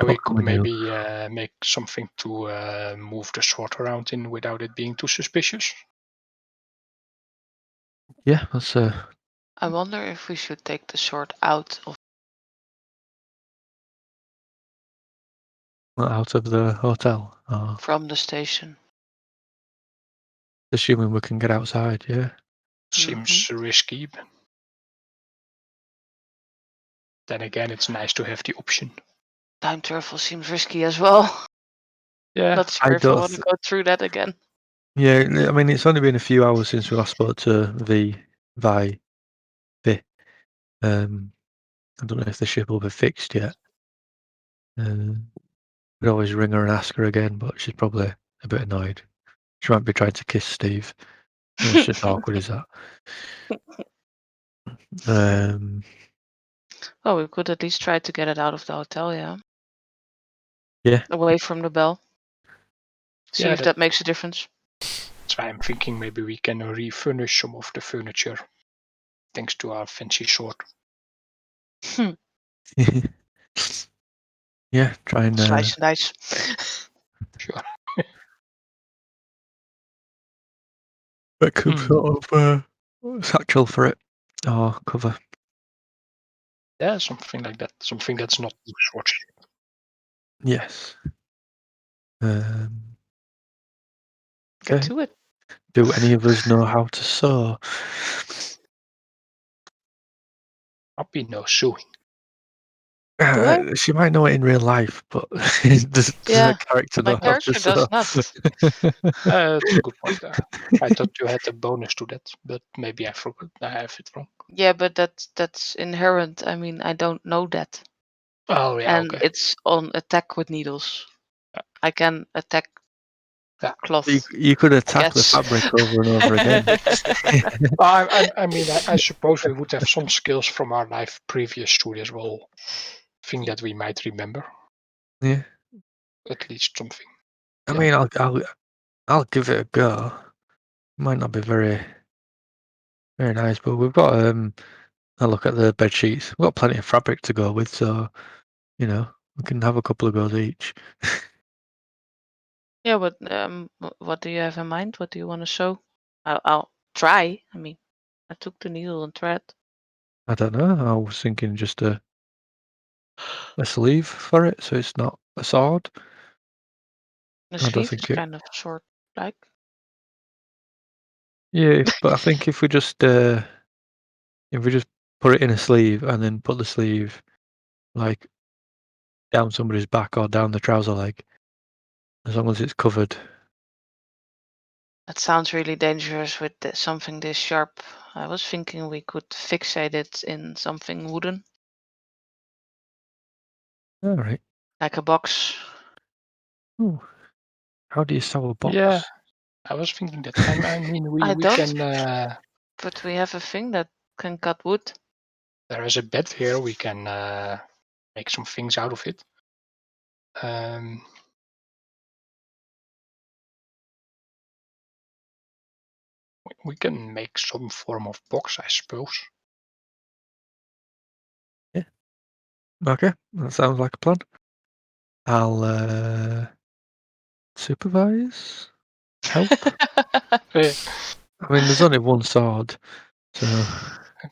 we What can could we do? maybe make something to move the sword around in without it being too suspicious. Yeah, let's I wonder if we should take the sword out of out of the hotel. from the station. Assuming we can get outside, yeah. Seems risky. But then again, it's nice to have the option. Time travel seems risky as well. Yeah, Not sure if I want to go through that again. Yeah, I mean, it's only been a few hours since we last spoke to Vi. I don't know if the ship will be fixed yet. Could always ring her and ask her again, but she's probably a bit annoyed. She might be trying to kiss Steve. It's just awkward, is that? Well, we could at least try to get it out of the hotel, yeah. Yeah. Away from the bell. See Yeah, if that makes a difference. That's why I'm thinking maybe we can refurnish some of the furniture thanks to our fancy sword. Yeah, try and Slice and dice. Sure. make some sort of satchel for it or cover. Yeah, something like that. Something that's not too sword shaped. Yes. Get Okay. to it. Do any of us know how to sew? Puppy no sewing. She might know it in real life, but does Yeah, the character my know how to character sew? does not. That's a good point. I thought you had a bonus to that, but maybe I forgot. I have it wrong. Yeah, but that's inherent. I mean, I don't know that. Oh yeah, And okay. it's on attack with needles. I can attack Yeah. cloth. You could attack the Yes. fabric over and over again. I mean, I suppose we would have some skills from our life previous to this role. Thing that we might remember. Yeah. At least something. I mean, I'll give it a go. Might not be very nice, but we've got a look at the bed sheets. We've got plenty of fabric to go with, so we can have a couple of goes each. Yeah, but what do you have in mind? What do you want to show? I'll try. I mean, I took the needle and thread. I don't know. I was thinking just a sleeve for it, so it's not a sword. The I don't sleeve is think it. kind of short, like. Yeah, but I think if we just put it in a sleeve and then put the sleeve like down somebody's back or down the trouser leg, as long as it's covered. That sounds really dangerous with something this sharp. I was thinking we could fixate it in something wooden, All right. like a box. Ooh. How do you sew a box? Yeah, I was thinking that. I mean, I we don't, can. but we have a thing that can cut wood. There is a bed here. We can make some things out of it. We can make some form of box, I suppose. Yeah. Okay, that sounds like a plan. I'll supervise, help. I mean, there's only one sword, so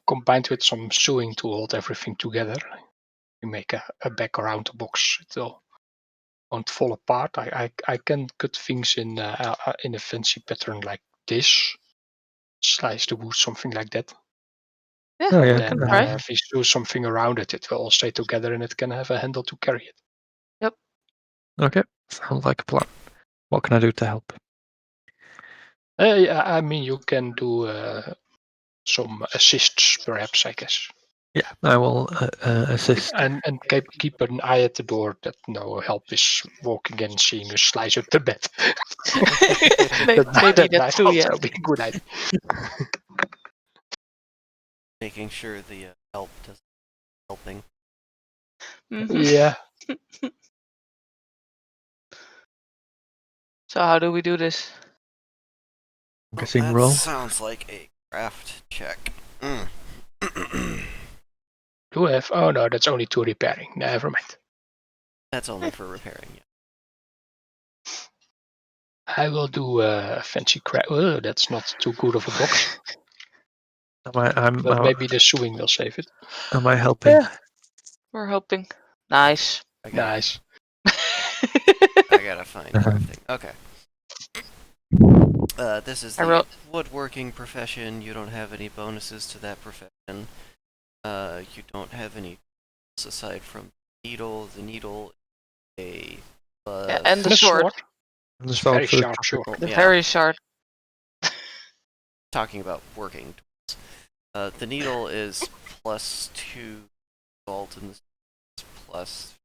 Combined with some sewing to hold everything together, you make a back around the box. It won't fall apart. I can cut things in a fancy pattern like this. Slice the wood, something like that. Yeah, oh we yeah, can Then try. if you do something around it, it will all stay together and it can have a handle to carry it. Yep. Okay, sounds like a plan. What can I do to help? Yeah, I mean, you can do some assists, perhaps, I guess. Yeah, I will assist. And keep an eye at the door that no help is walking in and seeing you slice up the bed. Maybe that that might too, yeah. also be a good idea. Making sure the help doesn't helping. Yeah. So how do we do this? Guessing that roll. sounds like a craft check. Do have? Oh no, that's only 2 repairing. Never mind. That's only for repairing. Yeah. I will do a fancy craft. Oh, that's not too good of a box. But maybe the sewing will save it. Am I helping? Yeah. We're hoping. Nice. Nice. I gotta find crafting. Okay. This is I the wrote- woodworking profession. You don't have any bonuses to that profession. You don't have any aside from needle. The needle, a Yeah, and the sword. And the It's sword very for the sharp sword. The yeah. very short. Talking about working tools. The needle is +2 salt and the plus.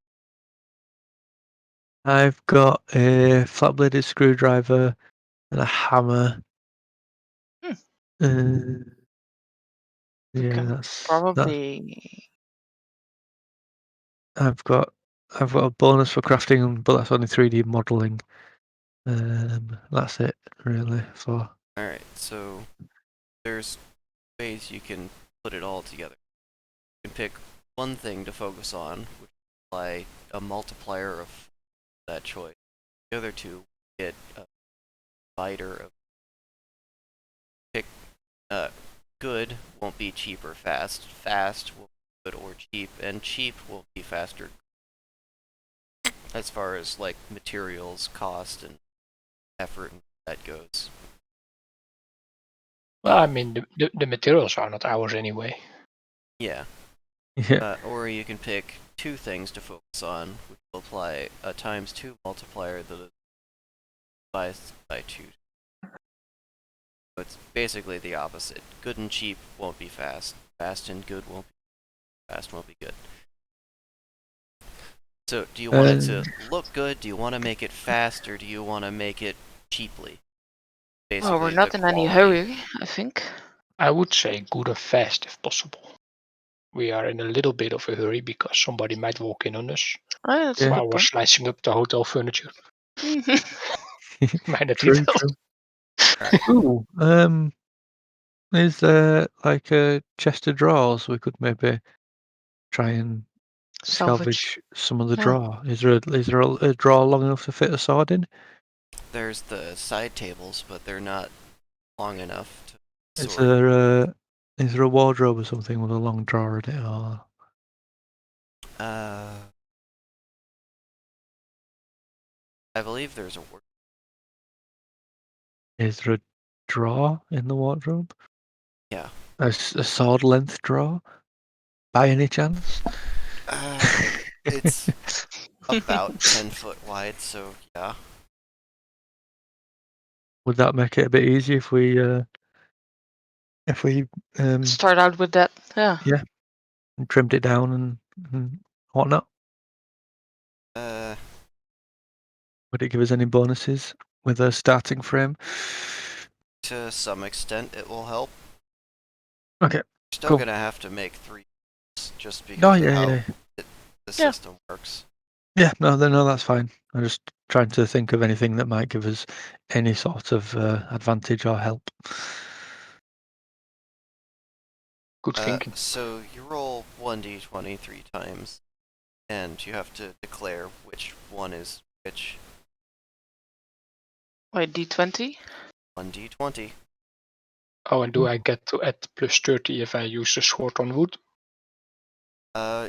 I've got a flat-bladed screwdriver and a hammer. Yeah, that's Probably. I've got a bonus for crafting, but that's only 3D modeling. That's it really for. Alright, so there's ways you can put it all together. You can pick one thing to focus on, which is apply a multiplier of that choice. The other two get a divider of pick good won't be cheap or fast. Fast will be good or cheap, and cheap will be faster. As far as like materials, cost, and effort that goes. Well, I mean, the materials are not ours anyway. Yeah. Yeah. Or you can pick two things to focus on, which will apply a ×2 multiplier that is divided by 2. So it's basically the opposite. Good and cheap won't be fast. Fast and good won't be fast won't be good. So do you want it to look good? Do you want to make it fast, or do you want to make it cheaply? Basically, Well, we're not in any hurry, I think. I would say good and fast if possible. We are in a little bit of a hurry because somebody might walk in on us Oh, that's while we're slicing up the hotel furniture. Minor True, details. Ooh, is there like a chest of drawers we could maybe try and salvage some of the drawer? Is there a drawer long enough to fit a sword in? There's the side tables, but they're not long enough to Is sword. there a wardrobe or something with a long drawer in it? Or I believe there's a word. is there a drawer in the wardrobe? Yeah. A sword length drawer? By any chance? It's about 10 foot wide, so yeah. Would that make it a bit easier if we start out with that? Yeah. Yeah, and trimmed it down and whatnot? Would it give us any bonuses with a starting frame? To some extent, it will help. Okay. You're still Cool. gonna have to make 3 just because Oh of yeah, how yeah. the system works. Yeah, no, that's fine. I'm just trying to think of anything that might give us any sort of advantage or help. Good thinking. So you roll 1d20 3 times, and you have to declare which one is which. Wait, D20? 1d20. Oh, and do I get to add +30 if I use the sword on wood?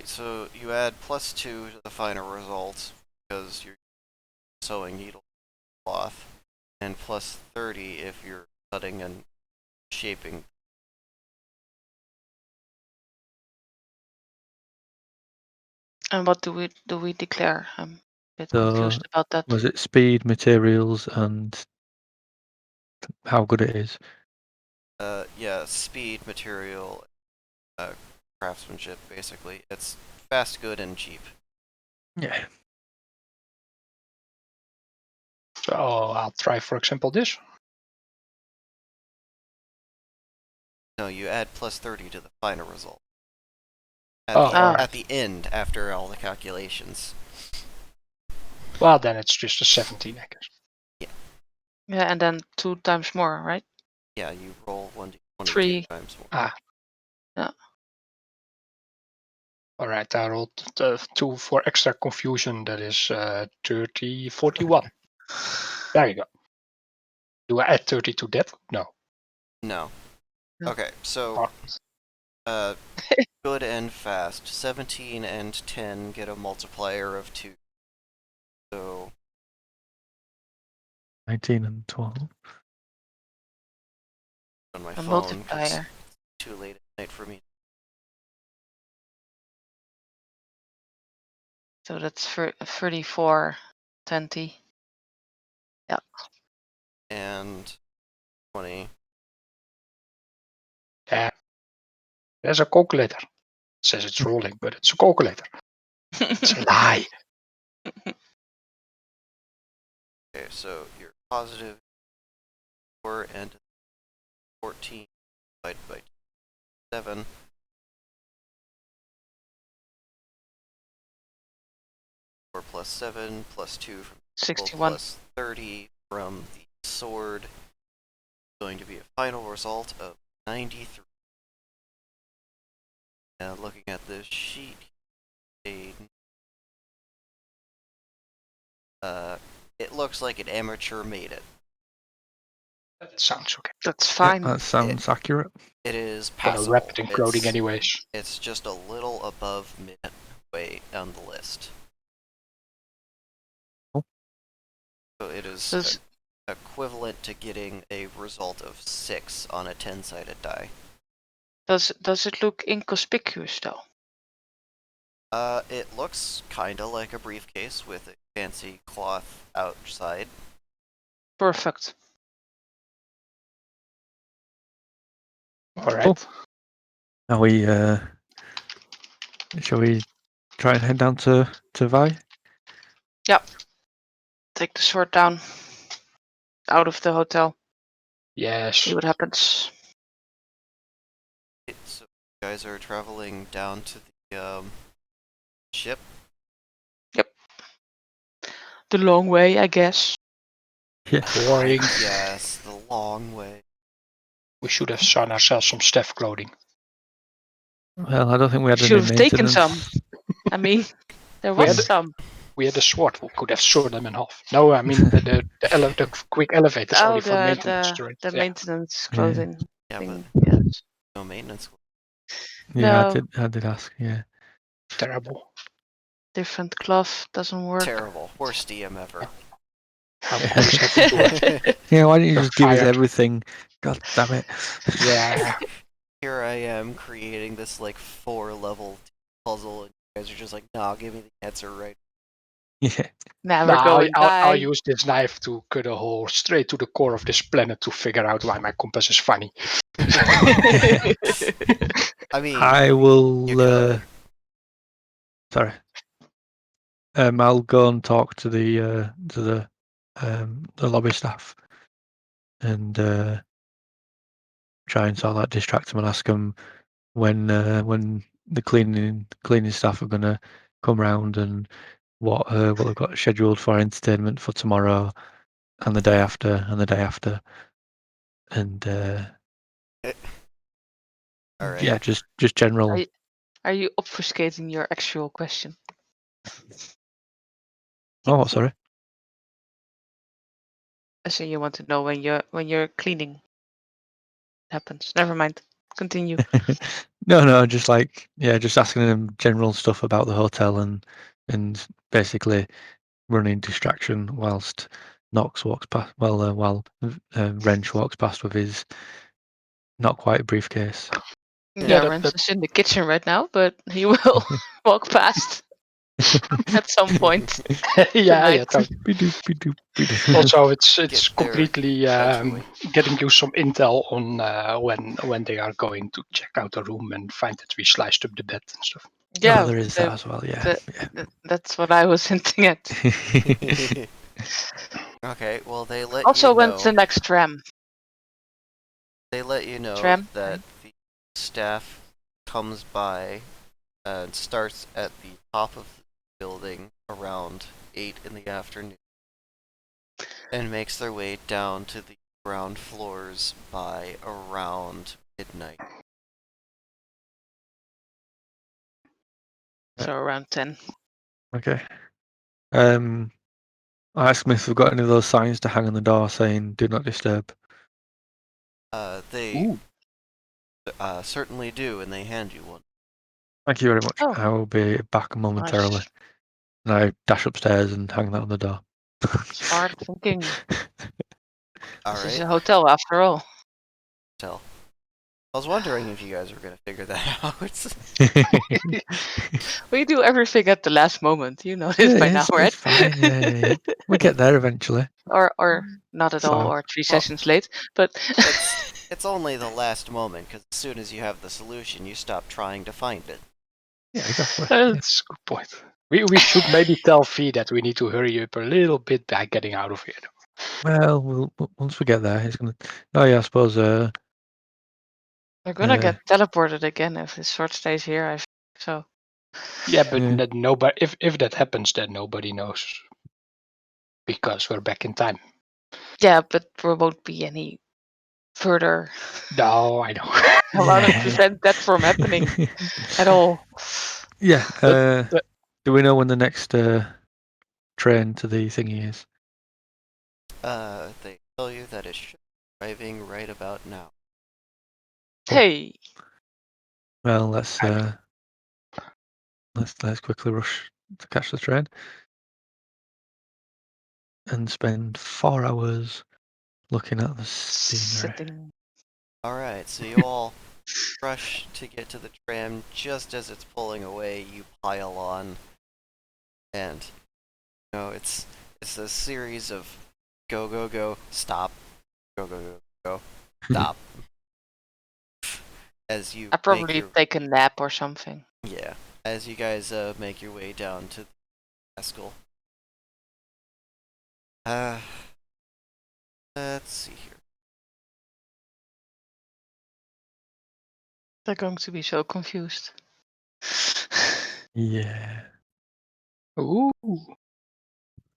So you add +2 to the final result because you're sewing needle cloth, and +30 if you're cutting and shaping. And what do we declare? I'm a bit So, confused about that. was it speed, materials, and how good it is? Yeah, speed, material, craftsmanship, basically. It's fast, good, and cheap. Yeah. So I'll try, for example, this. No, you add plus 30 to the final result. Alright. At the end, after all the calculations. Well, then it's just a 17, I guess. Yeah, and then 2 times more, right? Yeah, you roll 1d20 3 times more. Ah. Yeah. Alright, I rolled 2 for extra confusion. That is 30, 41. There you go. Do I add 30 to that? No. No. No. Okay, so good and fast. 17 and 10 get a multiplier of 2. So 19 and 12. on my A phone, 'cause multiplier. it's too late at night for me. So that's 34, 20. Yeah. And 20. Yeah. There's a calculator. It says it's rolling, but it's a calculator. It's a lie. Okay, so you're positive 4 and 14 divided by 7. 4 plus 7 plus 2 from 61. plus 30 from the sword. Going to be a final result of 93. Now looking at this sheet, it looks like an amateur made it. That sounds okay. That's fine. Yeah, that sounds accurate. It is Gonna passable. wrap it in clothing anyways. It's just a little above midway down the list. Oh. So it is equivalent to getting a result of 6 on a 10-sided die. Does it look inconspicuous though? It looks kinda like a briefcase with a fancy cloth outside. Perfect. Alright. Cool. Now shall we try and head down to Vi? Yep. Take the sword down. Out of the hotel. Yes. See what happens. So you guys are traveling down to the ship. Yep. The long way, I guess. Yeah. Boring. Yes, the long way. We should have sewn ourselves some staff clothing. Well, I don't think we had Should any have taken maintenance. some. I mean, there We was had- some. We had a sword. We could have sawn them in half. No, I mean the quick elevators Oh, only for maintenance. the Right? the Yeah. maintenance Yeah. clothing Yeah, thing. but Yes. no maintenance. Yeah, No. I did ask. Yeah. Terrible. Different cloth doesn't work. Terrible. Worst DM ever. I'm always happy to work. Yeah, why don't you You're just give us fired. everything? God damn it. Yeah. Here I am creating this like 4-level puzzle, and you guys are just like, nah, give me the answer right. Yeah. Now No, we're going I'll die. use this knife to cut a hole straight to the core of this planet to figure out why my compass is funny. I mean, I you will. could. Sorry. I'll go and talk to the lobby staff and try and sort of like distract them and ask them when the cleaning staff are gonna come round and what they've got scheduled for entertainment for tomorrow and the day after and the day after and All right. yeah, just general. Are you obfuscating your actual question? Oh, what, sorry. So you want to know when your cleaning happens. Never mind. Continue. No, just like, yeah, just asking them general stuff about the hotel and basically running distraction whilst Knox walks past. Well, while Wrench walks past with his not quite briefcase. Yeah, that- Rance is in the kitchen right now, but he will walk past. at some point. Yeah. Tonight. Also, it's Get there completely eventually. getting you some intel on when they are going to check out the room and find that we sliced up the bed and stuff. Yeah, there is that as well. Yeah. that's what I was hinting at. Okay, well they let Also, you when's the know. next tram? They let you know Tram? that the staff comes by and starts at the top of the building around 8 in the afternoon and makes their way down to the ground floors by around midnight. So around 10. Okay. I asked them if we've got any of those signs to hang on the door saying "Do not disturb." They Ooh. certainly do, and they hand you one. Thank you very much. Oh. I will be back momentarily. Nice. And I dash upstairs and hang that on the door. Smart thinking. All This is right, a hotel after all. tell. I was wondering if you guys were gonna figure that out. We do everything at the last moment. You know this by now, right? It's fine. Yeah. We get there eventually. Or not at all, So- or 3 Well, sessions late. But it's only the last moment, because as soon as you have the solution, you stop trying to find it. Yeah, exactly. That's a good point. We should maybe tell Fee that we need to hurry up a little bit by getting out of here. Well, once we get there, he's gonna. Oh yeah, I suppose. we're gonna Yeah. get teleported again if this sword stays here. I think so. Yeah, but Yeah. that nobody. If that happens, then nobody knows because we're back in time. Yeah, but there won't be any further No, I know. how to prevent that from happening at all. Yeah. But- Do we know when the next train to the thingy is? They tell you that it should be arriving right about now. Hey, Well, let's quickly rush to catch the train and spend 4 hours looking at the scenery. sitting. Alright, so you all rush to get to the tram just as it's pulling away, you pile on, and it's a series of go go go, stop, go go go go, stop. As you I make probably your take a nap or something. yeah, as you guys make your way down to the Escal. Let's see here. They're going to be so confused. Yeah. Ooh.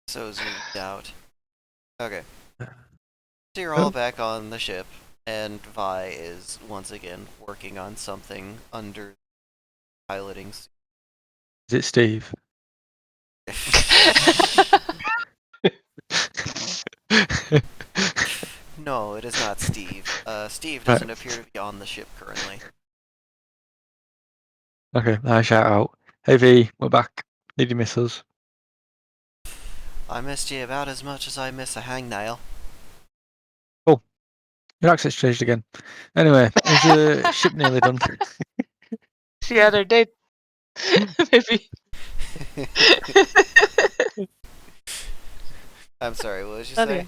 So zoomed out. Okay. Uh, So you're all back on the ship, and Vi is once again working on something under piloting. Is it Steve? No, it is not Steve. Steve doesn't appear to be on the ship currently. Okay, I shout out. Hey V, we're back. Did you miss us? I missed you about as much as I miss a hangnail. Your accent's changed again. Anyway, is the ship nearly done? It's the other day. Maybe. I'm sorry, what did you Anyway.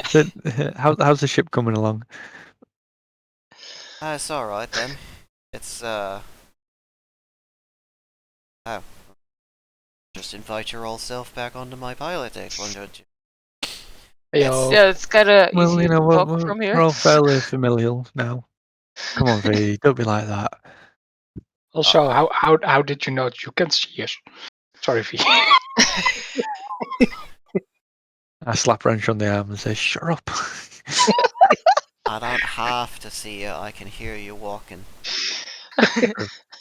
say? How's the ship coming along? It's alright then. It's, oh. Just invite your old self back onto my pilot deck, why don't you? Heyo. Yeah, it's kind of Well, easier to talk from we're here. all fairly familial now. Come on, V, don't be like that. Also, how did you know that you can see us? Sorry, Fee. I slap Wrench on the arm and say, "Shut up." I don't have to see you, I can hear you walking.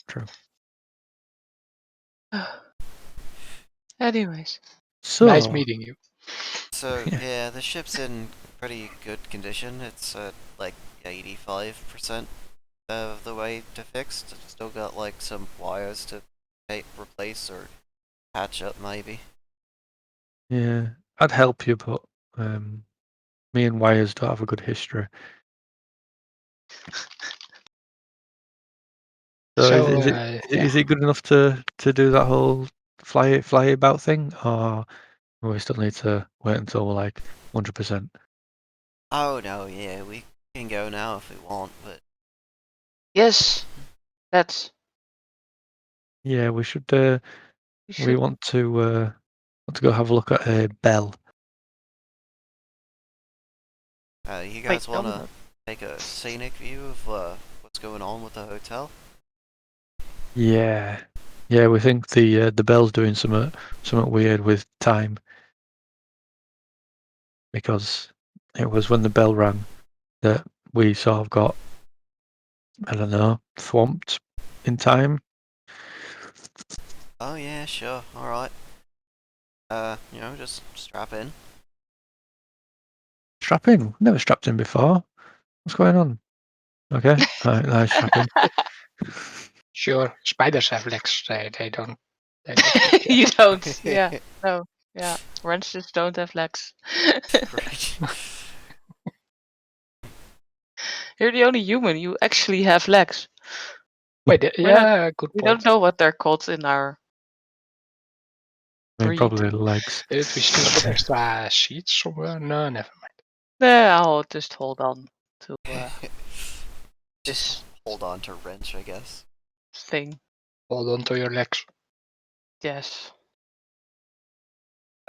True. Anyways. So, Nice meeting you. So, yeah, the ship's in pretty good condition. It's like 85% of the way to fixed. It's still got like some wires to replace or patch up maybe. yeah, I'd help you, but me and Wires don't have a good history. So, So, is it good enough to do that whole fly about thing, or we still need to wait until we're like 100%? Oh no, yeah, we can go now if we want, but Yes, let's. Yeah, we should. We We should. want to go have a look at a bell. you Wait, guys no, wanna take a scenic view of what's going on with the hotel? Yeah, yeah. We think the bell's doing something weird with time, because it was when the bell rang that we sort of got, I don't know, swamped in time. Oh yeah, sure, alright. Just strap in. Strap in. Never strapped in before. What's going on? Okay, nice strap in. Sure, spiders have legs. They don't. They don't You don't. Yeah. No. Yeah. Wrenches don't have legs. Right. You're the only human. You actually have legs. Wait, We're not. yeah, good We point. don't know what they're called in our I mean, breed. probably legs. Did we steal some extra seats somewhere? No, never mind. Yeah, I'll just hold on to Just this hold on to wrench, I guess. thing. Hold on to your legs. Yes.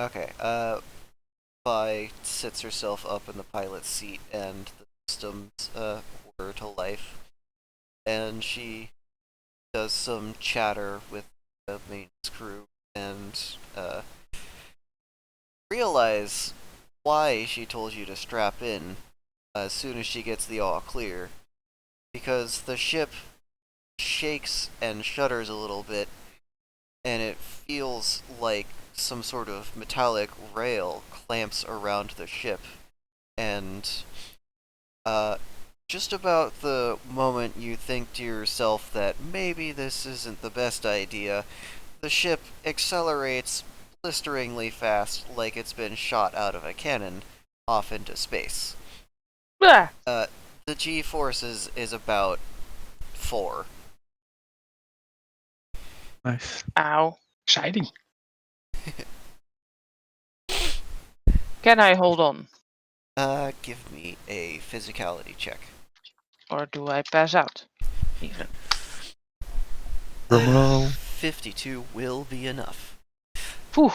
Okay, Vi sits herself up in the pilot's seat and the systems whir to life. And she does some chatter with the maintenance crew and realize why she told you to strap in as soon as she gets the all clear. Because the ship shakes and shudders a little bit, and it feels like some sort of metallic rail clamps around the ship. And just about the moment you think to yourself that maybe this isn't the best idea, the ship accelerates blisteringly fast like it's been shot out of a cannon off into space. Blah! The G-force is about 4. Nice. Ow. Exciting. Can I hold on? Give me a physicality check. Or do I pass out? Even. Drum roll. 52 will be enough. Phew.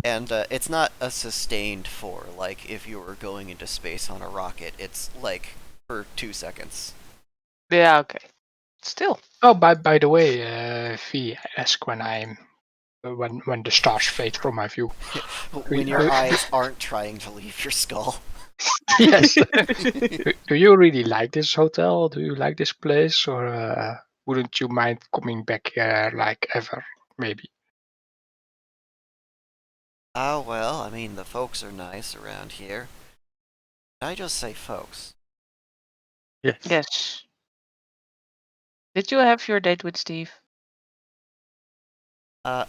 And it's not a sustained 4, like if you were going into space on a rocket. It's like for 2 seconds. Yeah, okay. Still. Oh, by the way, V, I ask when I'm when the stars fade from my view. When your eyes aren't trying to leave your skull. Yes. Do you really like this hotel? Do you like this place, or wouldn't you mind coming back here like ever? Maybe. Oh, well, I mean, the folks are nice around here. Did I just say folks? Yes. Yes. Did you have your date with Steve? But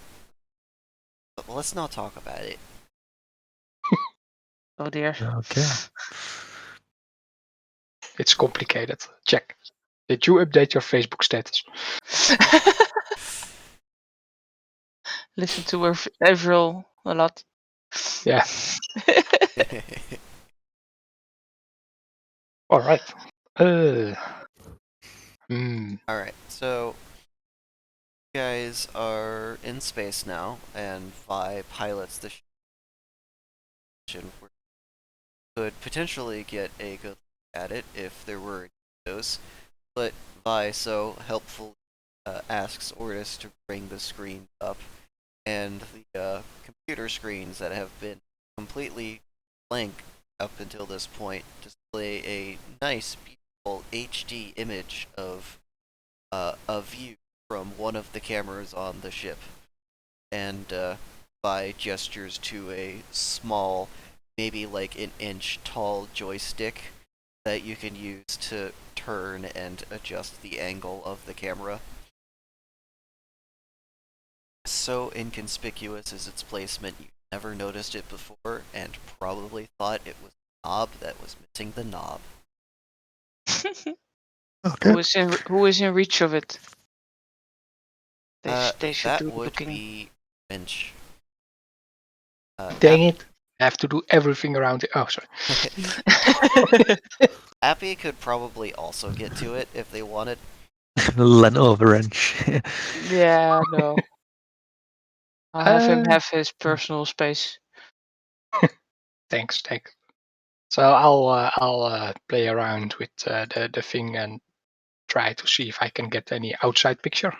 let's not talk about it. Oh dear. Okay. It's complicated. Check. Did you update your Facebook status? Listen to Avril a lot. Yeah. All right. Alright, so you guys are in space now, and Vi pilots the ship. Could potentially get a good look at it if there were those, but Vi so helpfully asks Ortis to bring the screen up, and the computer screens that have been completely blank up until this point display a nice, beautiful HD image of a view from one of the cameras on the ship, and by gestures to a small, maybe like an inch tall joystick that you can use to turn and adjust the angle of the camera. So inconspicuous is its placement, you never noticed it before, and probably thought it was a knob that was missing the knob. Okay. Who is in reach of it? They should That do would looking. be wrench. Dang it! I have to do everything around it. Oh, sorry. Appy could probably also get to it if they wanted. Lent over wrench. Yeah, no. I'll have him have his personal space. Thanks. So I'll play around with the thing and try to see if I can get any outside picture.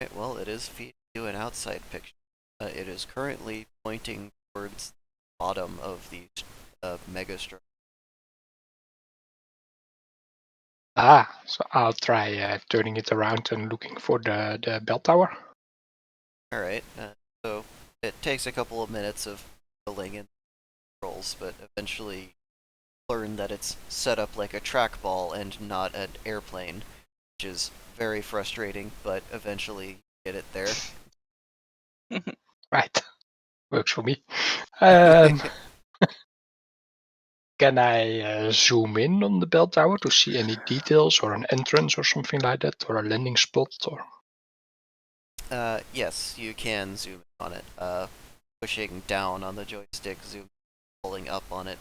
Okay, well, it is feeding you an outside picture. It is currently pointing towards the bottom of the mega structure. So I'll try turning it around and looking for the bell tower. Alright, so it takes a couple of minutes of filling in controls, but eventually learn that it's set up like a trackball and not an airplane, which is very frustrating, but eventually get it there. Right, works for me. Can I zoom in on the bell tower to see any details or an entrance or something like that, or a landing spot? Or Yes, you can zoom in on it. Pushing down on the joystick, zoom, pulling up on it,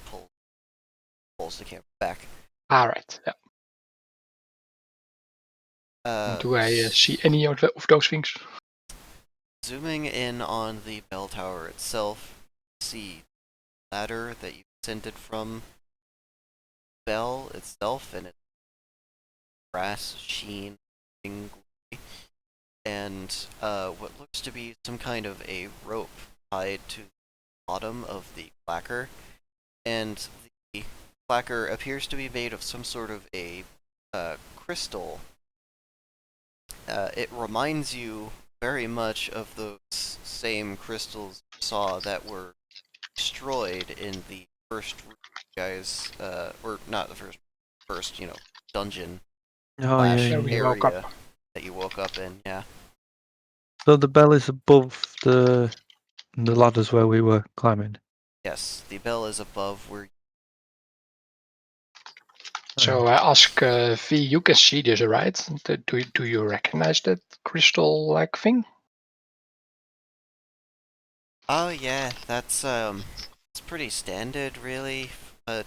pulls the camera back. all right, yeah. Do I see any of those things? Zooming in on the bell tower itself, you see the ladder that you ascended from the bell itself, and it's brass sheen, and what looks to be some kind of a rope tied to the bottom of the clacker, and the clacker appears to be made of some sort of a crystal. It reminds you very much of those same crystals you saw that were destroyed in the first guys, or not the first, dungeon Oh slash yeah, Where we yeah. woke area up. that you woke up in. Yeah. So the bell is above the ladders where we were climbing. Yes, the bell is above where. So I ask V, you can see this, right? Do you recognize that crystal-like thing? Oh yeah, that's it's pretty standard, really. But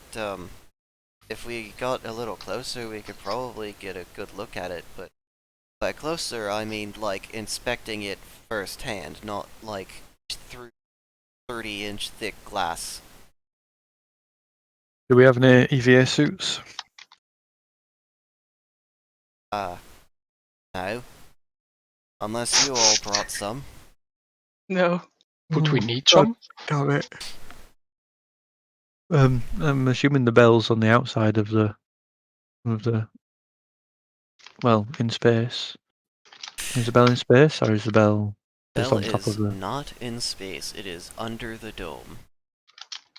if we got a little closer, we could probably get a good look at it. But by closer, I mean like inspecting it firsthand, not like through 30-inch thick glass. Do we have any EVA suits? No. Unless you all brought some. No. Would we need some? Damn it. I'm assuming the bell's on the outside of the well, in space. Is the bell in space or is the bell just Bell on top of is the not in space, it is under the dome.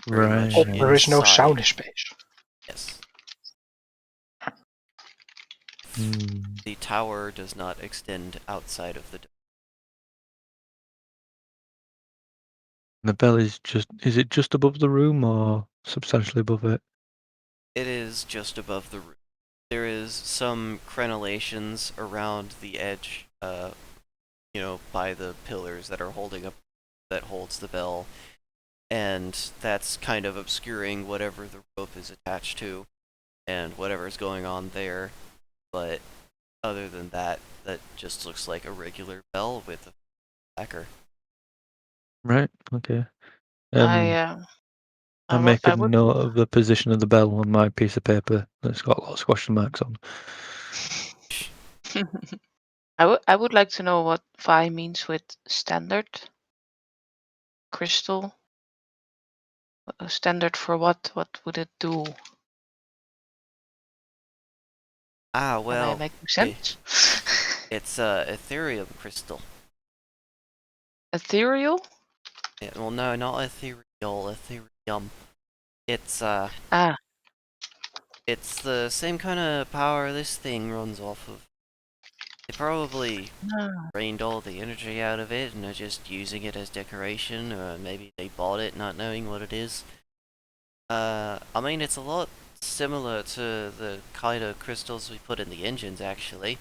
Very right? much Oh, there is no sound in inside. space. Yes. Hmm. The tower does not extend outside of the dome. The bell is it just above the room or substantially above it? It is just above the roof. There is some crenellations around the edge, by the pillars that are that holds the bell, and that's kind of obscuring whatever the rope is attached to, and whatever's going on there. But other than that, that just looks like a regular bell with a clacker. Right. Okay. I I'm I making would note of the position of the bell on my piece of paper that's got lots of question marks on. I would like to know what Vi means with standard crystal. Standard for what? What would it do? Am I Well, making sense? it's a Ethereum crystal. Ethereal? Yeah, well, no, not ethereal, Ethereum. It's Ah, it's the same kind of power this thing runs off of. They probably no. drained all the energy out of it and are just using it as decoration, or maybe they bought it not knowing what it is. I mean, it's a lot similar to the kind of crystals we put in the engines, actually.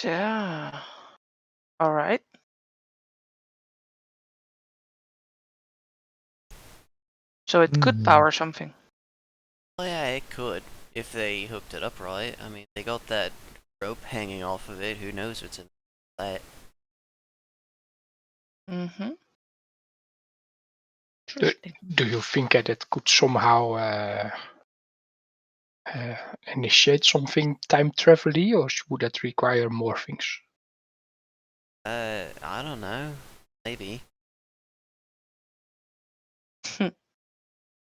Yeah. All right. So it could power something. Well, yeah, it could if they hooked it up right. I mean, they got that rope hanging off of it. Who knows what's in that? Mm-hmm. Do, do you think that it could somehow initiate something time travel-y, or would that require more things? I don't know. Maybe.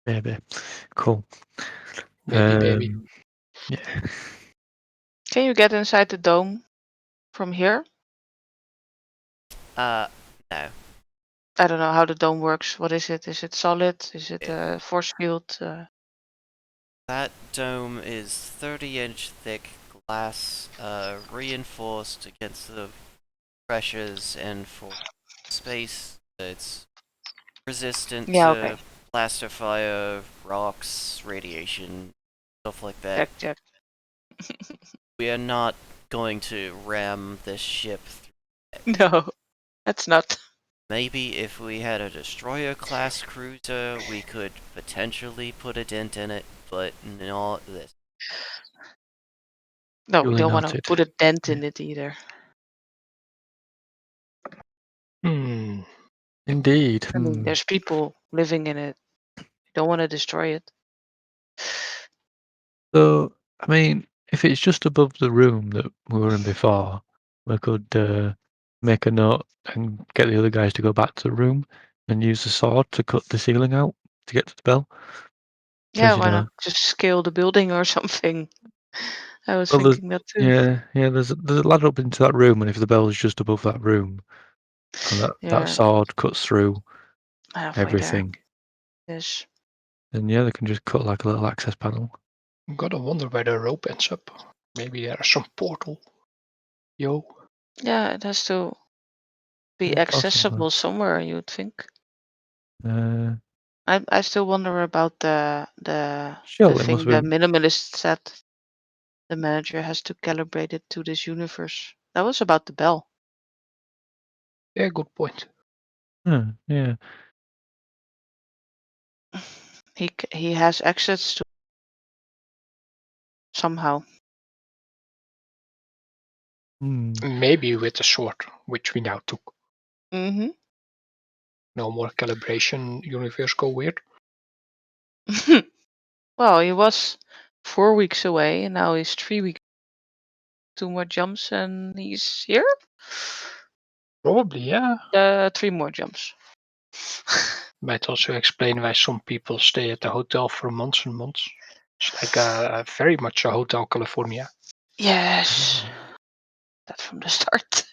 Maybe. Cool. Maybe, baby. Yeah. Can you get inside the dome from here? No. I don't know how the dome works. What is it? Is it solid? Is it It- a force field? That dome is 30-inch thick glass, reinforced against the pressures, and for space, it's resistant Yeah, to okay. blaster fire, rocks, radiation, stuff like that. Check. We are not going to ram this ship through. No, that's not. Maybe if we had a destroyer-class cruiser, we could potentially put a dent in it, but not this. No, we Duly don't want to noted. put a dent in it either. Indeed. I mean, there's people living in it. You don't want to destroy it. So, I mean, if it's just above the room that we were in before, we could make a note and get the other guys to go back to the room and use the sword to cut the ceiling out to get to the bell. Yeah, Because, you why know, not just scale the building or something? I was well, thinking that too. yeah, there's a ladder up into that room, and if the bell is just above that room, and that Yeah, sword cuts through halfway there. everything, Yes. then yeah, they can just cut like a little access panel. Gotta wonder where the rope ends up. Maybe there's some portal. Yo. Yeah, it has to be Yeah, possibly. accessible somewhere, you'd think. Uh, I still wonder about the Surely it thing must the be. minimalist said. The manager has to calibrate it to this universe. That was about the bell. Yeah, good point. Yeah. He has access to somehow. Maybe with the sword, which we now took. Mm-hmm. No more calibration, universe go weird. Well, he was 4 weeks away, and now he's 3 weeks. 2 more jumps, and he's here. Probably, yeah. 3 more jumps. Might also explain why some people stay at the hotel for months and months. It's like very much a Hotel California. Yes, that's from the start.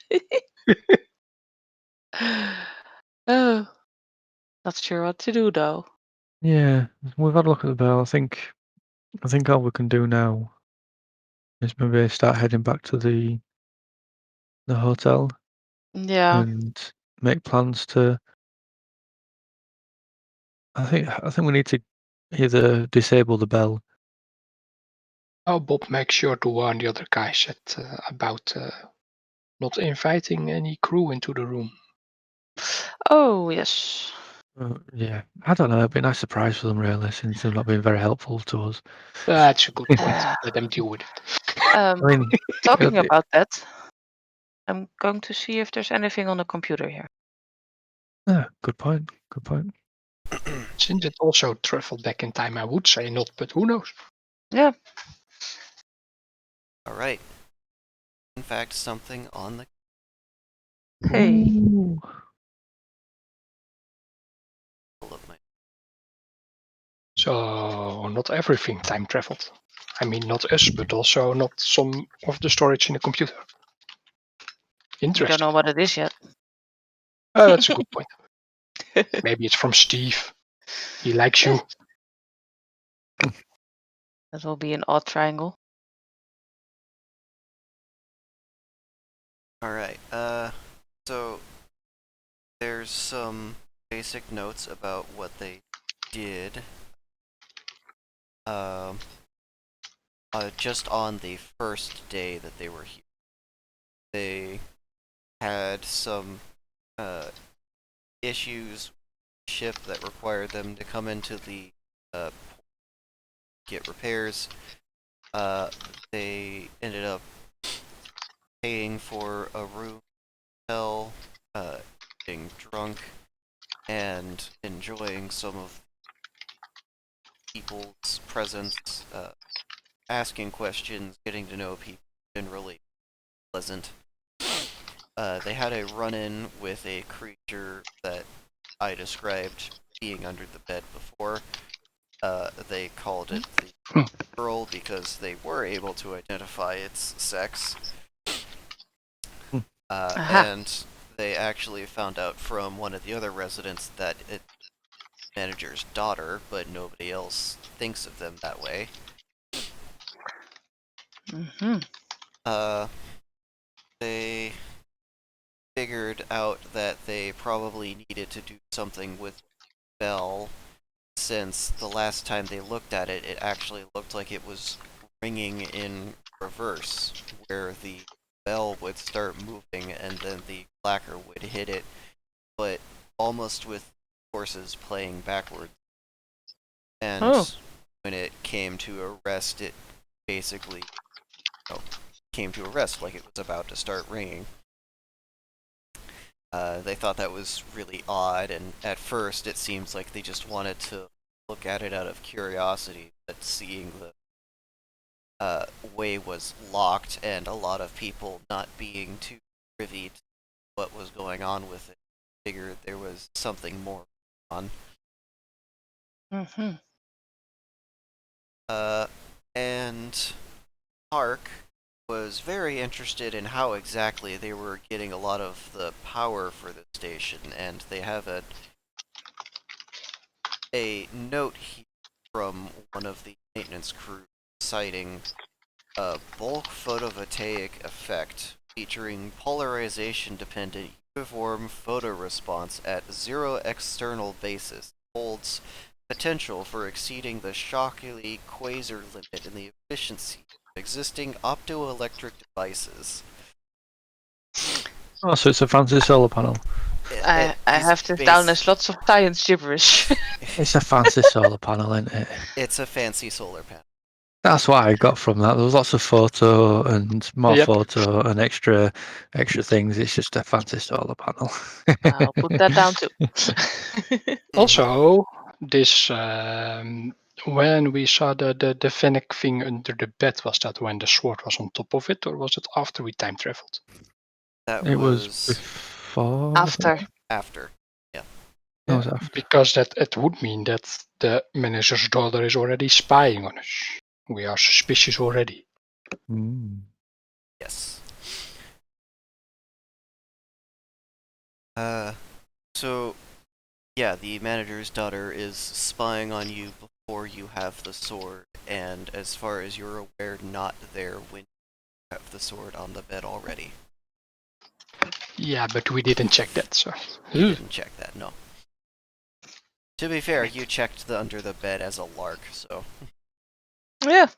Oh, not sure what to do though. Yeah, we've had a look at the bell. I think all we can do now is maybe start heading back to the hotel Yeah. and make plans to. I think we need to either disable the bell. Oh, Bob, make sure to warn the other guys about not inviting any crew into the room. Oh yes. Yeah, I don't know. It'd be a nice surprise for them, really, since they've not been very helpful to us. That's a good point. Uh, Let them deal with it. I mean, Talking it- about that, I'm going to see if there's anything on the computer here. good point. Good point. Since it also traveled back in time, I would say not, but who knows? Yeah. Alright. In fact, something on the. Hey. Ooh. Of my. So not everything time traveled. I mean, not us, but also not some of the storage in the computer. We don't Interesting. know what it is yet. That's a good point. Maybe it's from Steve. He likes you. That will be an odd triangle. Alright, so there's some basic notes about what they did. Just on the first day that they were here. they had some issues with the ship that required them to come into the get repairs. They ended up paying for a room hotel, getting drunk, and enjoying some of people's presence, asking questions, getting to know people, generally pleasant. They had a run-in with a creature that I described being under the bed before. They called it the girl because they were able to identify its sex. And they actually found out from one of the other residents that it's the manager's daughter, but nobody else thinks of them that way. They figured out that they probably needed to do something with Bell, since the last time they looked at it, it actually looked like it was ringing in reverse, where the bell would start moving and then the clacker would hit it, but almost with horses playing backwards. And when it came to arrest, it basically came to a rest like it was about to start ringing. They thought that was really odd, and at first it seems like they just wanted to look at it out of curiosity, but seeing the way was locked and a lot of people not being too privy to what was going on with it, figured there was something more on. And Park was very interested in how exactly they were getting a lot of the power for the station, and they have a note here from one of the maintenance crew citing a bulk photovoltaic effect featuring polarization-dependent uniform photoresponse at zero external basis holds potential for exceeding the Shockley quasar limit in the efficiency of existing optoelectric devices. Oh, so it's a fancy solar panel. I have this down as lots of science gibberish. It's a fancy solar panel, isn't it? It's a fancy solar panel. That's what I got from that. There was lots of photo and more photo and extra things. It's just a fancy solar panel. I'll put that down too. Also, this when we saw the Fennec thing under the bed, was that when the sword was on top of it, or was it after we time traveled? It was before. After. After. Yeah. It was after. Because it would mean that the manager's daughter is already spying on us. We are suspicious already. Yes. So, yeah, the manager's daughter is spying on you before you have the sword, and as far as you're aware, not there when you have the sword on the bed already. Yeah, but we didn't check that, so. You didn't check that, no. To be fair, you checked the under the bed as a lark, so. Yeah.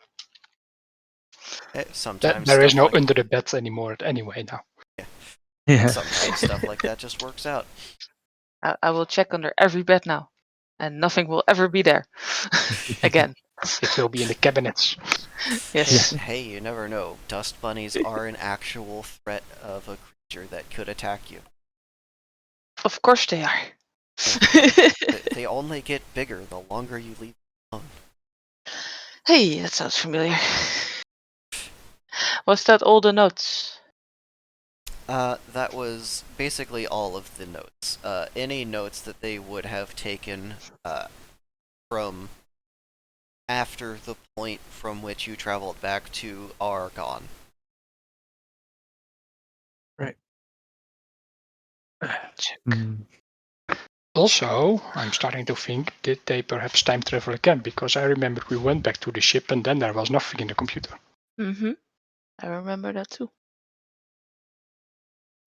Sometimes there is no like under the bed anymore anyway now. Yeah. Sometimes stuff like that just works out. I will check under every bed now, and nothing will ever be there again. It will be in the cabinets. Yes. Hey, you never know. Dust bunnies are an actual threat of a creature that could attack you. Of course they are. They only get bigger the longer you leave them alone. Hey, that sounds familiar. Was that all the notes? That was basically all of the notes. Any notes that they would have taken from after the point from which you traveled back to are gone. Right. Also, I'm starting to think, did they perhaps time travel again? Because I remember we went back to the ship and then there was nothing in the computer. I remember that too.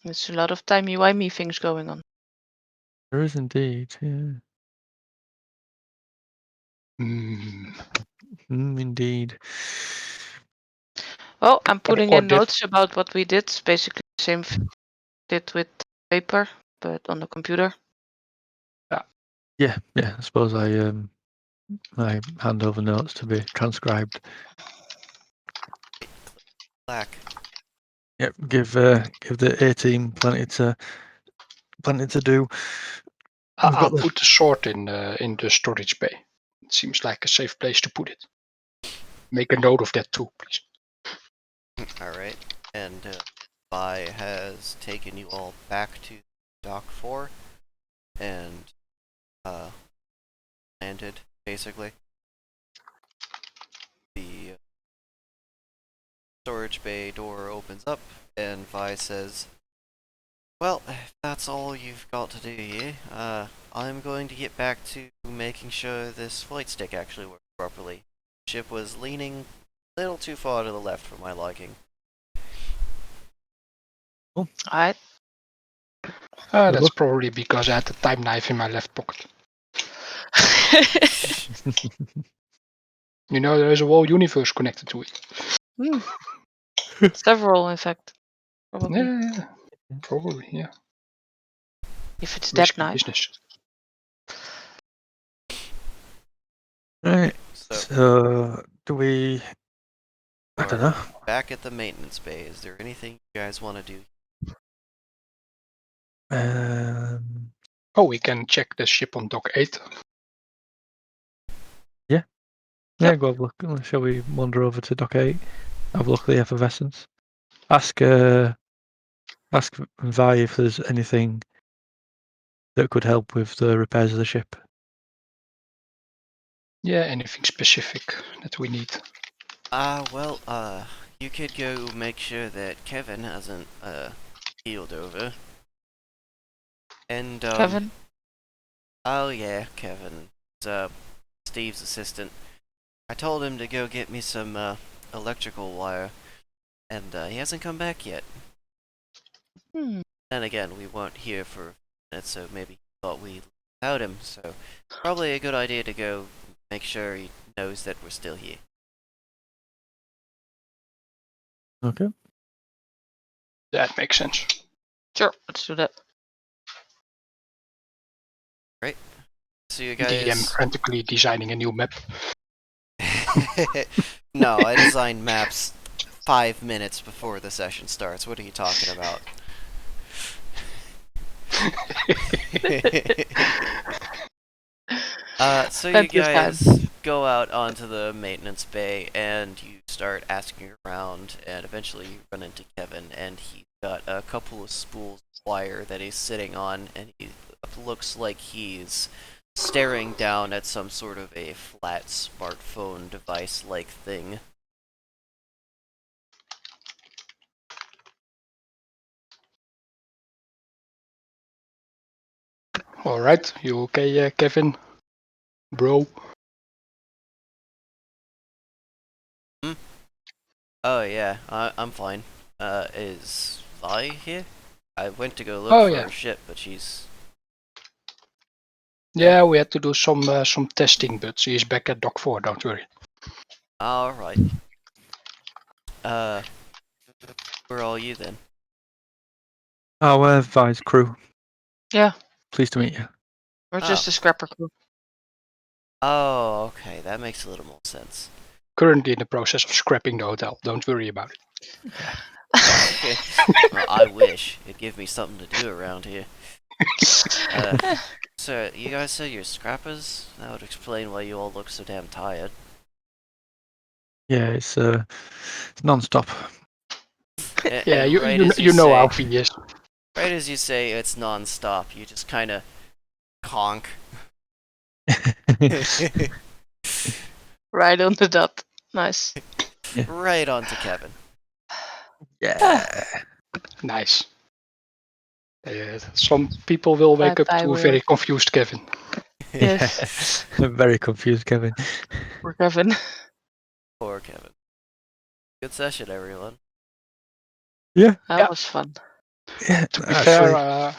There's a lot of timey-wimey things going on. There is indeed, yeah. Well, I'm putting in notes about what we did, basically same did with paper, but on the computer. Yeah. I suppose I hand over notes to be transcribed. Black. Yep. Give the A team plenty to do. I'll put the sword in the storage bay. It seems like a safe place to put it. Make a note of that too, please. Alright, and Vi has taken you all back to Dock 4 and landed, basically. The storage bay door opens up, and Vi says, well, if that's all you've got to do here, I'm going to get back to making sure this flight stick actually works properly. The ship was leaning a little too far to the left for my liking. Alright. That's probably because I had the time knife in my left pocket. You know, there's a whole universe connected to it. Several, in fact. Probably. Yeah, probably, yeah. If it's Risky that knife. business. Right. So do we? I don't know. Back at the maintenance bay, is there anything you guys want to do? Oh, we can check the ship on dock 8. Yeah, go have a look. Shall we wander over to Dock 8? Have a look at the effervescence. Ask Vi if there's anything that could help with the repairs of the ship. Yeah, anything specific that we need. You could go make sure that Kevin hasn't, healed over. And, Kevin? Oh yeah, Kevin. Steve's assistant. I told him to go get me some, electrical wire, and, he hasn't come back yet. Then again, we weren't here for a minute, so maybe he thought we without him, so probably a good idea to go make sure he knows that we're still here. Okay. That makes sense. Sure, let's do that. Great. So you guys... DM frantically designing a new map. No, I designed maps 5 minutes before the session starts. What are you talking about? So you guys go out onto the maintenance bay and you start asking around, and eventually you run into Kevin, and he's got a couple of spools of wire that he's sitting on, and he looks like he's staring down at some sort of a flat smartphone device-like thing. Alright, you okay, Kevin? Bro? Oh yeah, I'm fine. Is Vi here? I went to go look for her ship, but she's... Yeah, we had to do some testing, but she's back at Dock 4, don't worry. Alright. Where are all you then? Oh, we're Vi's crew. Yeah. Pleased to meet you. We're just a scrapper crew. Oh, okay, that makes a little more sense. Currently in the process of scrapping the hotel, don't worry about it. Well, I wish. It'd give me something to do around here. So, you guys say you're scrappers? That would explain why you all look so damn tired. Yeah, it's non-stop. Yeah, you know how he is. Right as you say it's non-stop, you just kind of conk. Right on the dot. Nice. Yeah. Right onto Kevin. Yeah. Nice. Some people will wake up to a very confused Kevin. Yes. Very confused Kevin. Poor Kevin. Poor Kevin. Good session, everyone. Yeah. That was fun. Yeah, to be fair,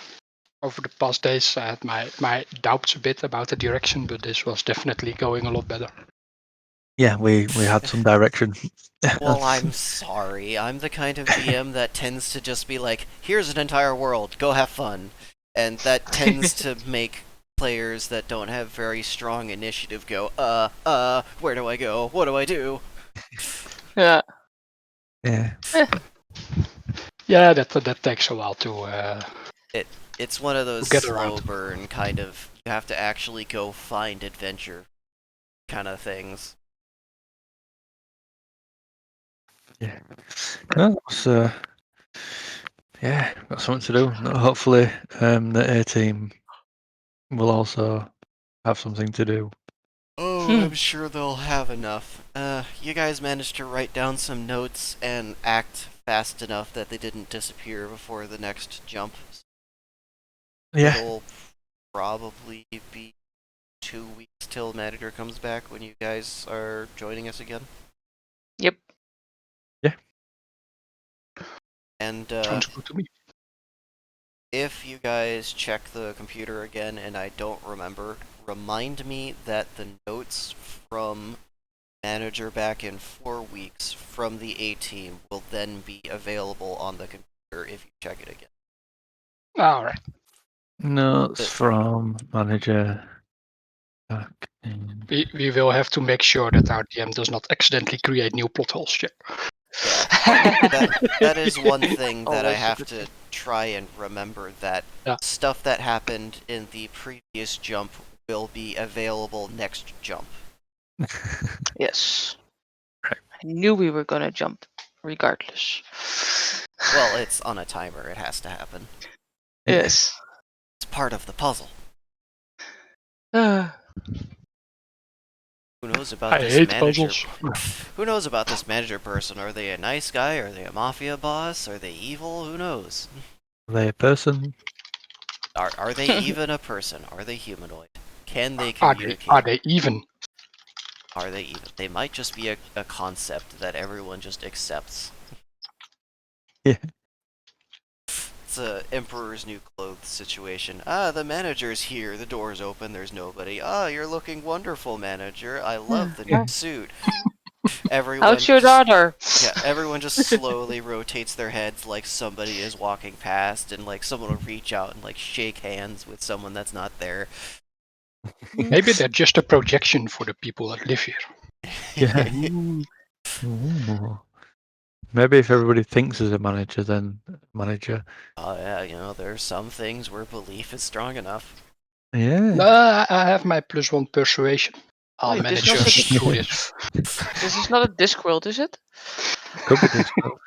over the past days I had my doubts a bit about the direction, but this was definitely going a lot better. Yeah, we had some direction. Well, I'm sorry. I'm the kind of GM that tends to just be like, here's an entire world, go have fun. And that tends to make players that don't have very strong initiative go, where do I go? What do I do? Yeah. Yeah. Yeah, that takes a while to. It's one of those get slow around. burn kind of, you have to actually go find adventure kind of things. Yeah. No, that's, yeah, got something to do. No, hopefully, the A team will also have something to do. Oh, I'm sure they'll have enough. You guys managed to write down some notes and act fast enough that they didn't disappear before the next jump. Yeah. It'll probably be 2 weeks till manager comes back when you guys are joining us again. Yep. Yeah. And Sounds good to me. if you guys check the computer again and I don't remember, remind me that the notes from manager back in 4 weeks from the A team will then be available on the computer if you check it again. All right. Notes from manager back in. We will have to make sure that our DM does not accidentally create new plot holes. Yeah. That is one thing that I Always a have good to thing. try and remember, that Yeah. stuff that happened in the previous jump will be available next jump. Yes. Right. I knew we were gonna jump, regardless. Well, it's on a timer, it has to happen. Yes. It's part of the puzzle. Uh, Who knows about I this hate manager? puzzles. Who knows about this manager person? Are they a nice guy? Are they a mafia boss? Are they evil? Who knows? Are they a person? Are they even a person? Are they humanoid? Can they Are communicate? they even? Are they even? They might just be a concept that everyone just accepts. Yeah. It's a Emperor's New Clothes situation. Ah, the manager's here. The door's open. There's nobody. Ah, you're looking wonderful, manager. I love the new suit. Everyone how's your just, daughter? yeah, everyone just slowly rotates their heads like somebody is walking past, and like someone will reach out and like shake hands with someone that's not there. Maybe they're just a projection for the people that live here. Yeah. Ooh. Maybe if everybody thinks as a manager, then manager. Oh yeah, you know, there's some things where belief is strong enough. Yeah. I have my +1 persuasion. I'll Wait, manage this us is through this. This is not a Discworld, is it? Could be Discord.